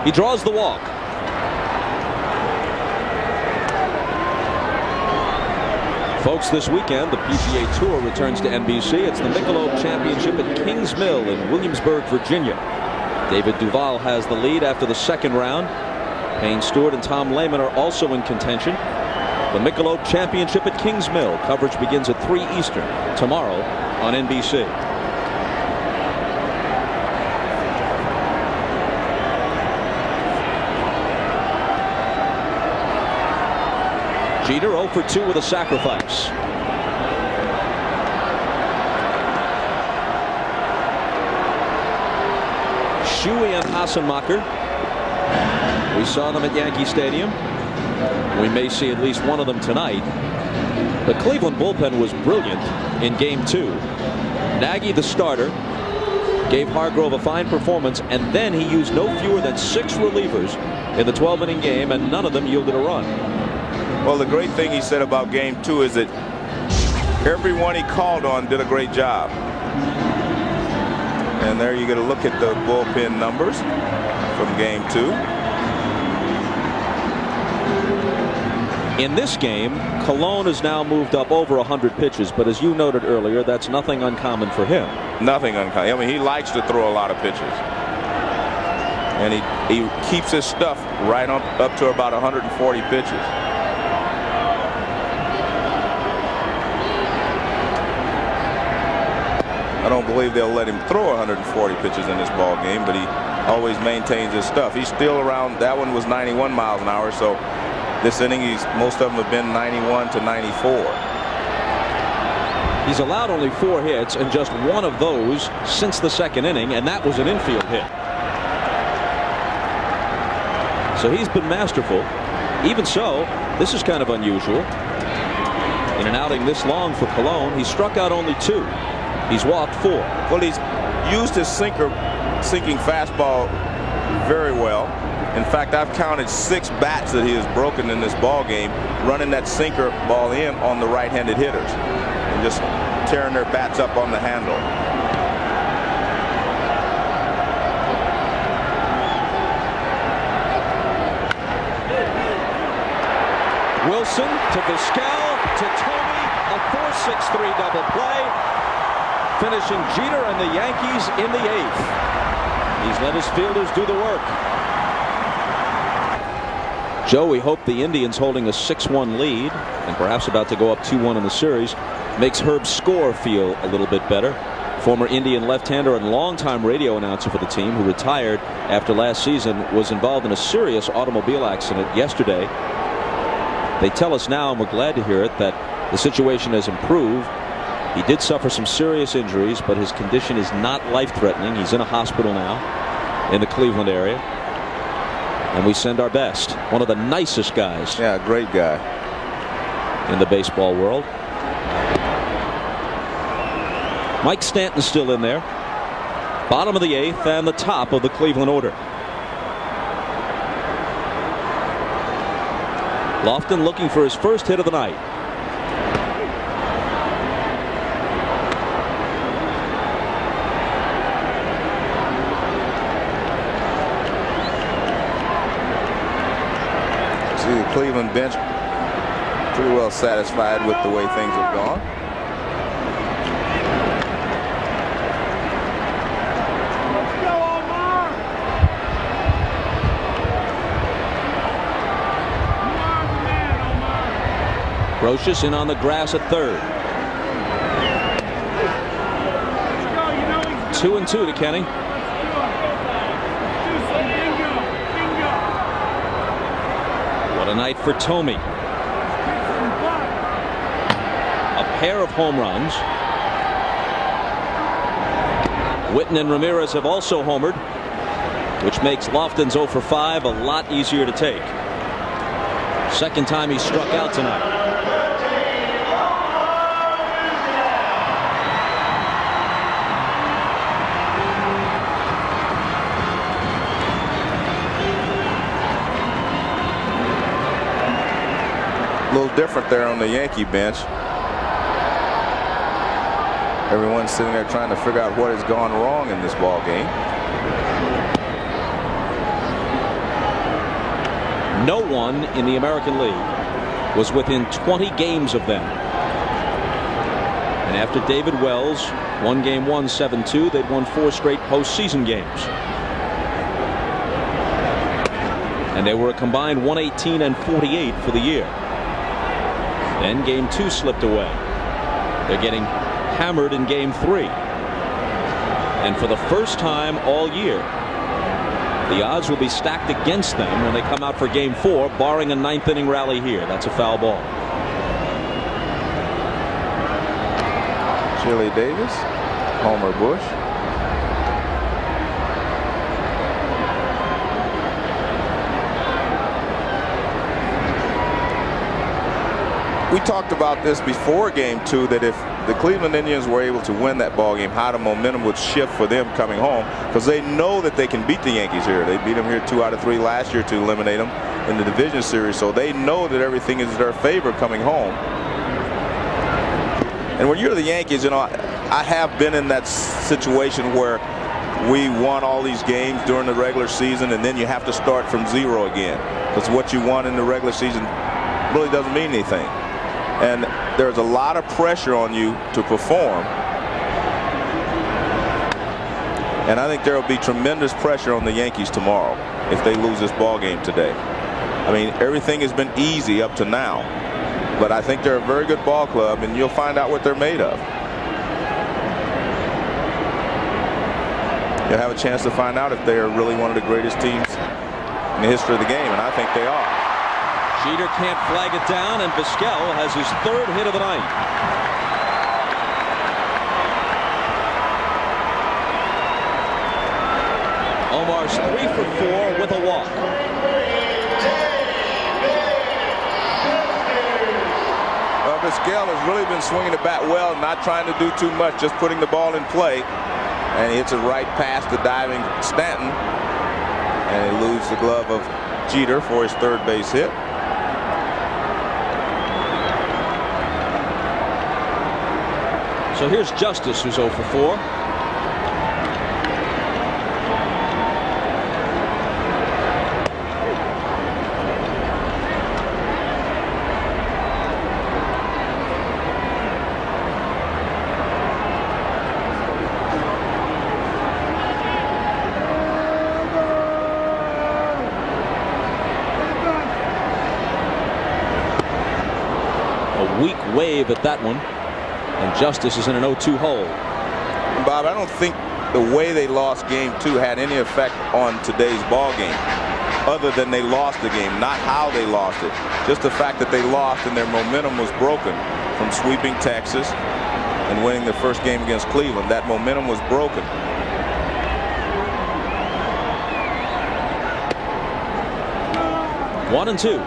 He draws the walk. Folks, this weekend the PGA Tour returns to NBC. It's the Michelob Championship at Kings Mill in Williamsburg, Virginia. David Duval has the lead after the second round. Payne Stewart and Tom Lehman are also in contention. The Michelob Championship at Kings Mill. Coverage begins at 3 Eastern tomorrow on NBC. Jeter 0 for 2 with a sacrifice. Shuey and Hassenmacher. We saw them at Yankee Stadium. We may see at least one of them tonight. The Cleveland bullpen was brilliant in game 2. Nagy, the starter, gave Hargrove a fine performance, and then he used no fewer than 6 relievers in the 12-inning game, and none of them yielded a run. Well, the great thing he said about game 2 is that everyone he called on did a great job. And there you get a look at the bullpen numbers from game 2. In this game, Colon has now moved up over 100 pitches, but as you noted earlier, that's nothing uncommon for him. Nothing uncommon. I mean, he likes to throw a lot of pitches. And he keeps his stuff right up to about 140 pitches. I don't believe they'll let him throw 140 pitches in this ball game, but he always maintains his stuff. He's still around. That one was 91 miles an hour, so this inning most of them have been 91 to 94. He's allowed only 4 hits, and just one of those since the second inning, and that was an infield hit. So he's been masterful. Even so, this is kind of unusual. In an outing this long for Colon, he struck out only 2. He's walked 4. Well, he's used his sinking fastball very well. In fact, I've counted 6 bats that he has broken in this ball game, running that sinker ball in on the right-handed hitters and just tearing their bats up on the handle. Wilson to Vizquel to Tomey, a 4-6-3 double play. Finishing Jeter and the Yankees in the 8th. He's let his fielders do the work. Joe, we hope the Indians holding a 6-1 lead and perhaps about to go up 2-1 in the series makes Herb Score feel a little bit better. Former Indian left-hander and longtime radio announcer for the team, who retired after last season, was involved in a serious automobile accident yesterday. They tell us now, and we're glad to hear it, that the situation has improved. He did suffer some serious injuries, but his condition is not life-threatening. He's in a hospital now in the Cleveland area. And we send our best. One of the nicest guys. Yeah, great guy. In the baseball world. Mike Stanton's still in there. Bottom of the 8th and the top of the Cleveland order. Lofton looking for his first hit of the night. The Cleveland bench pretty well satisfied with the way things have gone. Brocious in on the grass at third. 2-2 to Kenny. What a night for Tomey. pair of home runs. Witten and Ramirez have also homered, which makes Lofton's 0 for 5 a lot easier to take. Second time he struck out tonight. A little different there on the Yankee bench. Everyone's sitting there trying to figure out what has gone wrong in this ball game. No one in the American League was within 20 games of them. And after David Wells won Game 1 7-2, they'd won 4 straight postseason games. And they were a combined 118 and 48 for the year. Then Game 2 slipped away. They're getting hammered in Game 3. And for the first time all year, the odds will be stacked against them when they come out for Game 4, barring a 9th inning rally here. That's a foul ball. Chili Davis, Homer Bush. We talked about this before Game 2, that if the Cleveland Indians were able to win that ball game, how the momentum would shift for them coming home, because they know that they can beat the Yankees here. They beat them here 2 out of 3 last year to eliminate them in the division series, so they know that everything is in their favor coming home. And when you're the Yankees, you know, I have been in that situation where we won all these games during the regular season, and then you have to start from 0 again, because what you won in the regular season really doesn't mean anything. And there's a lot of pressure on you to perform. And I think there will be tremendous pressure on the Yankees tomorrow if they lose this ball game today. I mean, everything has been easy up to now, but I think they're a very good ball club, and you'll find out what they're made of. You'll have a chance to find out if they are really one of the greatest teams in the history of the game, and I think they are. Jeter can't flag it down, and Vizquel has his 3rd hit of the night. Omar's 3 for 4 with a walk. Vizquel has really been swinging the bat well, not trying to do too much, just putting the ball in play. And he hits a right past the diving Stanton. And he loses the glove of Jeter for his 3rd base hit. So here's Justice, who's 0 for 4. A weak wave at that one. And Justice is in an 0-2 hole. Bob, I don't think the way they lost Game 2 had any effect on today's ball game, other than they lost the game, not how they lost it. Just the fact that they lost and their momentum was broken from sweeping Texas and winning their first game against Cleveland. That momentum was broken. One and 2.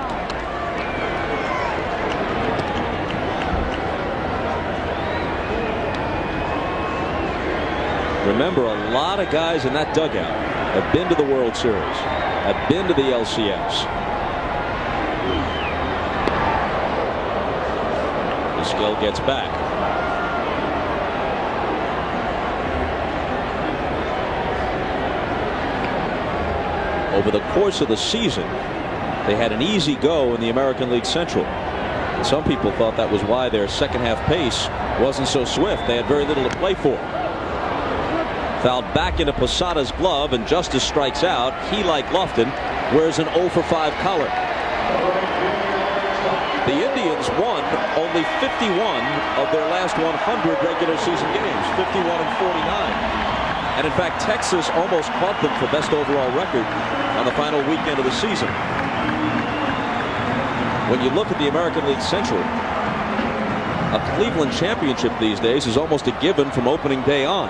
Remember, a lot of guys in that dugout have been to the World Series, have been to the ALCS. Vizquel gets back. Over the course of the season, they had an easy go in the American League Central. And some people thought that was why their second half pace wasn't so swift. They had very little to play for. Fouled back into Posada's glove, and Justice strikes out. He, like Lofton, wears an 0 for 5 collar. The Indians won only 51 of their last 100 regular season games, 51 and 49. And in fact, Texas almost caught them for best overall record on the final weekend of the season. When you look at the American League Central, A Cleveland championship these days is almost a given from opening day on.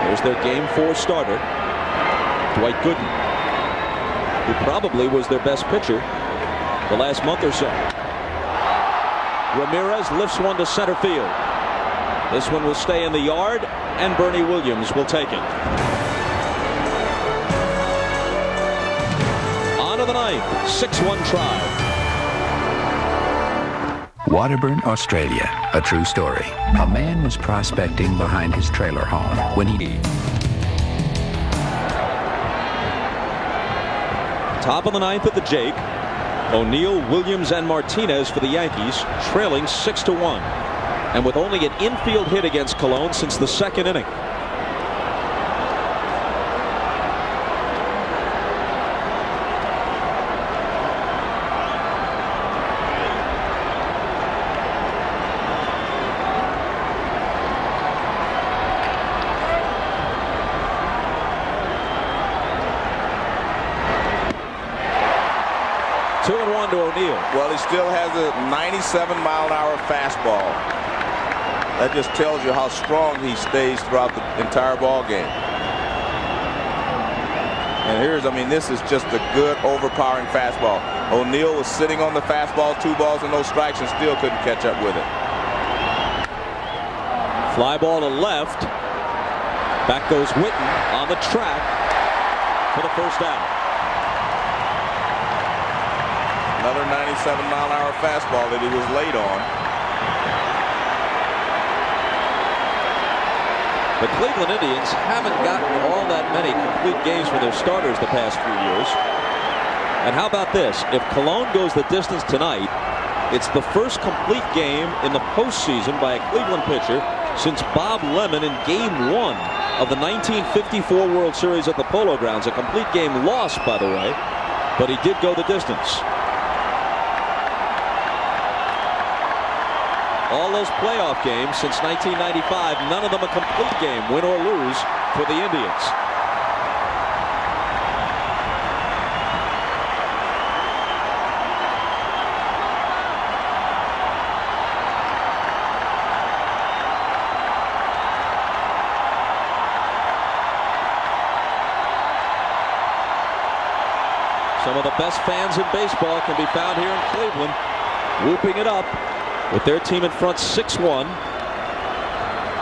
There's their Game 4 starter, Dwight Gooden, who probably was their best pitcher the last month or so. Ramirez lifts one to center field. This one will stay in the yard, and Bernie Williams will take it. On to the ninth, 6-1 try. Waterburn, Australia, a true story. A man was prospecting behind his trailer home when he... Top of the ninth at the Jake. O'Neill, Williams, and Martinez for the Yankees, trailing 6-1. And with only an infield hit against Cologne since the second inning. Well, he still has a 97-mile-an-hour fastball. That just tells you how strong he stays throughout the entire ball game. And I mean, this is just a good, overpowering fastball. O'Neill was sitting on the fastball, 2 balls and no strikes, and still couldn't catch up with it. Fly ball to left. Back goes Whitten on the track for the first out. Another 97-mile-an-hour fastball that he was late on. The Cleveland Indians haven't gotten all that many complete games for their starters the past few years. And how about this? If Cologne goes the distance tonight, it's the first complete game in the postseason by a Cleveland pitcher since Bob Lemon in Game 1 of the 1954 World Series at the Polo Grounds. A complete game lost, by the way, but he did go the distance. All those playoff games since 1995, none of them a complete game, win or lose, for the Indians. Some of the best fans in baseball can be found here in Cleveland, whooping it up with their team in front 6-1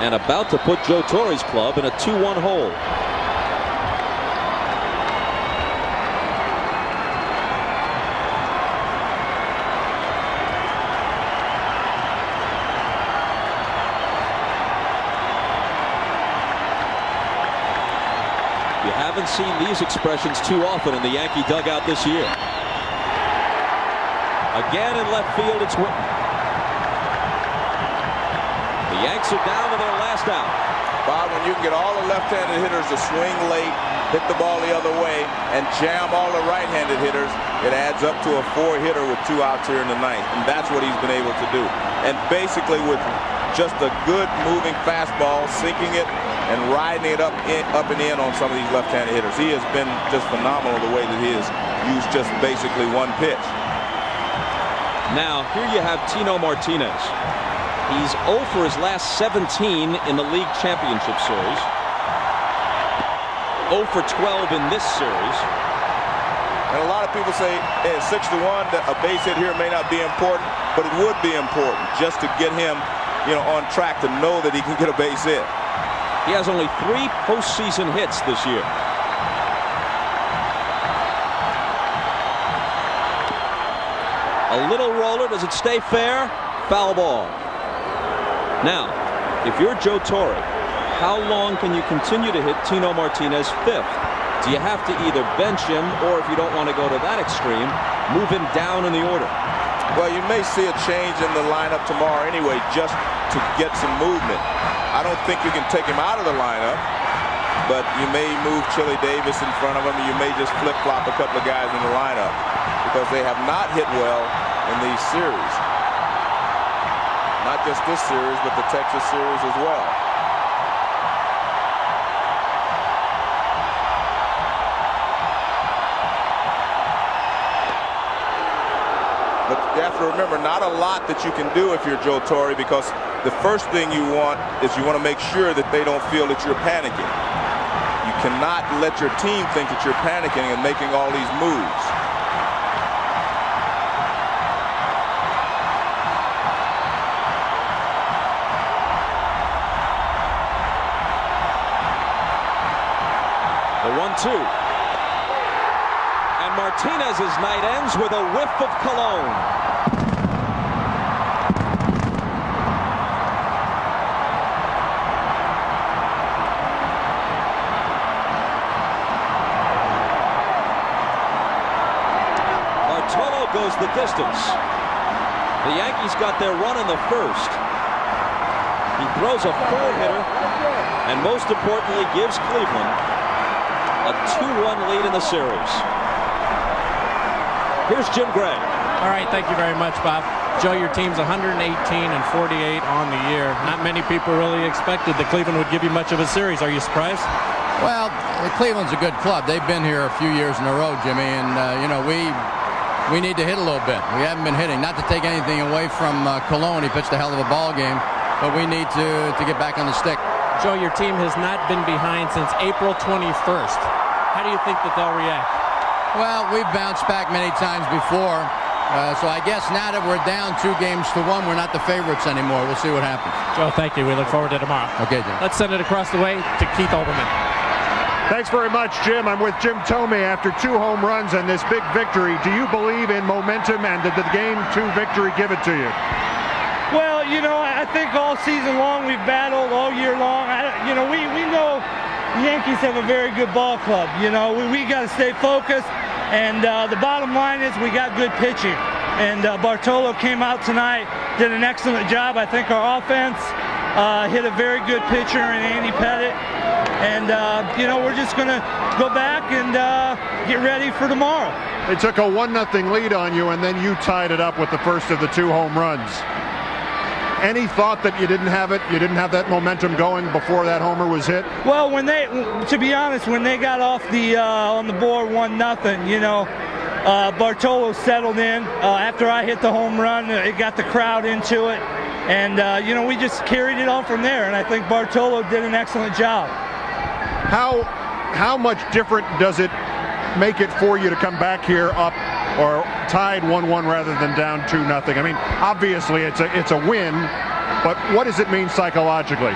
and about to put Joe Torre's club in a 2-1 hole. You haven't seen these expressions too often in the Yankee dugout this year. Again in left field, it's Whitten. The Yanks are down to their last out. Bob, when you can get all the left-handed hitters to swing late, hit the ball the other way, and jam all the right-handed hitters, it adds up to a 4-hitter with 2 outs here in the ninth. And that's what he's been able to do. And basically with just a good moving fastball, sinking it and riding it up and in on some of these left-handed hitters. He has been just phenomenal the way that he has used just basically one pitch. Now, here you have Tino Martinez. He's 0 for his last 17 in the league championship series. 0 for 12 in this series. And a lot of people say, hey, 6-1, that a base hit here may not be important, but it would be important just to get him, on track to know that he can get a base hit. He has only 3 postseason hits this year. A little roller. Does it stay fair? Foul ball. Now, if you're Joe Torre, how long can you continue to hit Tino Martinez 5th? Do you have to either bench him, or if you don't want to go to that extreme, move him down in the order? Well, you may see a change in the lineup tomorrow anyway, just to get some movement. I don't think you can take him out of the lineup, but you may move Chili Davis in front of him, and you may just flip-flop a couple of guys in the lineup because they have not hit well in these series. Not just this series, but the Texas series as well. to remember, not a lot that you can do if you're Joe Torre, because the first thing you want is you want to make sure that they don't feel that you're panicking. You cannot let your team think that you're panicking and making all these moves. The 1-2. And Martinez's night ends with a whiff of cologne. Bartolo goes the distance. The Yankees got their run in the first. He throws a four-hitter and most importantly gives Cleveland a 2-1 lead in the series. Here's Jim Gray. All right, thank you very much, Bob. Joe, your team's 118 and 48 on the year. Not many people really expected that Cleveland would give you much of a series. Are you surprised? Well, Cleveland's a good club. They've been here a few years in a row, Jimmy, and you know, we need to hit a little bit. We haven't been hitting. Not to take anything away from Cologne. He pitched a hell of a ball game, but we need to get back on the stick. Joe, your team has not been behind since April 21st. How do you think that they'll react? Well, we've bounced back many times before, so I guess now that we're down 2-1, we're not the favorites anymore. We'll see what happens. Joe, thank you. We look forward to tomorrow. Okay, Jim. Let's send it across the way to Keith Olbermann. Thanks very much, Jim. I'm with Jim Thome after 2 home runs and this big victory. Do you believe in momentum, and did the Game 2 victory give it to you? Well, you know, I think all season long we've battled all year long. We know the Yankees have a very good ball club. You know, we got to stay focused, and the bottom line is we got good pitching. And Bartolo came out tonight, did an excellent job. I think our offense hit a very good pitcher in Andy Pettitte. And, you know, we're just going to go back and get ready for tomorrow. They took a 1-0 lead on you, and then you tied it up with the first of the 2 home runs. Any thought that you didn't have it? You didn't have that momentum going before that homer was hit? Well, to be honest, when they got off the on the board 1-0, you know, Bartolo settled in. After I hit the home run, it got the crowd into it, and you know, we just carried it on from there. And I think Bartolo did an excellent job. How much different does it make it for you to come back here up or tied 1-1 rather than down 2-0? I mean, obviously it's a win, but what does it mean psychologically?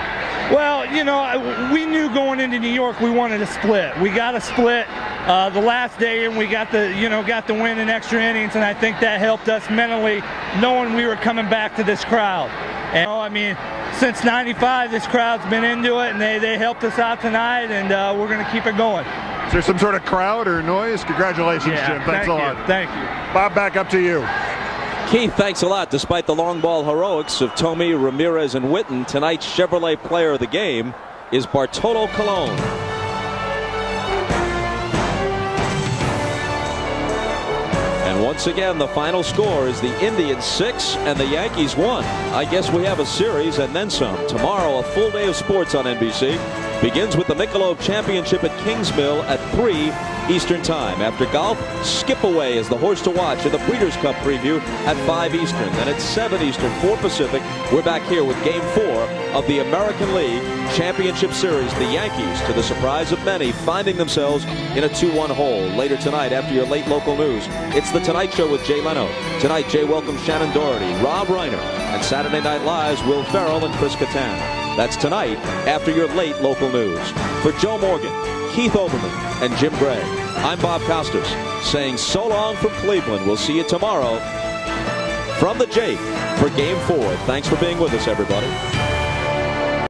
Well, you know, we knew going into New York we wanted a split. We got a split the last day, and we got the win in extra innings, and I think that helped us mentally, knowing we were coming back to this crowd. And I mean, since '95, this crowd's been into it, and they helped us out tonight, and we're going to keep it going. Is there some sort of crowd or noise? Congratulations, yeah, Jim. Thanks a lot. Thank you. Bob, back up to you. Keith, thanks a lot. Despite the long ball heroics of Thome, Ramirez, and Witten, tonight's Chevrolet player of the game is Bartolo Colon. And once again, the final score is the Indians 6 and the Yankees 1. I guess we have a series and then some. Tomorrow, a full day of sports on NBC. Begins with the Michelob Championship at Kings Mill at 3 Eastern Time. After golf, Skip Away is the horse to watch in the Breeders' Cup preview at 5 Eastern. Then at 7 Eastern, 4 Pacific, we're back here with Game 4 of the American League Championship Series. The Yankees, to the surprise of many, finding themselves in a 2-1 hole. Later tonight, after your late local news, it's The Tonight Show with Jay Leno. Tonight, Jay welcomes Shannon Doherty, Rob Reiner, and Saturday Night Live's Will Ferrell and Chris Kattan. That's tonight after your late local news. For Joe Morgan, Keith Olbermann, and Jim Gray, I'm Bob Costas, saying so long from Cleveland. We'll see you tomorrow from the Jake for Game 4. Thanks for being with us, everybody.